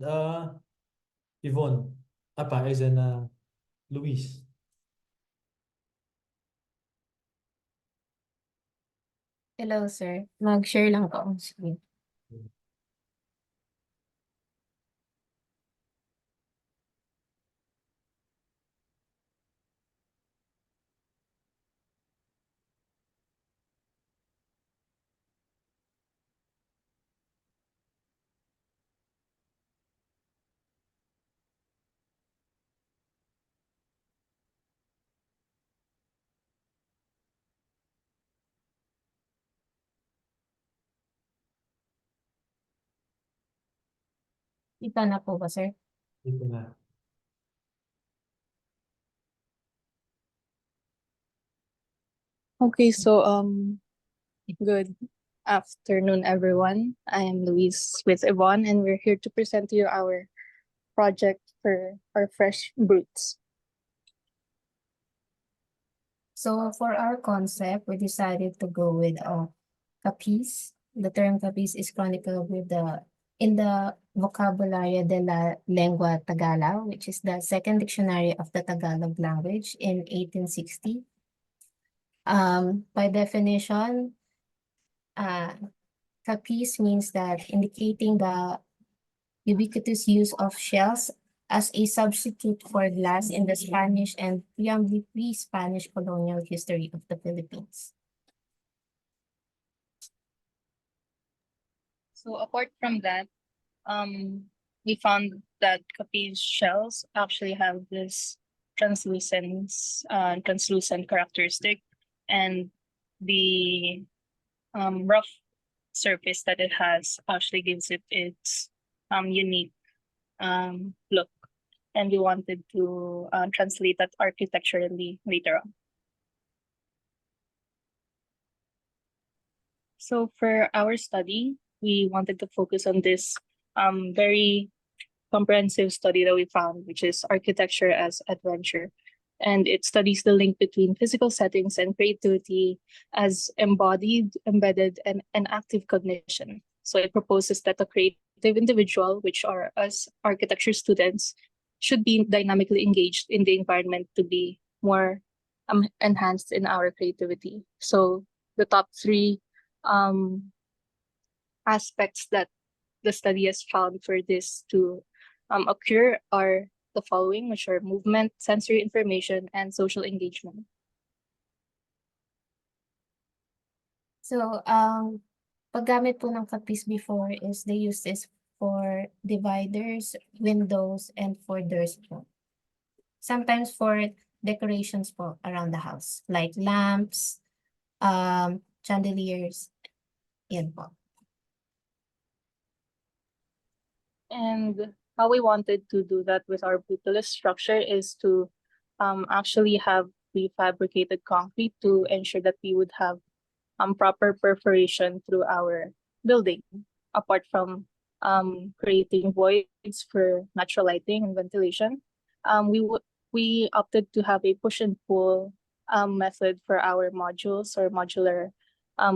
Yvonne. Paez and Luis. Hello, sir. Mag-share lang po ang screen. Kita na po ba, sir? Dito na. Okay, so good afternoon, everyone. I am Louise with Yvonne, and we're here to present to you our project for our fresh BRUTS. So for our concept, we decided to go with kapis. The term kapis is chronicled with in the Vocabulario de la Lengua Tagala, which is the second dictionary of the Tagalog language in 1860. By definition, kapis means that indicating the ubiquitous use of shells as a substitute for glass in the Spanish and pre-Spanish colonial history of the Philippines. So apart from that, we found that kapis shells actually have this translucent characteristic, and the rough surface that it has actually gives it its unique look, and we wanted to translate that architecturally later on. So for our study, we wanted to focus on this very comprehensive study that we found, which is architecture as adventure. And it studies the link between physical settings and creativity as embodied, embedded, and active cognition. So it proposes that the creative individual, which are us architecture students, should be dynamically engaged in the environment to be more enhanced in our creativity. So the top three aspects that the study has found for this to occur are the following, which are movement, sensory information, and social engagement. So, paggamit po ng kapis before is they use this for dividers, windows, and for doors po. Sometimes for decorations po around the house, like lamps, chandeliers, yan po. And how we wanted to do that with our brutalist structure is to actually have prefabricated concrete to ensure that we would have proper perforation through our building, apart from creating voids for natural lighting and ventilation. We opted to have a push and pull method for our modules or modular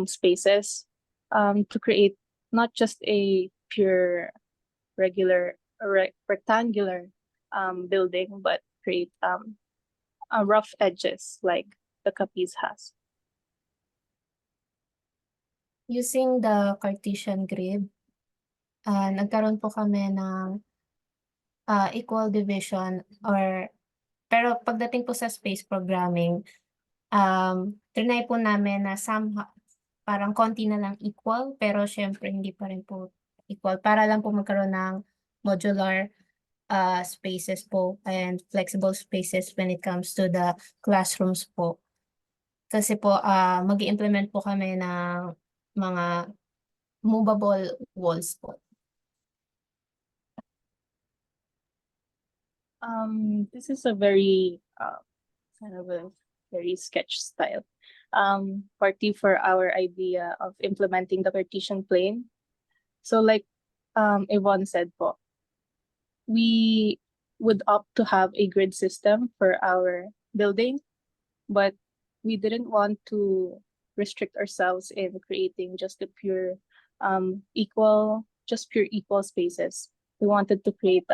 spaces to create not just a pure regular rectangular building, but create rough edges like the Capiz has. Using the Cartesian grid, nagkaroon po kami ng equal division pero pagdating po sa space programming, trinay po namin na somehow parang konti na lang equal, pero syempre hindi pa rin po equal para lang po magkaroon ng modular spaces po and flexible spaces when it comes to the classrooms po. Kasi po mag-i-implement po kami ng mga movable walls po. This is a very kind of a very sketch style. party for our idea of implementing the Cartesian plane. So like Yvonne said po, we would opt to have a grid system for our building, but we didn't want to restrict ourselves in creating just the pure equal spaces. We wanted to create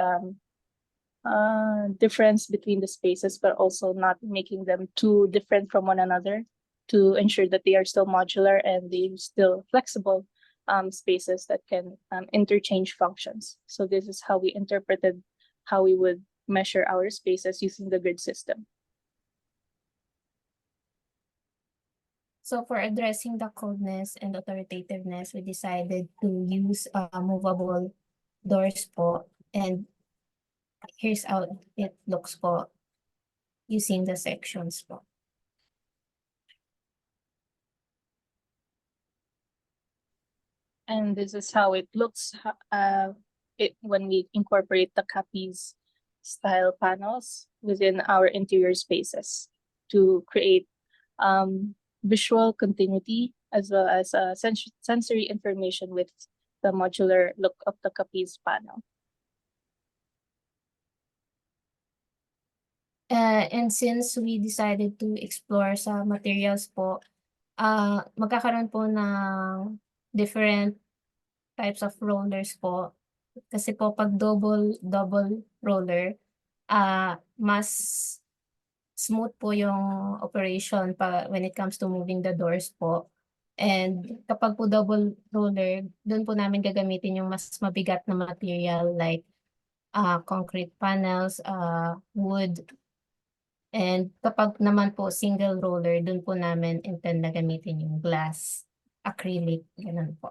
difference between the spaces, but also not making them too different from one another, to ensure that they are still modular and they still flexible spaces that can interchange functions. So this is how we interpreted how we would measure our spaces using the grid system. So for addressing the coldness and authoritativeness, we decided to use movable doors po, and here's how it looks po using the sections po. And this is how it looks when we incorporate the Capiz style panels within our interior spaces to create visual continuity as well as sensory information with the modular look of the Capiz panel. And since we decided to explore sa materials po, magkakaroon po ng different types of rollers po. Kasi po pag double roller, mas smooth po yung operation when it comes to moving the doors po. And kapag po double roller, doon po namin gagamitin yung mas mabigat na material like concrete panels, wood. And kapag naman po single roller, doon po namin intend na gamitin yung glass, acrylic, ganun po.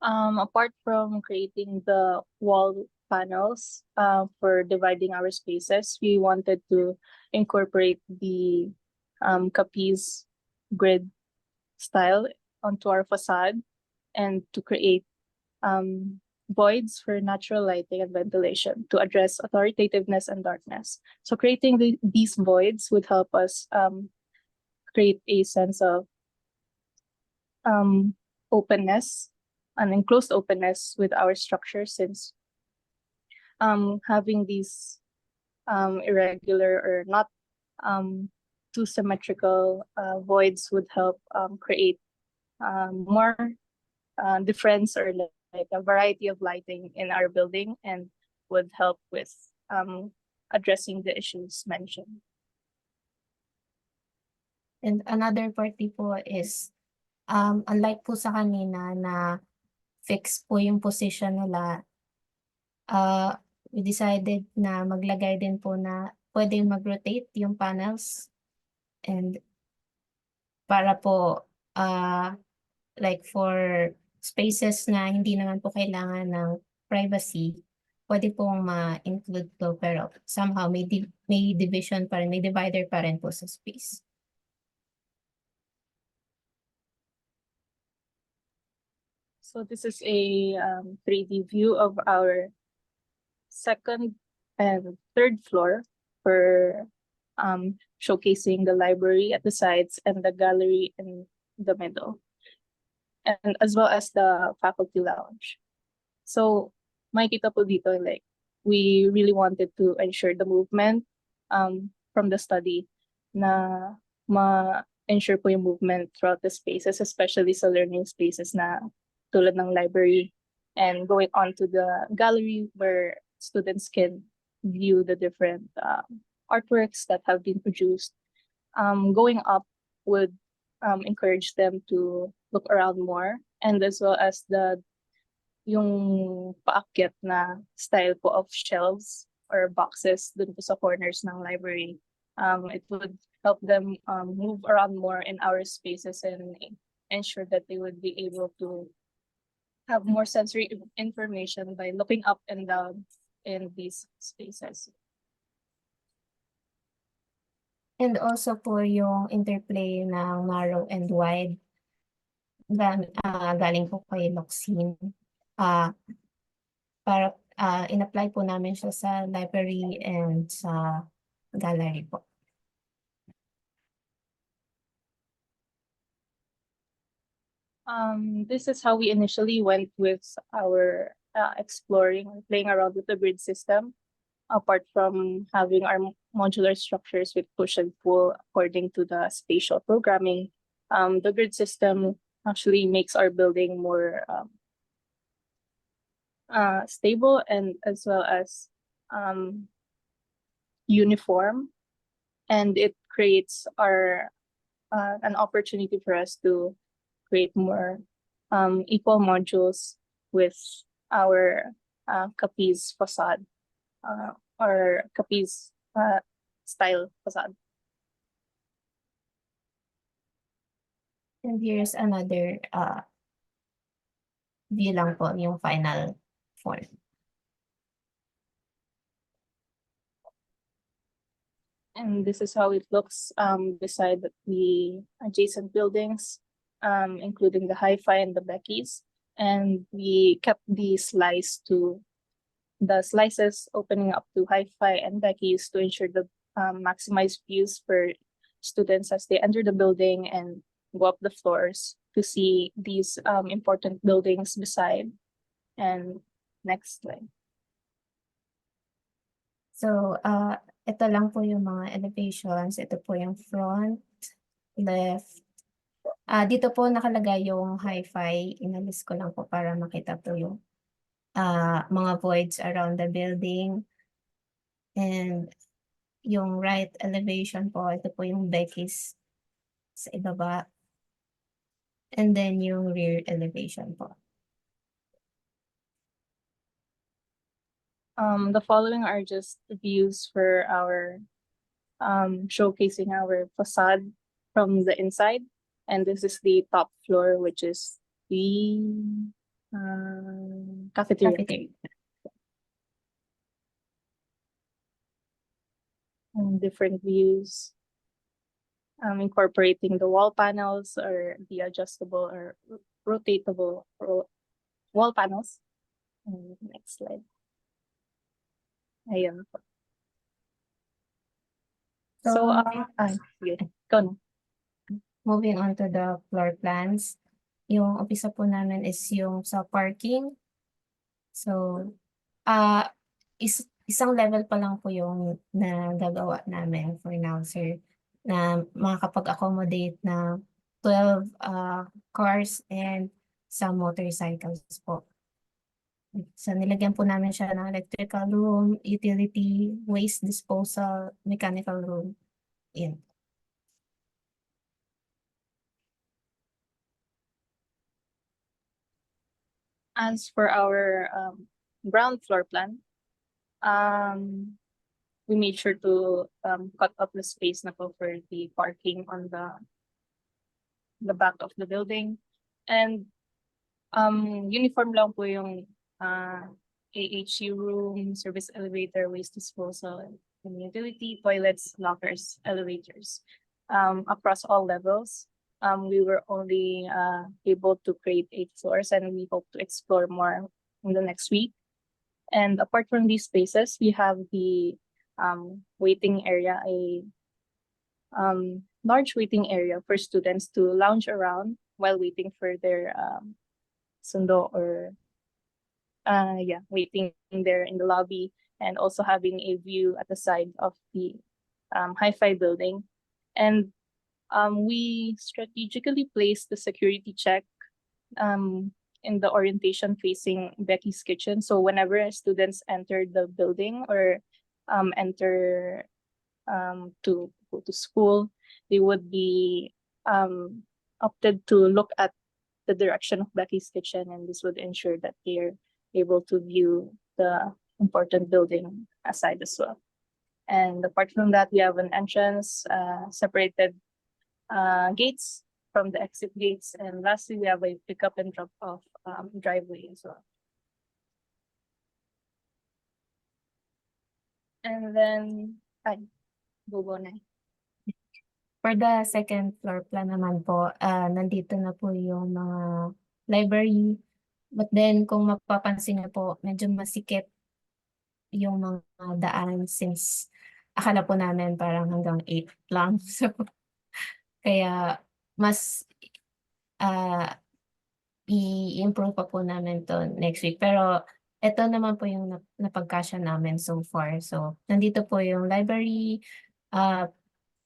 Apart from creating the wall panels for dividing our spaces, we wanted to incorporate the Capiz grid style onto our facade and to create voids for natural lighting and ventilation to address authoritativeness and darkness. So creating these voids would help us create a sense of openness, an enclosed openness with our structure, since having these irregular or not too symmetrical voids would help create more difference or like a variety of lighting in our building, and would help with addressing the issues mentioned. And another party po is, unlike po sa kanina na fix po yung position nila, we decided na maglagay din po na pwedeng mag-rotate yung panels, and para po like for spaces na hindi naman po kailangan ng privacy, pwede pong ma-include to, pero somehow may division pa rin, may divider pa rin po sa space. So this is a 3D view of our second and third floor for showcasing the library at the sides and the gallery in the middle, and as well as the faculty lounge. So makikita po dito, like, we really wanted to ensure the movement from the study, na ma-ensure po yung movement throughout the spaces, especially sa learning spaces na tulad ng library, and going on to the gallery where students can view the different artworks that have been produced. Going up would encourage them to look around more, and as well as yung paakyat na style po of shelves or boxes dun po sa corners ng library. It would help them move around more in our spaces and ensure that they would be able to have more sensory information by looking up and down in these spaces. And also po yung interplay ng narrow and wide, galing po kay Loxine. Para in-apply po namin siya sa library and sa gallery po. This is how we initially went with our exploring or playing around with the grid system. Apart from having our modular structures with push and pull according to the spatial programming, the grid system actually makes our building more stable and as well as uniform, and it creates an opportunity for us to create more equal modules with our Capiz facade or Capiz style facade. And here's another view lang po, yung final form. And this is how it looks beside the adjacent buildings, including the Hi-Fi and the Becky's. And we kept the slices opening up to Hi-Fi and Becky's to ensure the maximized views for students as they enter the building and go up the floors to see these important buildings beside. And next slide. So, ito lang po yung mga elevations. Ito po yung front, left. Dito po nakalagay yung Hi-Fi. Inalis ko lang po para makita po yung mga voids around the building. And yung right elevation po, ito po yung Becky's sa ibaba. And then yung rear elevation po. The following are just the views for our showcasing our facade from the inside. And this is the top floor, which is the cafeteria. And different views, incorporating the wall panels or the adjustable or rotatable wall panels. And next slide. Ayan. So, go na. Moving on to the floor plans. Yung umpisa po namin is yung sa parking. So, isang level pa lang po yung nagagawa namin for now, sir, na makakapag-accommodate na 12 cars and some motorcycles po. So, nilagyan po namin siya ng electrical room, utility, waste disposal, mechanical room. Yan. As for our ground floor plan, we made sure to cut up the space na po for the parking on the back of the building. And uniform lang po yung AHU room, service elevator, waste disposal, and utility, toilets, lockers, elevators. Across all levels, we were only able to create 8 floors, and we hope to explore more in the next week. And apart from these spaces, we have the waiting area, a large waiting area for students to lounge around while waiting for their sundo or waiting there in the lobby, and also having a view at the side of the Hi-Fi building. And we strategically placed the security check in the orientation facing Becky's kitchen. So whenever students enter the building or enter to go to school, they would be opted to look at the direction of Becky's kitchen, and this would ensure that they're able to view the important building aside as well. And apart from that, we have an entrance, separated gates from the exit gates, and lastly, we have a pickup and drop off driveway as well. And then, go na. For the second floor plan naman po, nandito na po yung mga library. But then, kung mapapansin niyo po, medyo masikip yung mga daan since akala po namin parang hanggang 8 lang. So, kaya mas i-improve pa po namin to next week. Pero ito naman po yung napagkasya namin so far. So, nandito po yung library,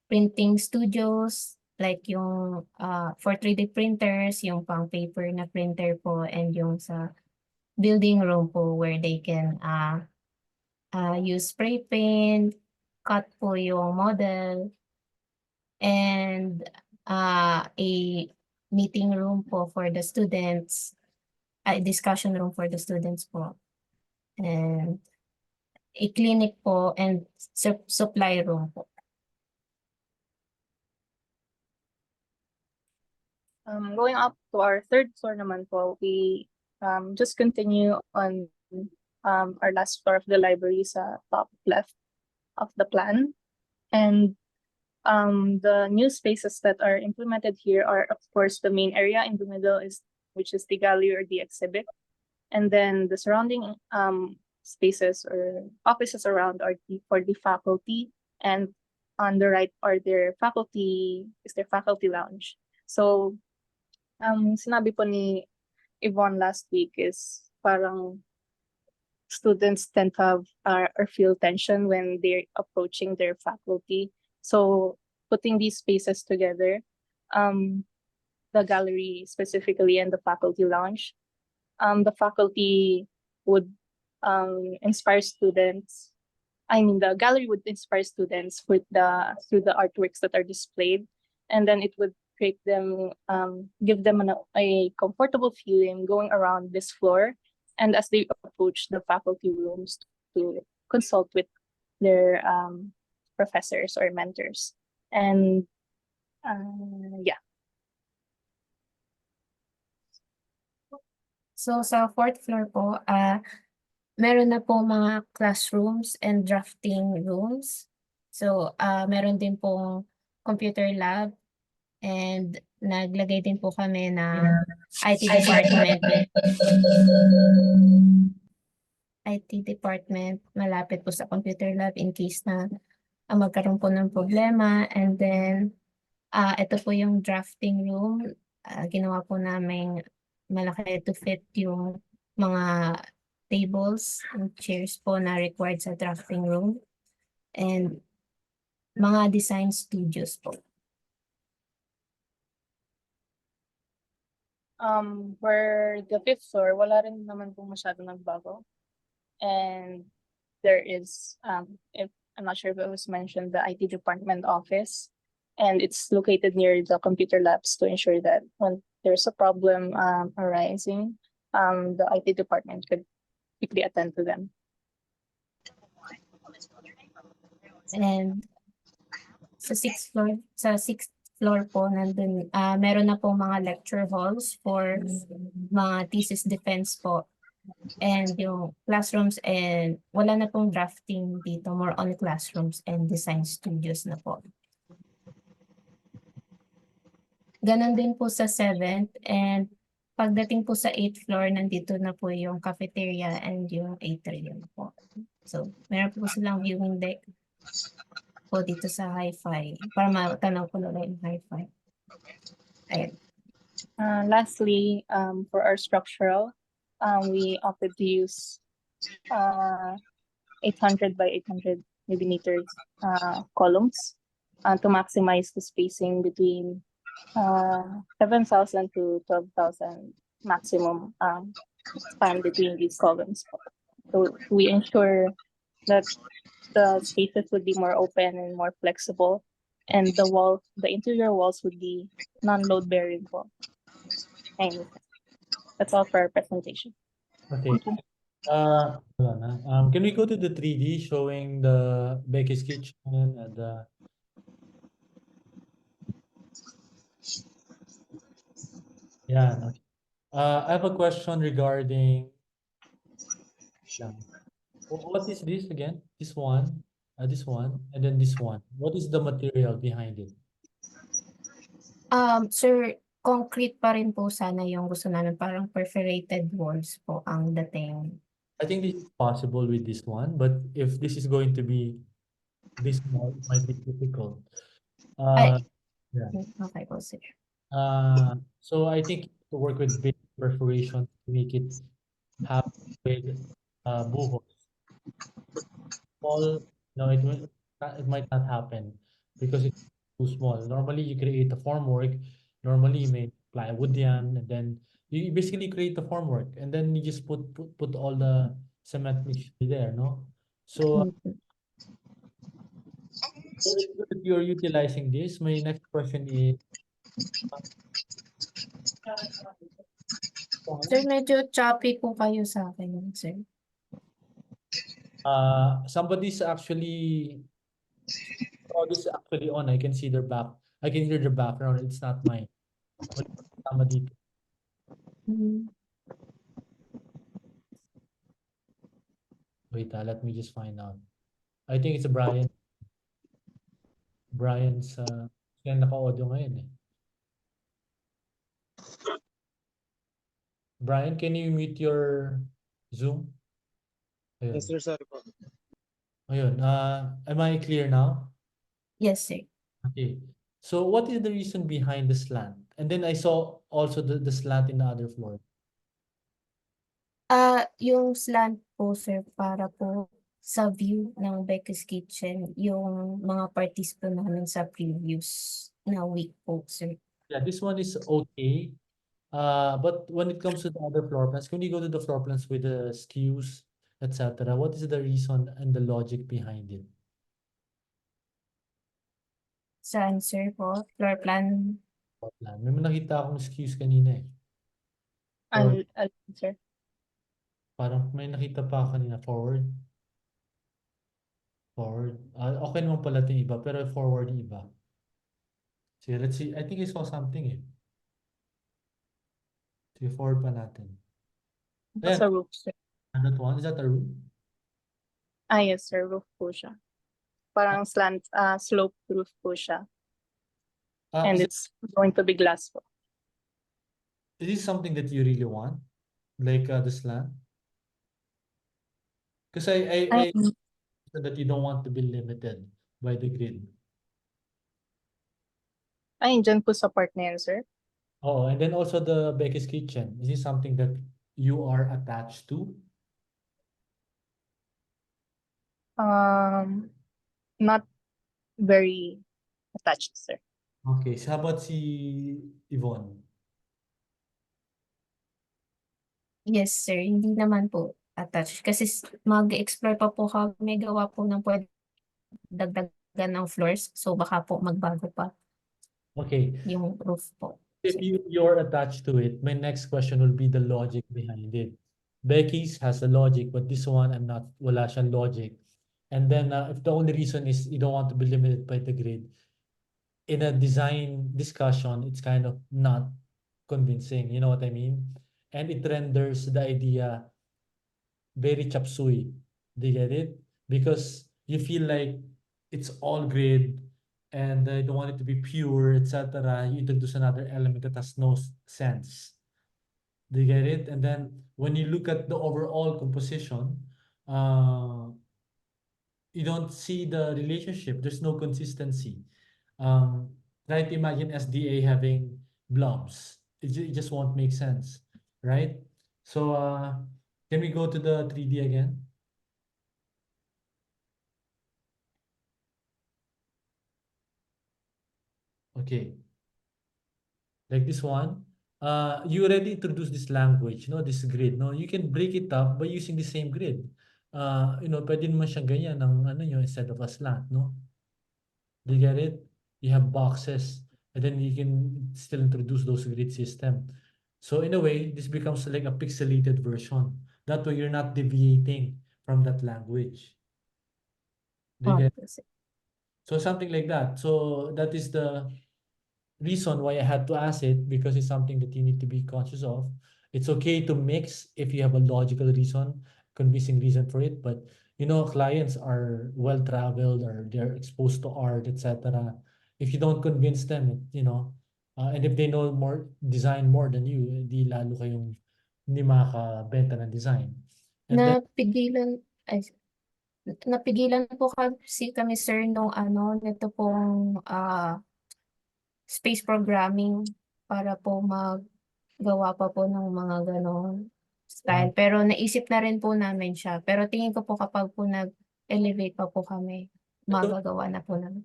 printing studios, like yung for 3D printers, yung pang paper na printer po, and yung sa building room po where they can use spray paint, cut po yung model, and a meeting room po for the students, a discussion room for the students po, and a clinic po, and supply room po. Going up to our third floor naman po, we just continue on our last floor of the library sa top left of the plan. And the new spaces that are implemented here are, of course, the main area in the middle, which is the gallery or the exhibit. And then the surrounding spaces or offices around are for the faculty, and on the right are their faculty lounge. So sinabi po ni Yvonne last week is parang students tend to have or feel tension when they're approaching their faculty. So putting these spaces together, the gallery specifically and the faculty lounge, the faculty would inspire students. I mean, the gallery would inspire students through the artworks that are displayed, and then it would create them, give them a comfortable feeling going around this floor, and as they approach the faculty rooms to consult with their professors or mentors. And yeah. So sa fourth floor po, meron na po mga classrooms and drafting rooms. So meron din pong computer lab, and naglagay din po kami ng IT department. IT department malapit po sa computer lab in case na magkaroon po ng problema. And then ito po yung drafting room. Ginawa po namin malaki to fit yung mga tables and chairs po na required sa drafting room, and mga design studios po. For the fifth floor, wala rin naman po masyado nagbago. And there is, if I'm not sure if it was mentioned, the IT department office, and it's located near the computer labs to ensure that when there's a problem arising, the IT department could quickly attend to them. And sa sixth floor po, nandun, meron na po mga lecture halls for mga thesis defense po. And yung classrooms, and wala na pong drafting dito, more on classrooms and design studios na po. Ganon din po sa 7th, and pagdating po sa 8th floor, nandito na po yung cafeteria and yung atrium po. So, meron po silang viewing deck po dito sa hi-fi, para matanaw ko na yung hi-fi. Ayan. Lastly, for our structural, we opted to use 800 by 800 millimeters columns to maximize the spacing between 7,000 to 12,000 maximum span between these columns. So we ensure that the spaces would be more open and more flexible, and the interior walls would be non-load bearing. And that's all for our presentation. Okay. Can we go to the 3D showing the Becky's kitchen and the okay. I have a question regarding what is this again? This one, and then this one. What is the material behind it? Sir, concrete pa rin po sana yung gusto namin, parang perforated walls po ang dating. I think this is possible with this one, but if this is going to be this small, it might be difficult. Ay, Yeah. okay po, sir. So I think to work with big perforation to make it happen with buhos. Small, no, it might not happen because it's too small. Normally, you create a formwork. Normally, you make plywood yan, and then you basically create the formwork, and then you just put all the cement mixture there, no? So it's good that you're utilizing this. My next question is, Sir, medyo choppy po kayo sa akin, sir. somebody's actually, oh, this is actually on. I can see their back. I can hear their background. It's not mine. Tama dito. Wait, let me just find out. I think it's Brian. Brian's, siya naka-audio ngayon eh. Brian, can you mute your Zoom? Ayun. Yes, sir, sorry po. Ayun, am I clear now? Yes, sir. Okay. So what is the reason behind the slant? And then I saw also the slant in the other floor. Yung slant po, sir, para po sa view ng Becca's Kitchen, yung mga parties po namin sa previous na week po, sir. Yeah, this one is okay. But when it comes to the other floor plans, can you go to the floor plans with the skews, etc.? What is the reason and the logic behind it? Saan, sir, po? Floor plan? Floor plan. May nakita akong skews kanina eh. Or Sir. parang may nakita pa ako kanina, forward. Forward. Okay naman pala ito yung iba, pero forward yung iba. Sige, let's see. I think I saw something eh. Sige, forward pa natin. Sa roof, sir. That one, is that a roof? Yes, sir, roof po siya. Parang slope roof po siya. And it's going to be glass po. Is this something that you really want? Like the slant? Because I that you don't want to be limited by the grid. Ay, dyan po sa part na yan, sir. Oh, and then also the Becky's Kitchen. Is this something that you are attached to? Not very attached, sir. Okay, so how about si Yvonne? Yes, sir. Hindi naman po attached. Kasi mag-explore pa po kami, gawa po ng pwede dagdagan ng floors. So baka po magbago pa. Okay. Yung roof po. If you're attached to it, my next question will be the logic behind it. Becky's has a logic, but this one I'm not, wala siyang logic. And then if the only reason is you don't want to be limited by the grid, in a design discussion, it's kind of not convincing, you know what I mean? And it renders the idea very chop suey. Do you get it? Because you feel like it's all grid and I don't want it to be pure, etc. You introduce another element that has no sense. Do you get it? And then when you look at the overall composition, you don't see the relationship. There's no consistency. Try to imagine SDA having blobs. It just won't make sense, right? So can we go to the 3D again? Okay. Like this one. You already introduced this language, no? This grid, no? You can break it up by using the same grid. Pwede naman siyang ganyan ng ano nyo instead of a slant, no? Do you get it? You have boxes, and then you can still introduce those grid system. So in a way, this becomes like a pixelated version. That way, you're not deviating from that language. Do you get it? So something like that. So that is the reason why I had to ask it, because it's something that you need to be conscious of. It's okay to mix if you have a logical reason, convincing reason for it, but clients are well traveled or they're exposed to art, etc. If you don't convince them, and if they know more design more than you, di lalo kayong hindi makakabenta ng design. And then, napigilan po kasi kami sir nung nito pong space programming para po maggawa pa po ng mga ganon style. Pero naisip na rin po namin siya. Pero tingin ko po kapag po nag-elevate pa po kami, magagawa na po namin.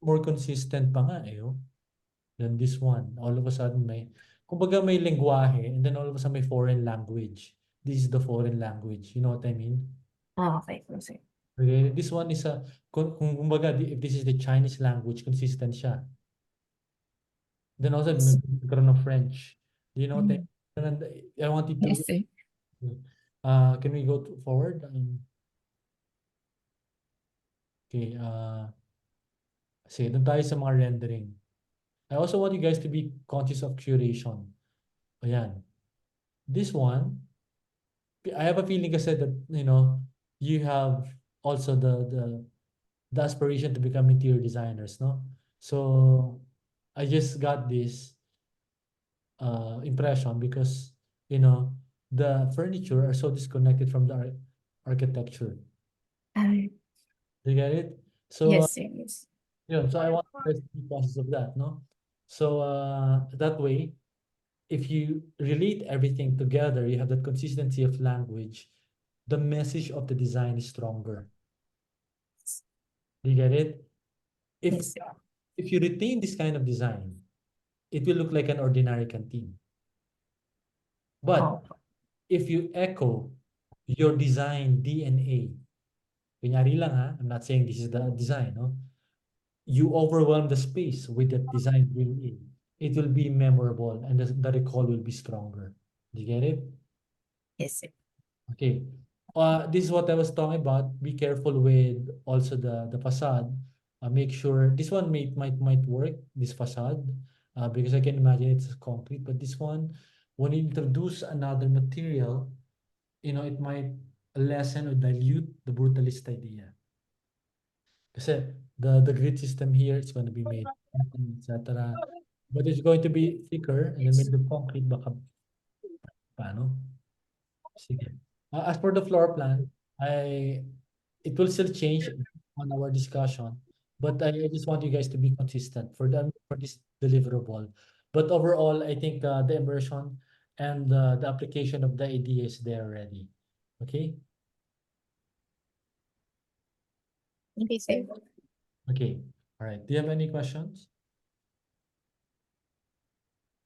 More consistent pa nga eh, oh, than this one. All of a sudden kumbaga may lengguwahe and then all of a sudden may foreign language. This is the foreign language. You know what I mean? Okay po sir. Okay, this one is kumbaga, if this is the Chinese language, consistent siya. Then also, nagkaroon ng French. Do you know what I wanted to, Yes, sir. can we go forward? Okay, sige, doon tayo sa mga rendering. I also want you guys to be conscious of curation. Ayan. This one, I have a feeling kasi that, you have also the aspiration to become interior designers, no? So, I just got this impression because, the furniture are so disconnected from the architecture. You get it? So, Yes, sir. Yes. so I want to be conscious of that, no? So, that way, if you relate everything together, you have that consistency of language, the message of the design is stronger. Do you get it? Yes, sir. If you retain this kind of design, it will look like an ordinary canteen. But if you echo your design DNA, kunyari lang ha, I'm not saying this is the design, no? You overwhelm the space with that design DNA. It will be memorable and the recall will be stronger. Do you get it? Yes, sir. Okay. This is what I was talking about. Be careful with also the facade. Make sure this one might work, this facade, because I can imagine it's concrete. But this one, when you introduce another material, it might lessen or dilute the brutalist idea. Kasi the grid system here is going to be made, etc. But it's going to be thicker and then made of concrete. Baka paano? Sige. As for the floor plan, it will still change on our discussion, but I just want you guys to be consistent for this deliverable. But overall, I think the immersion and the application of the idea is there already. Okay? Okay, sir. Okay. All right. Do you have any questions?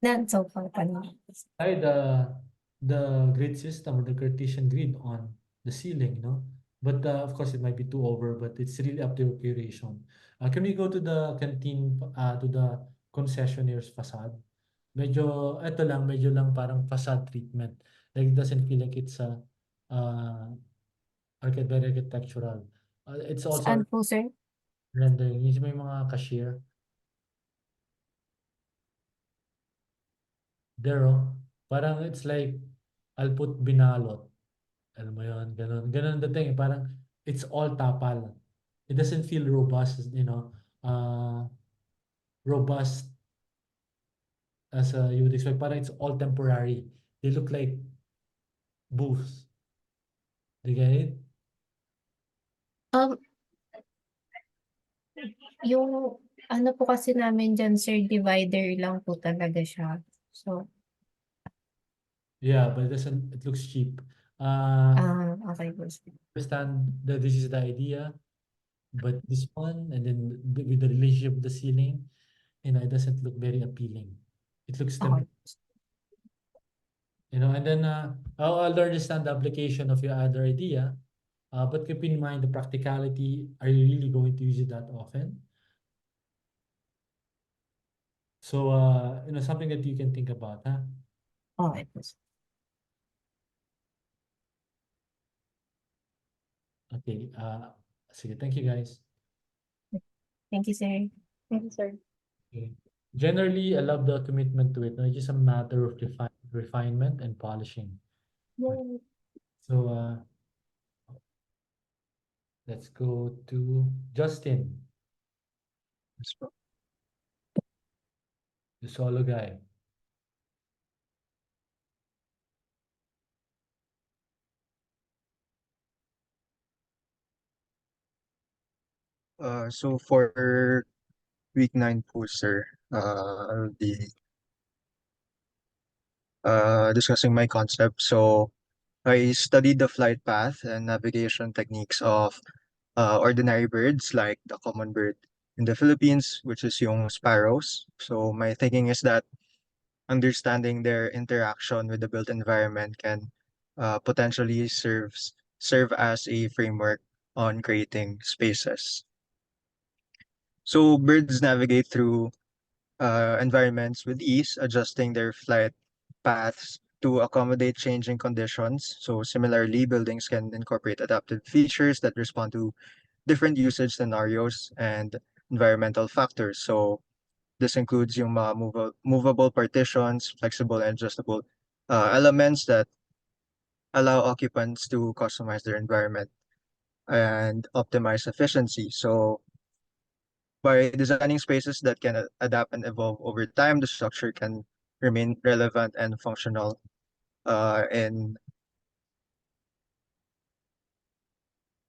None so far pa naman. Try the grid system or the Cartesian grid on the ceiling, But of course, it might be too over, but it's really up to your curation. Can we go to the canteen, to the concessionaire's facade? Medyo lang parang facade treatment. Like, it doesn't feel like it's very architectural. It's also Saan po, sir? rendering. Yung may mga cashier. There, parang it's like, I'll put binalot. Alam mo yun, ganun. Ganun ang dating, parang it's all tapal. It doesn't feel robust, robust as you would expect. Parang it's all temporary. They look like booths. Do you get it? Yung ano po kasi namin dyan, sir, divider lang po talaga siya. So, Yeah, but it looks cheap. okay po, sir. Understand that this is the idea, but this one, and then with the relationship with the ceiling, it doesn't look very appealing. It looks Okay. and then I'll understand the application of your other idea, but keep in mind the practicality. Are you really going to use it that often? So, something that you can think about, huh? Okay po, sir. Okay, sige, thank you guys. Thank you, sir. Thank you, sir. Okay. Generally, I love the commitment to it. It's just a matter of refinement and polishing. Yay. So, let's go to Justin, the solo guy. So for week 9 po, sir, I'll be discussing my concept. So I studied the flight path and navigation techniques of ordinary birds like the common bird in the Philippines, which is yung sparrows. So my thinking is that understanding their interaction with the built environment can potentially serve as a framework on creating spaces. So birds navigate through environments with ease, adjusting their flight paths to accommodate changing conditions. So similarly, buildings can incorporate adaptive features that respond to different usage scenarios and environmental factors. So this includes yung mga movable partitions, flexible and adjustable elements that allow occupants to customize their environment and optimize efficiency. So by designing spaces that can adapt and evolve over time, the structure can remain relevant and functional in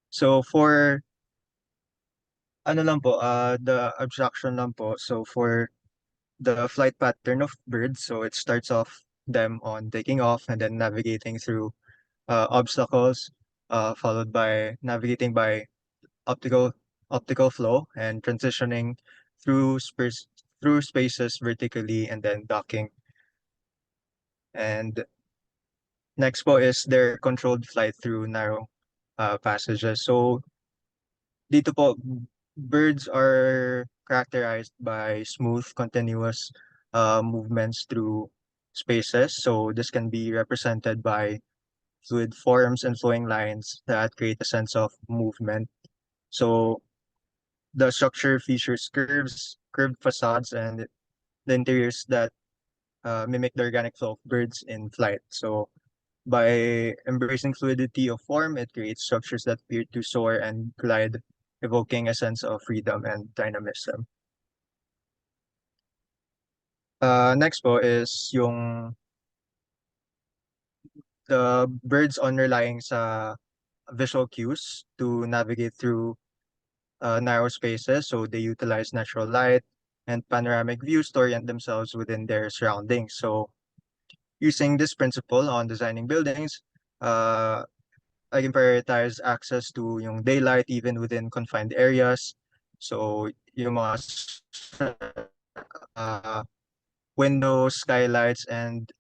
so for ano lang po, the abstraction lang po. So for the flight pattern of birds, so it starts off them on taking off and then navigating through obstacles, followed by navigating by optical optical flow and transitioning through spaces vertically and then docking. And next po is their controlled flight through narrow passages. So dito po, birds are characterized by smooth, continuous movements through spaces. So this can be represented by fluid forms and flowing lines that create a sense of movement. So the structure features curved facades, and the interiors that mimic the organic flow of birds in flight. So by embracing fluidity of form, it creates structures that appear to soar and glide, evoking a sense of freedom and dynamism. Next po is yung the birds on relying sa visual cues to navigate through narrow spaces. So they utilize natural light and panoramic views to orient themselves within their surroundings. So using this principle on designing buildings, uh, I can prioritize access to yung daylight even within confined areas. So yung mga uh, windows, skylights, and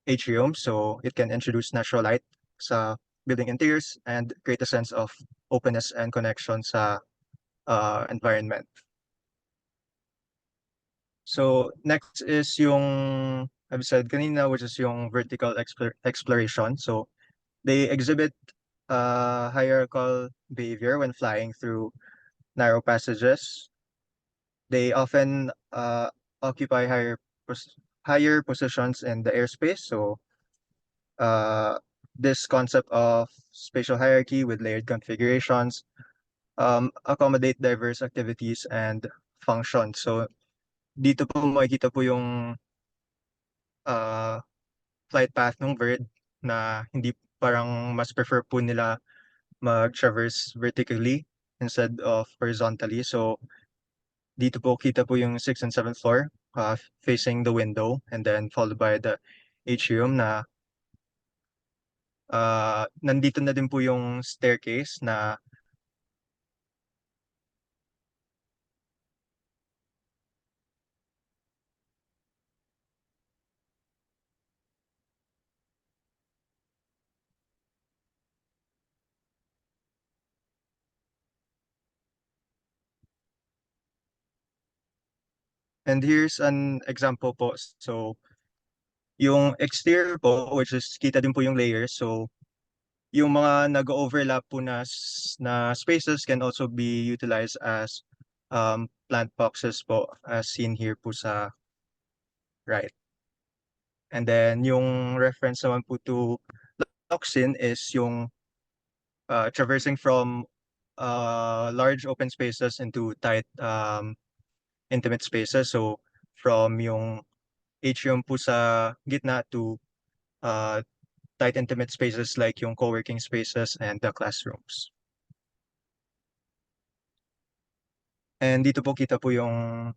atrium. So it can introduce natural light sa building interiors and create a sense of openness and connection sa environment. So next is yung I've said kanina, which is yung vertical exploration. So they exhibit hierarchical behavior when flying through narrow passages. They often occupy higher positions in the airspace. So this concept of spatial hierarchy with layered configurations accommodate diverse activities and functions. So dito po makikita po yung uh, flight path ng bird na hindi parang mas prefer po nila mag-traverse vertically instead of horizontally. So dito po kita po yung 6th and 7th floor facing the window, and then followed by the atrium na nandito na din po yung staircase na and here's an example po. So yung exterior po, which is kita din po yung layers. So yung mga nag-overlap po na spaces can also be utilized as plant boxes po, as seen here po sa right. And then yung reference naman po to toxin is yung traversing from large open spaces into tight intimate spaces. So from yung atrium po sa gitna to uh, tight intimate spaces like yung co-working spaces and the classrooms. And dito po kita po yung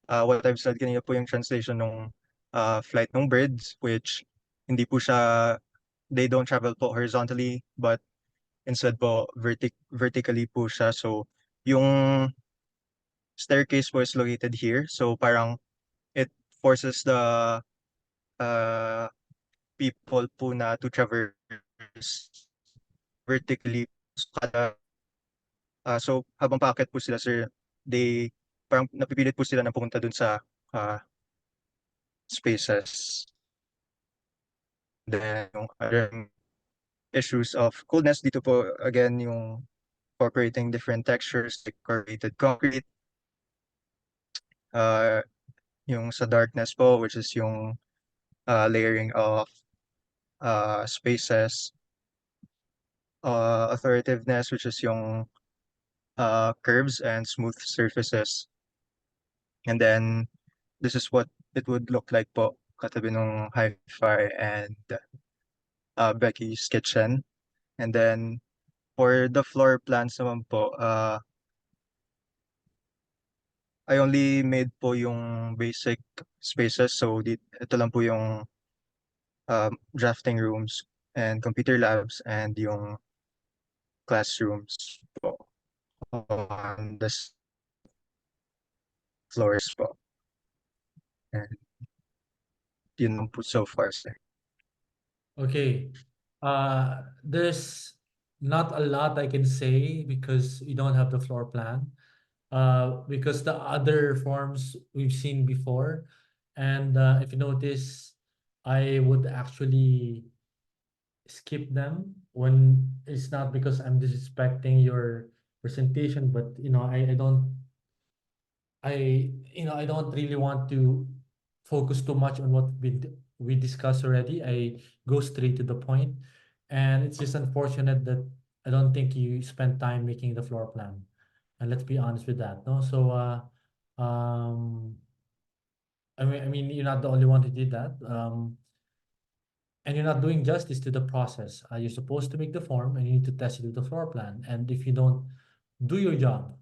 what I've said kanina po yung translation ng flight ng birds, which hindi po siya, they don't travel po horizontally, but instead po vertically po siya. So yung staircase po is located here. So parang it forces the uh, people po na to traverse vertically. So habang paakyat po sila, sir, they parang napipilit po sila na pumunta dun sa spaces. Then yung other issues of coolness dito po, again, yung incorporating different textures like corrugated concrete, yung sa darkness po, which is yung layering of spaces, authoritativeness, which is yung curves and smooth surfaces. And then this is what it would look like po katabi ng Hi-Fi and Becky's kitchen. And then for the floor plans naman po, I only made po yung basic spaces. So ito lang po yung drafting rooms and computer labs and yung classrooms po on the floors po. And yun lang po so far, sir. Okay. There's not a lot I can say because you don't have the floor plan. Because the other forms we've seen before, and if you notice, I would actually skip them when it's not because I'm disrespecting your presentation, but I don't really want to focus too much on what we discussed already. I go straight to the point, and it's just unfortunate that I don't think you spent time making the floor plan. And let's be honest with that, no? So, um, I mean, you're not the only one who did that. And you're not doing justice to the process. You're supposed to make the form and you need to test it with the floor plan. And if you don't do your job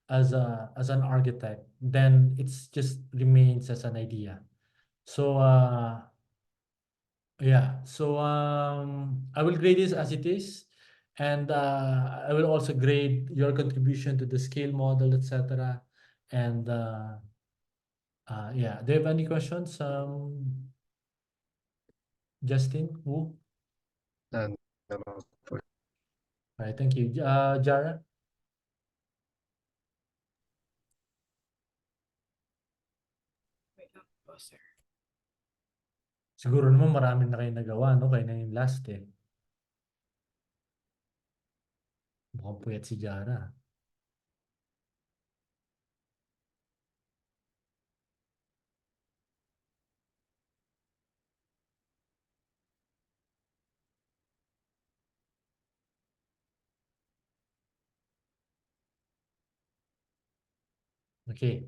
as an architect, then it's just remains as an idea. So yeah. So I will grade this as it is. And I will also grade your contribution to the scale model, etc. And yeah, do you have any questions? Justin, Wu? None naman po. All right, thank you. Jara? Siguro naman marami na kayo nagawa, no? Kayo na yung last eh. Mukhang puyat si Jara. Okay.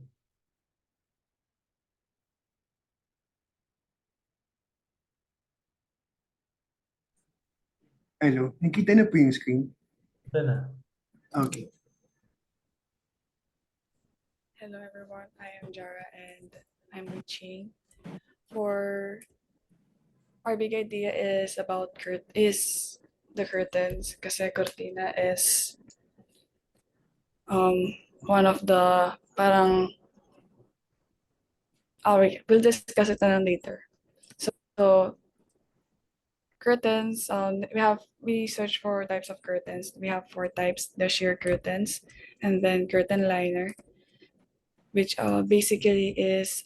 Hello, nakita na po yung screen? Ito na. Okay. Hello everyone, I am Jara and I'm reaching. For our big idea is about the curtains kasi cortina is one of the parang we'll discuss it later. So curtains, we search for types of curtains. We have 4 types: the sheer curtains, and then curtain liner, which basically is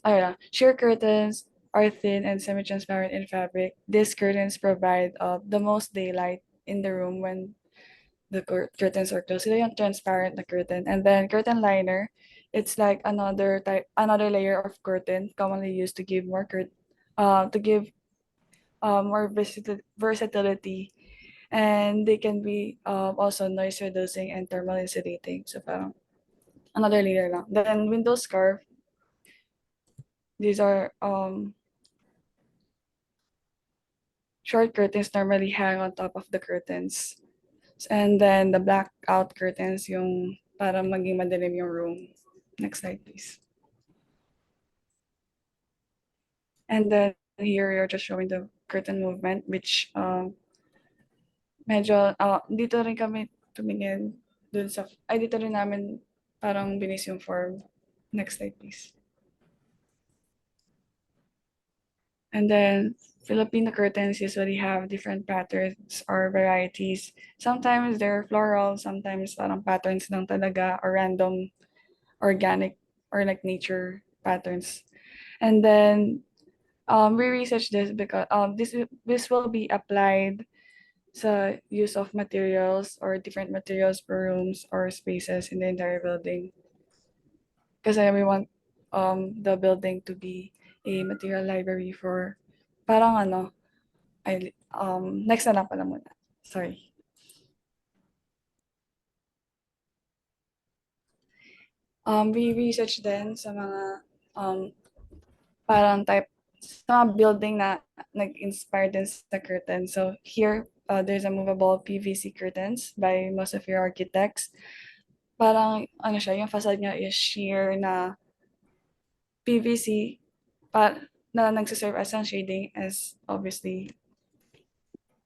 sheer curtains are thin and semi-transparent in fabric. These curtains provide the most daylight in the room when the curtains are closed. So yung transparent na curtain. And then curtain liner, it's like another layer of curtain commonly used to give more more versatility, and they can be also noise reducing and thermal insulating. So parang another layer lang. Then window scarf. These are short curtains normally hang on top of the curtains. And then the blackout curtains, yung para maging madilim yung room. Next slide, please. And then here you're just showing the curtain movement, which medyo, dito rin kami tumingin dun sa, ay dito rin namin parang binis yung form. Next slide, please. And then Filipino curtains usually have different patterns or varieties. Sometimes they're floral, sometimes parang patterns lang talaga or random organic or like nature patterns. And then we researched this because this will be applied sa use of materials or different materials per rooms or spaces in the entire building. Kasi we want the building to be a material library for parang ano, ay, next na lang pala muna. Sorry. We researched din sa mga parang type sa mga building na nag-inspire din sa curtain. So here, there's a movable PVC curtains by most of your architects. Parang ano siya, yung facade niya is sheer na PVC na nagsiserve as ang shading as obviously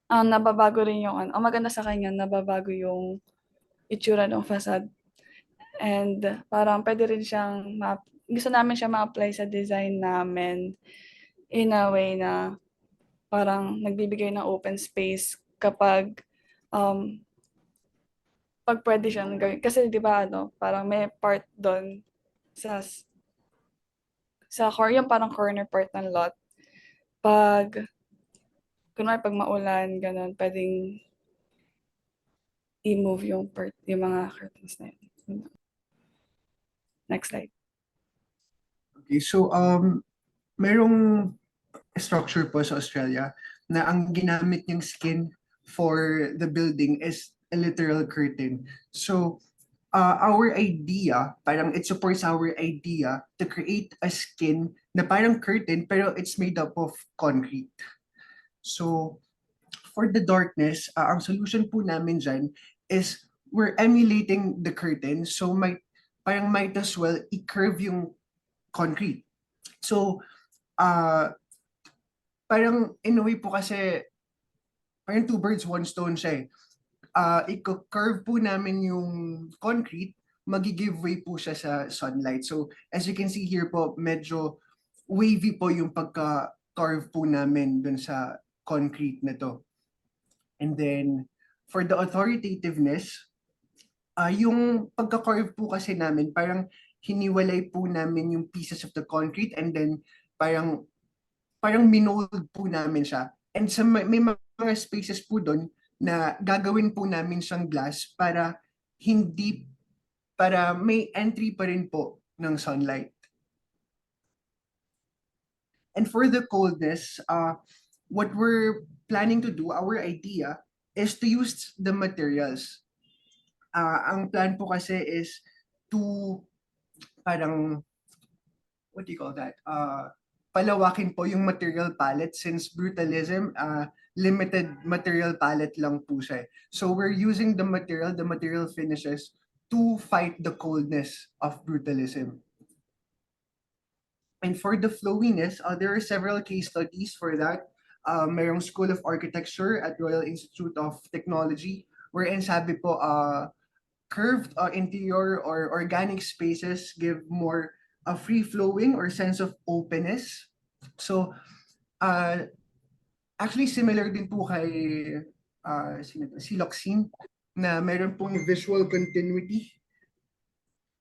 nababago rin yung ang maganda sa kanya, nababago yung itsura ng facade. And parang pwede rin siyang gusto namin siya ma-apply sa design namin in a way na parang nagbibigay ng open space kapag pag pwede siyang gawin. Kasi di ba parang may part doon sa yung parang corner part ng lot. Kunwari pag maulan, ganun, pwedeng i-move yung mga curtains na yun. Next slide. Okay, so merong structure po sa Australia na ang ginamit niyang skin for the building is a literal curtain. So our idea, parang it supports our idea to create a skin na parang curtain pero it's made up of concrete. So for the darkness, ang solution po namin dyan is we're emulating the curtain. So parang might as well i-curve yung concrete. So parang in a way po kasi parang two birds, one stone siya eh. I-curve po namin yung concrete, magi-give way po siya sa sunlight. So as you can see here po, medyo wavy po yung pagka-carve po namin dun sa concrete na to. And then for the authoritativeness, yung pagka-carve po kasi namin, parang hiniwalay po namin yung pieces of the concrete and then parang minold po namin siya. And may mga spaces po doon na gagawin po namin siyang glass para may entry pa rin po ng sunlight. And for the coldness, what we're planning to do, our idea, is to use the materials. Ang plan po kasi is to parang, what do you call that? Palawakin po yung material palette since brutalism, limited material palette lang po siya. So we're using the material finishes to fight the coldness of brutalism. And for the flowiness, there are several case studies for that. Mayroong School of Architecture at Royal Institute of Technology, wherein sabi po, curved interior or organic spaces give more free-flowing or sense of openness. So, actually similar din po kay si Loxine na meron pong visual continuity.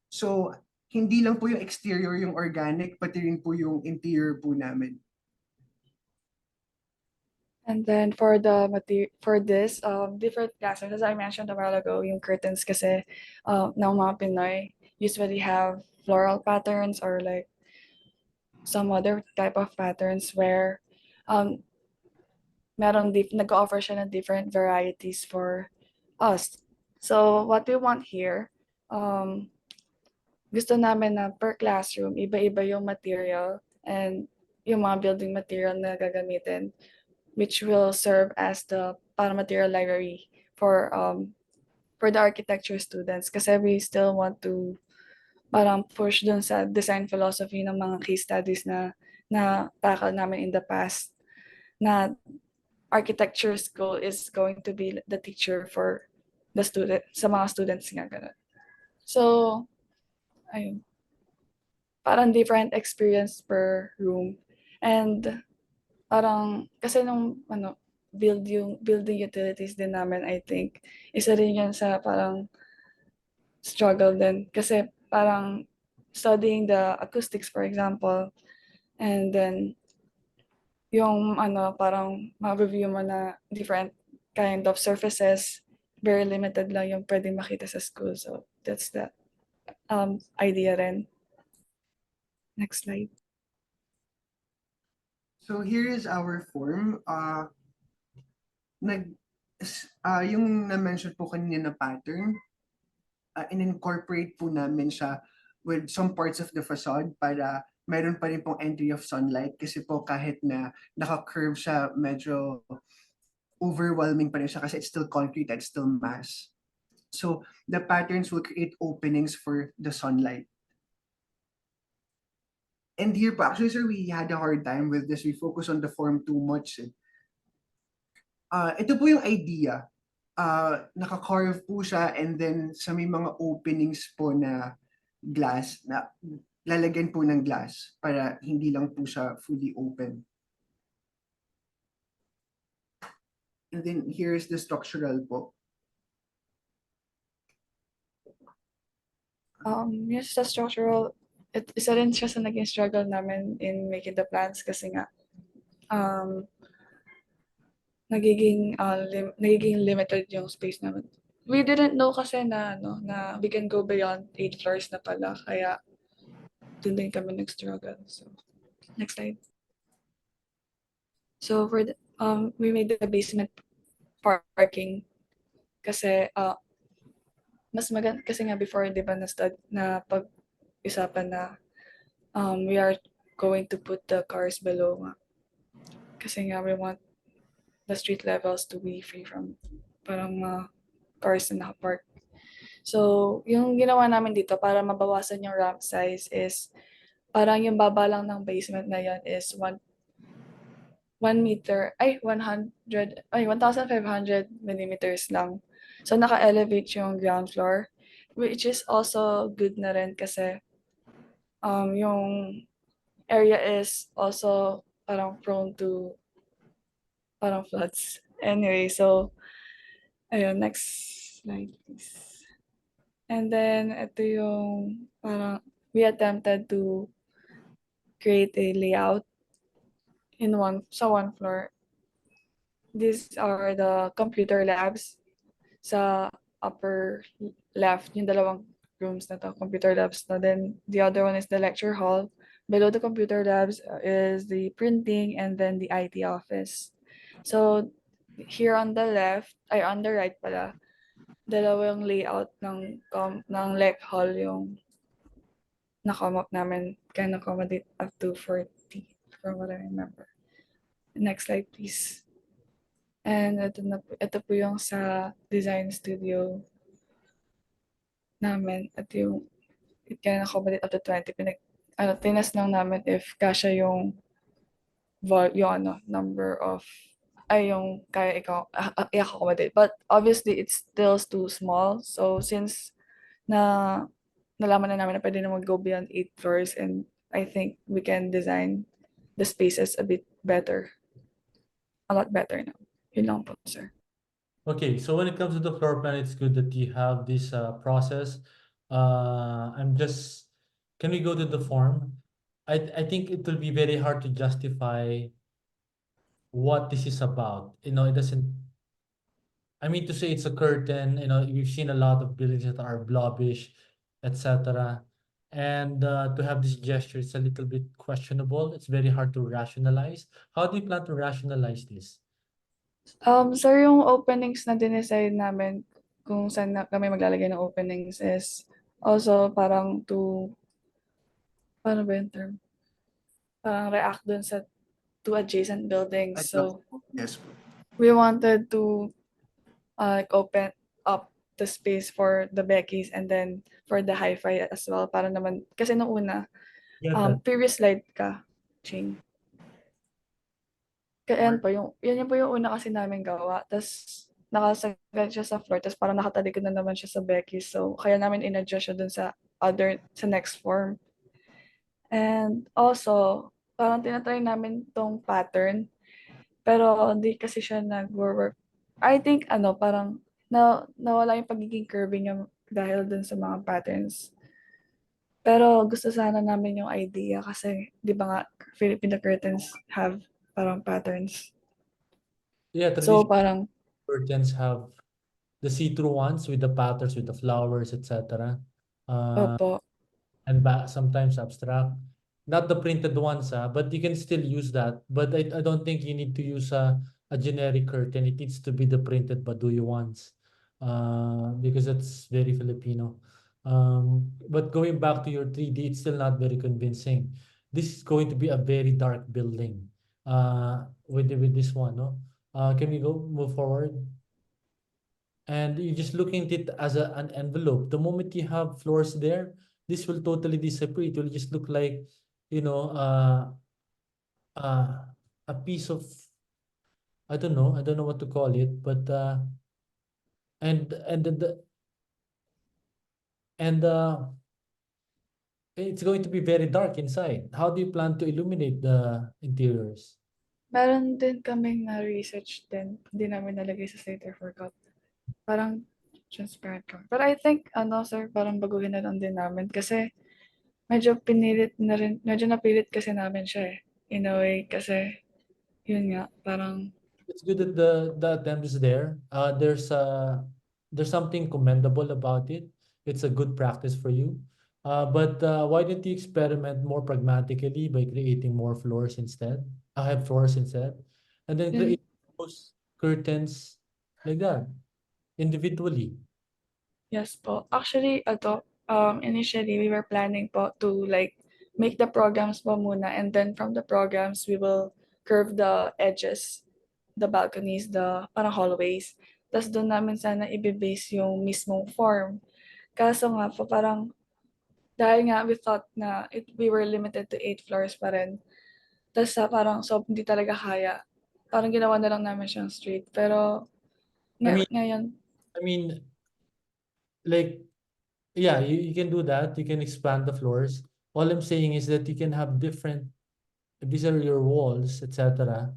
So, hindi lang po yung exterior yung organic, pati rin po yung interior po namin. And then for this, different classes, as I mentioned a while ago, yung curtains kasi ng mga Pinoy usually have floral patterns or like some other type of patterns where nag-offer siya ng different varieties for us. So what we want here, gusto namin na per classroom, iba-iba yung material and yung mga building material na gagamitin, which will serve as the material library for the architecture students kasi we still want to parang push dun sa design philosophy ng mga case studies na tackle namin in the past, na architecture school is going to be the teacher for the student, sa mga students nga ganun. So, ayun. Parang different experience per room. And parang, kasi nung building utilities din namin, I think, isa rin yan sa parang struggle din. Kasi parang studying the acoustics, for example, and then yung parang ma-review mo na different kind of surfaces, very limited lang yung pwedeng makita sa school. So that's the idea rin. Next slide. So here is our form. Yung na-mention po kanina na pattern, in-incorporate po namin siya with some parts of the facade para meron pa rin pong entry of sunlight, kasi po kahit na naka-curve siya, medyo overwhelming pa rin siya kasi it's still concrete and it's still mass. So the patterns will create openings for the sunlight. And here po, actually sir, we had a hard time with this. We focus on the form too much. Ito po yung idea. Naka-carve po siya, and then sa may mga openings po na glass, na lalagyan po ng glass para hindi lang po siya fully open. And then here's the structural po. Yes, sa structural, isa rin siya sa naging struggle namin in making the plans, kasi nga nagiging limited yung space namin. We didn't know kasi na na we can go beyond 8 floors na pala, kaya dun din kami nag-struggle. So next slide. So for the, we made the basement parking kasi mas maganda, kasi nga before, di ba, na pag-isapan na we are going to put the cars below nga. Kasi nga we want the street levels to be free from parang cars na nakapark. So, yung ginawa namin dito para mabawasan yung ramp size is parang yung baba lang ng basement na yan is 1 meter, 1,500 millimeters lang. So, naka-elevate yung ground floor, which is also good na rin kasi yung area is also parang prone to parang floods. Anyway, so, ayun, next slide please. And then, ito yung parang we attempted to create a layout in one floor. These are the computer labs sa upper left, yung dalawang rooms na to, computer labs na. Then the other one is the lecture hall. Below the computer labs is the printing, and then the IT office. So here on the left, on the right pala, dalawang layout ng lec hall yung na-come up namin, can accommodate up to 40 from what I remember. Next slide please. And ito po yung sa design studio namin, at yung it can accommodate up to 20. Tinas lang namin if kasya yung number of yung kaya i-accommodate. But obviously it's still too small. So since nalaman na namin na pwede na mag-go beyond 8 floors, and I think we can design the spaces a bit better. A lot better now. Yun lang po, sir. Okay, so when it comes to the floor plan, it's good that you have this process. Can we go to the form? I think it will be very hard to justify what this is about. It doesn't, I mean, to say it's a curtain, we've seen a lot of buildings that are blobbish, etc. And to have this gesture, it's a little bit questionable. It's very hard to rationalize. How do you plan to rationalize this? Sir, yung openings na dinesign namin kung saan kami maglalagay ng openings is also parang paano ba yung term? Parang react dun sa two adjacent buildings. So Yes. we wanted to open up the space for the Beckies and then for the hi-fi as well para naman kasi nung una Yeah, previous slide ka, Ching. Kaya yan po yung una kasi namin gawa. Tas nakasagad siya sa floor, tas parang nakatalikod na naman siya sa Becky. So, kaya namin in-adjust siya dun sa next form. And also, parang tinatry namin tong pattern, pero hindi kasi siya nag-work. I think, parang nawala yung pagiging curvy niya dahil dun sa mga patterns. Pero gusto sana namin yung idea kasi, di ba nga, Filipino curtains have parang patterns. Yeah, So, traditional parang, curtains have the see-through ones with the patterns, with the flowers, etc. opo. And sometimes abstract. Not the printed ones, but you can still use that. But I don't think you need to use a generic curtain. It needs to be the printed Baduy ones, because it's very Filipino. But going back to your 3D, it's still not very convincing. This is going to be a very dark building, with this one, no? Can we move forward? And you're just looking at it as an envelope. The moment you have floors there, this will totally disappear. It will just look like, you know, a piece of, I don't know what to call it, but and the and it's going to be very dark inside. How do you plan to illuminate the interiors? Meron din kaming na-research din. Hindi namin nalagay sa Slater for Cut. Parang transparent kami. But I think, sir, parang baguhin na lang din namin kasi medyo napilit kasi namin siya eh. In a way, kasi yun nga, parang It's good that the attempt is there. There's something commendable about it. It's a good practice for you. But why don't you experiment more pragmatically by creating more floors instead? I have floors instead, and then yun, create those curtains like that individually. yes po. Actually, initially we were planning po to like make the programs po muna and then from the programs we will curve the edges, the balconies, the parang hallways. Tapos doon namin sana i-base yung mismong form. Kaso nga po parang dahil nga we thought na we were limited to 8 floors pa rin. Tapos parang hindi talaga kaya. Parang ginawa na lang namin siyang straight. Pero ngayon, I mean, like, yeah, you can do that. You can expand the floors. All I'm saying is that you can have different, if these are your walls, etc.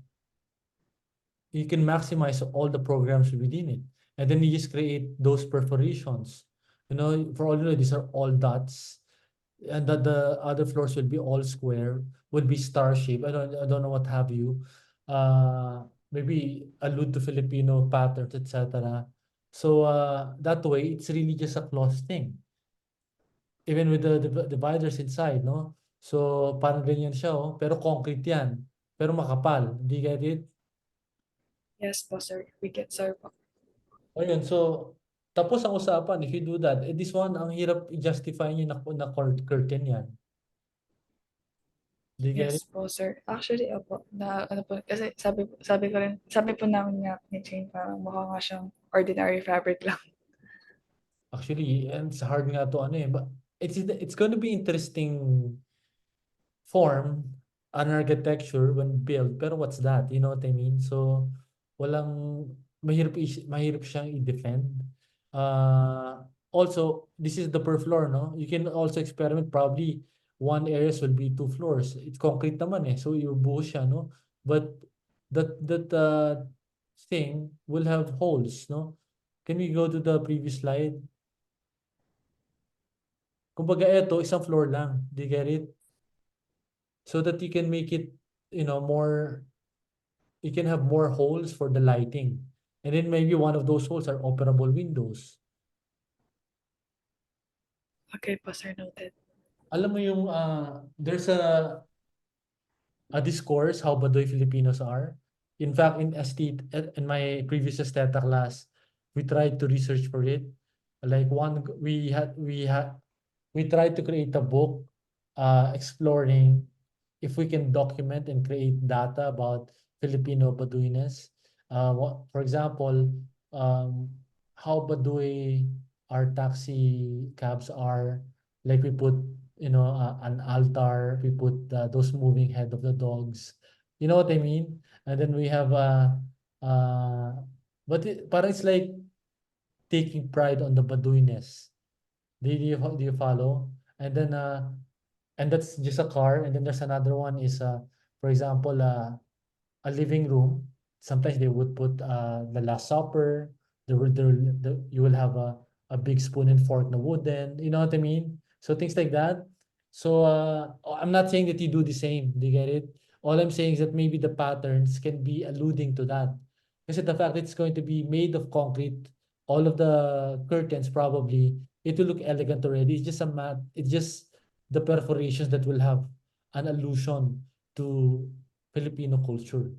You can maximize all the programs within it. And then you just create those perforations. For all you know, these are all dots. And the other floors will be all square, would be star shape. I don't know what have you. Maybe allude to Filipino patterns, etc. So that way, it's really just a cloth thing. Even with the dividers inside, no? So parang ganyan siya, oh. Pero concrete yan. Pero makapal. Do you get it? yes po sir, we get sir po. Ayun, so tapos ang usapan, if you do that, this one, ang hirap i-justify niyo na curtain yan. Do you get it? Yes po sir. Actually, opo, po, kasi sabi po namin nga ni Jane, parang mukha nga siyang ordinary fabric lang. Actually, and it's hard nga to but it's going to be interesting form an architecture when built. Pero what's that? You know what I mean? So, walang mahirap siyang i-defend. Also, this is the per floor, no? You can also experiment probably one areas will be 2 floors. It's concrete naman eh. So, ibubuhos siya, no? But that thing will have holes, no? Can we go to the previous slide? Kumbaga, eto, isang floor lang. Do you get it? So that you can make it, more, you can have more holes for the lighting. And then maybe one of those holes are operable windows. Okay po sir, noted. Alam mo yung, there's a discourse how Baduy Filipinos are. In fact, in my previous Esteta class, we tried to research for it. Like we tried to create a book exploring if we can document and create data about Filipino Baduyness. For example, how Baduy our taxi cabs are. Like we put, you know, an altar, we put those moving head of the dogs. You know what I mean? And then we have uh, but it's like taking pride on the Baduyness. Do you follow? And then and that's just a car. And then there's another one is for example a living room. Sometimes they would put the Last Supper. You will have a big spoon and fork na wooden. You know what I mean? So things like that. So I'm not saying that you do the same. Do you get it? All I'm saying is that maybe the patterns can be alluding to that. Because the fact that it's going to be made of concrete, all of the curtains probably, it will look elegant already. It's just a mat. It's just the perforations that will have an allusion to Filipino culture.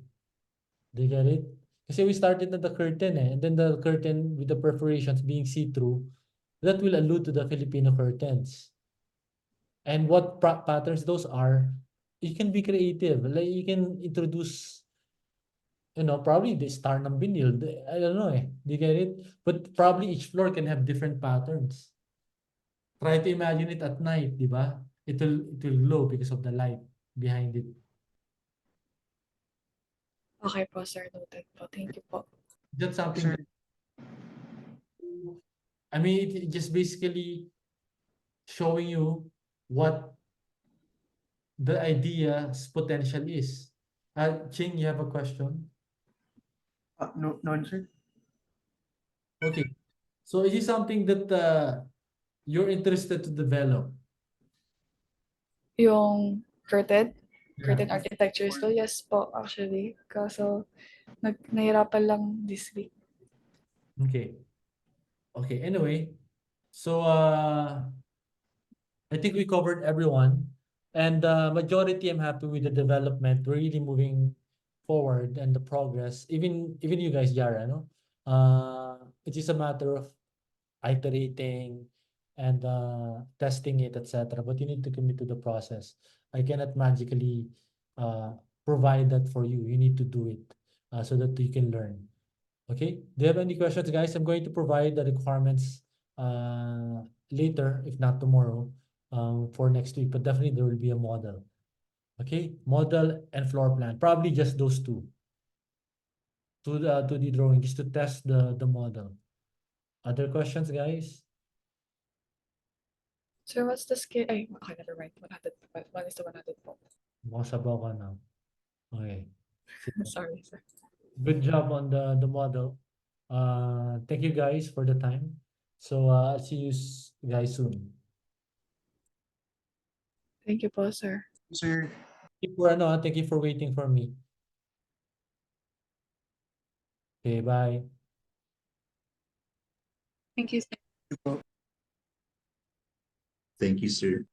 Do you get it? Kasi we started at the curtain and then the curtain with the perforations being see-through, that will allude to the Filipino curtains. And what patterns those are, you can be creative. Like you can introduce, you know, probably the star ng vinyl. I don't know eh. Do you get it? But probably each floor can have different patterns. Try to imagine it at night, di ba? It will glow because of the light behind it. Okay po, sir. Noted po. Thank you po. That's something Sir, that, I mean, it just basically showing you what the idea's potential is. Ching, you have a question? No, none, sir. Okay. So is it something that you're interested to develop? Yung curtain Yeah. architecture school, yes po, actually. Kaso, nahirapan lang this week. Okay. Okay. Anyway, so I think we covered everyone, and majority I'm happy with the development. We're really moving forward and the progress. Even you guys, Yara, no? It is a matter of iterating and testing it, etc. But you need to commit to the process. I cannot magically uh, provide that for you. You need to do it so that you can learn. Okay? Do you have any questions, guys? I'm going to provide the requirements later, if not tomorrow, for next week. But definitely there will be a model. Okay? Model and floor plan. Probably just those two. To the drawing, just to test the model. Other questions, guys? Sir, what's the scale? Ay, okay, never mind. 100, 1:100 po. Masabaw ka na. Okay. Sorry, sir. Good job on the model. Thank you guys for the time. So I'll see you guys soon. Thank you po, sir. sir. Thank you for waiting for me. Okay, bye. Thank you, sir. Thank you, sir.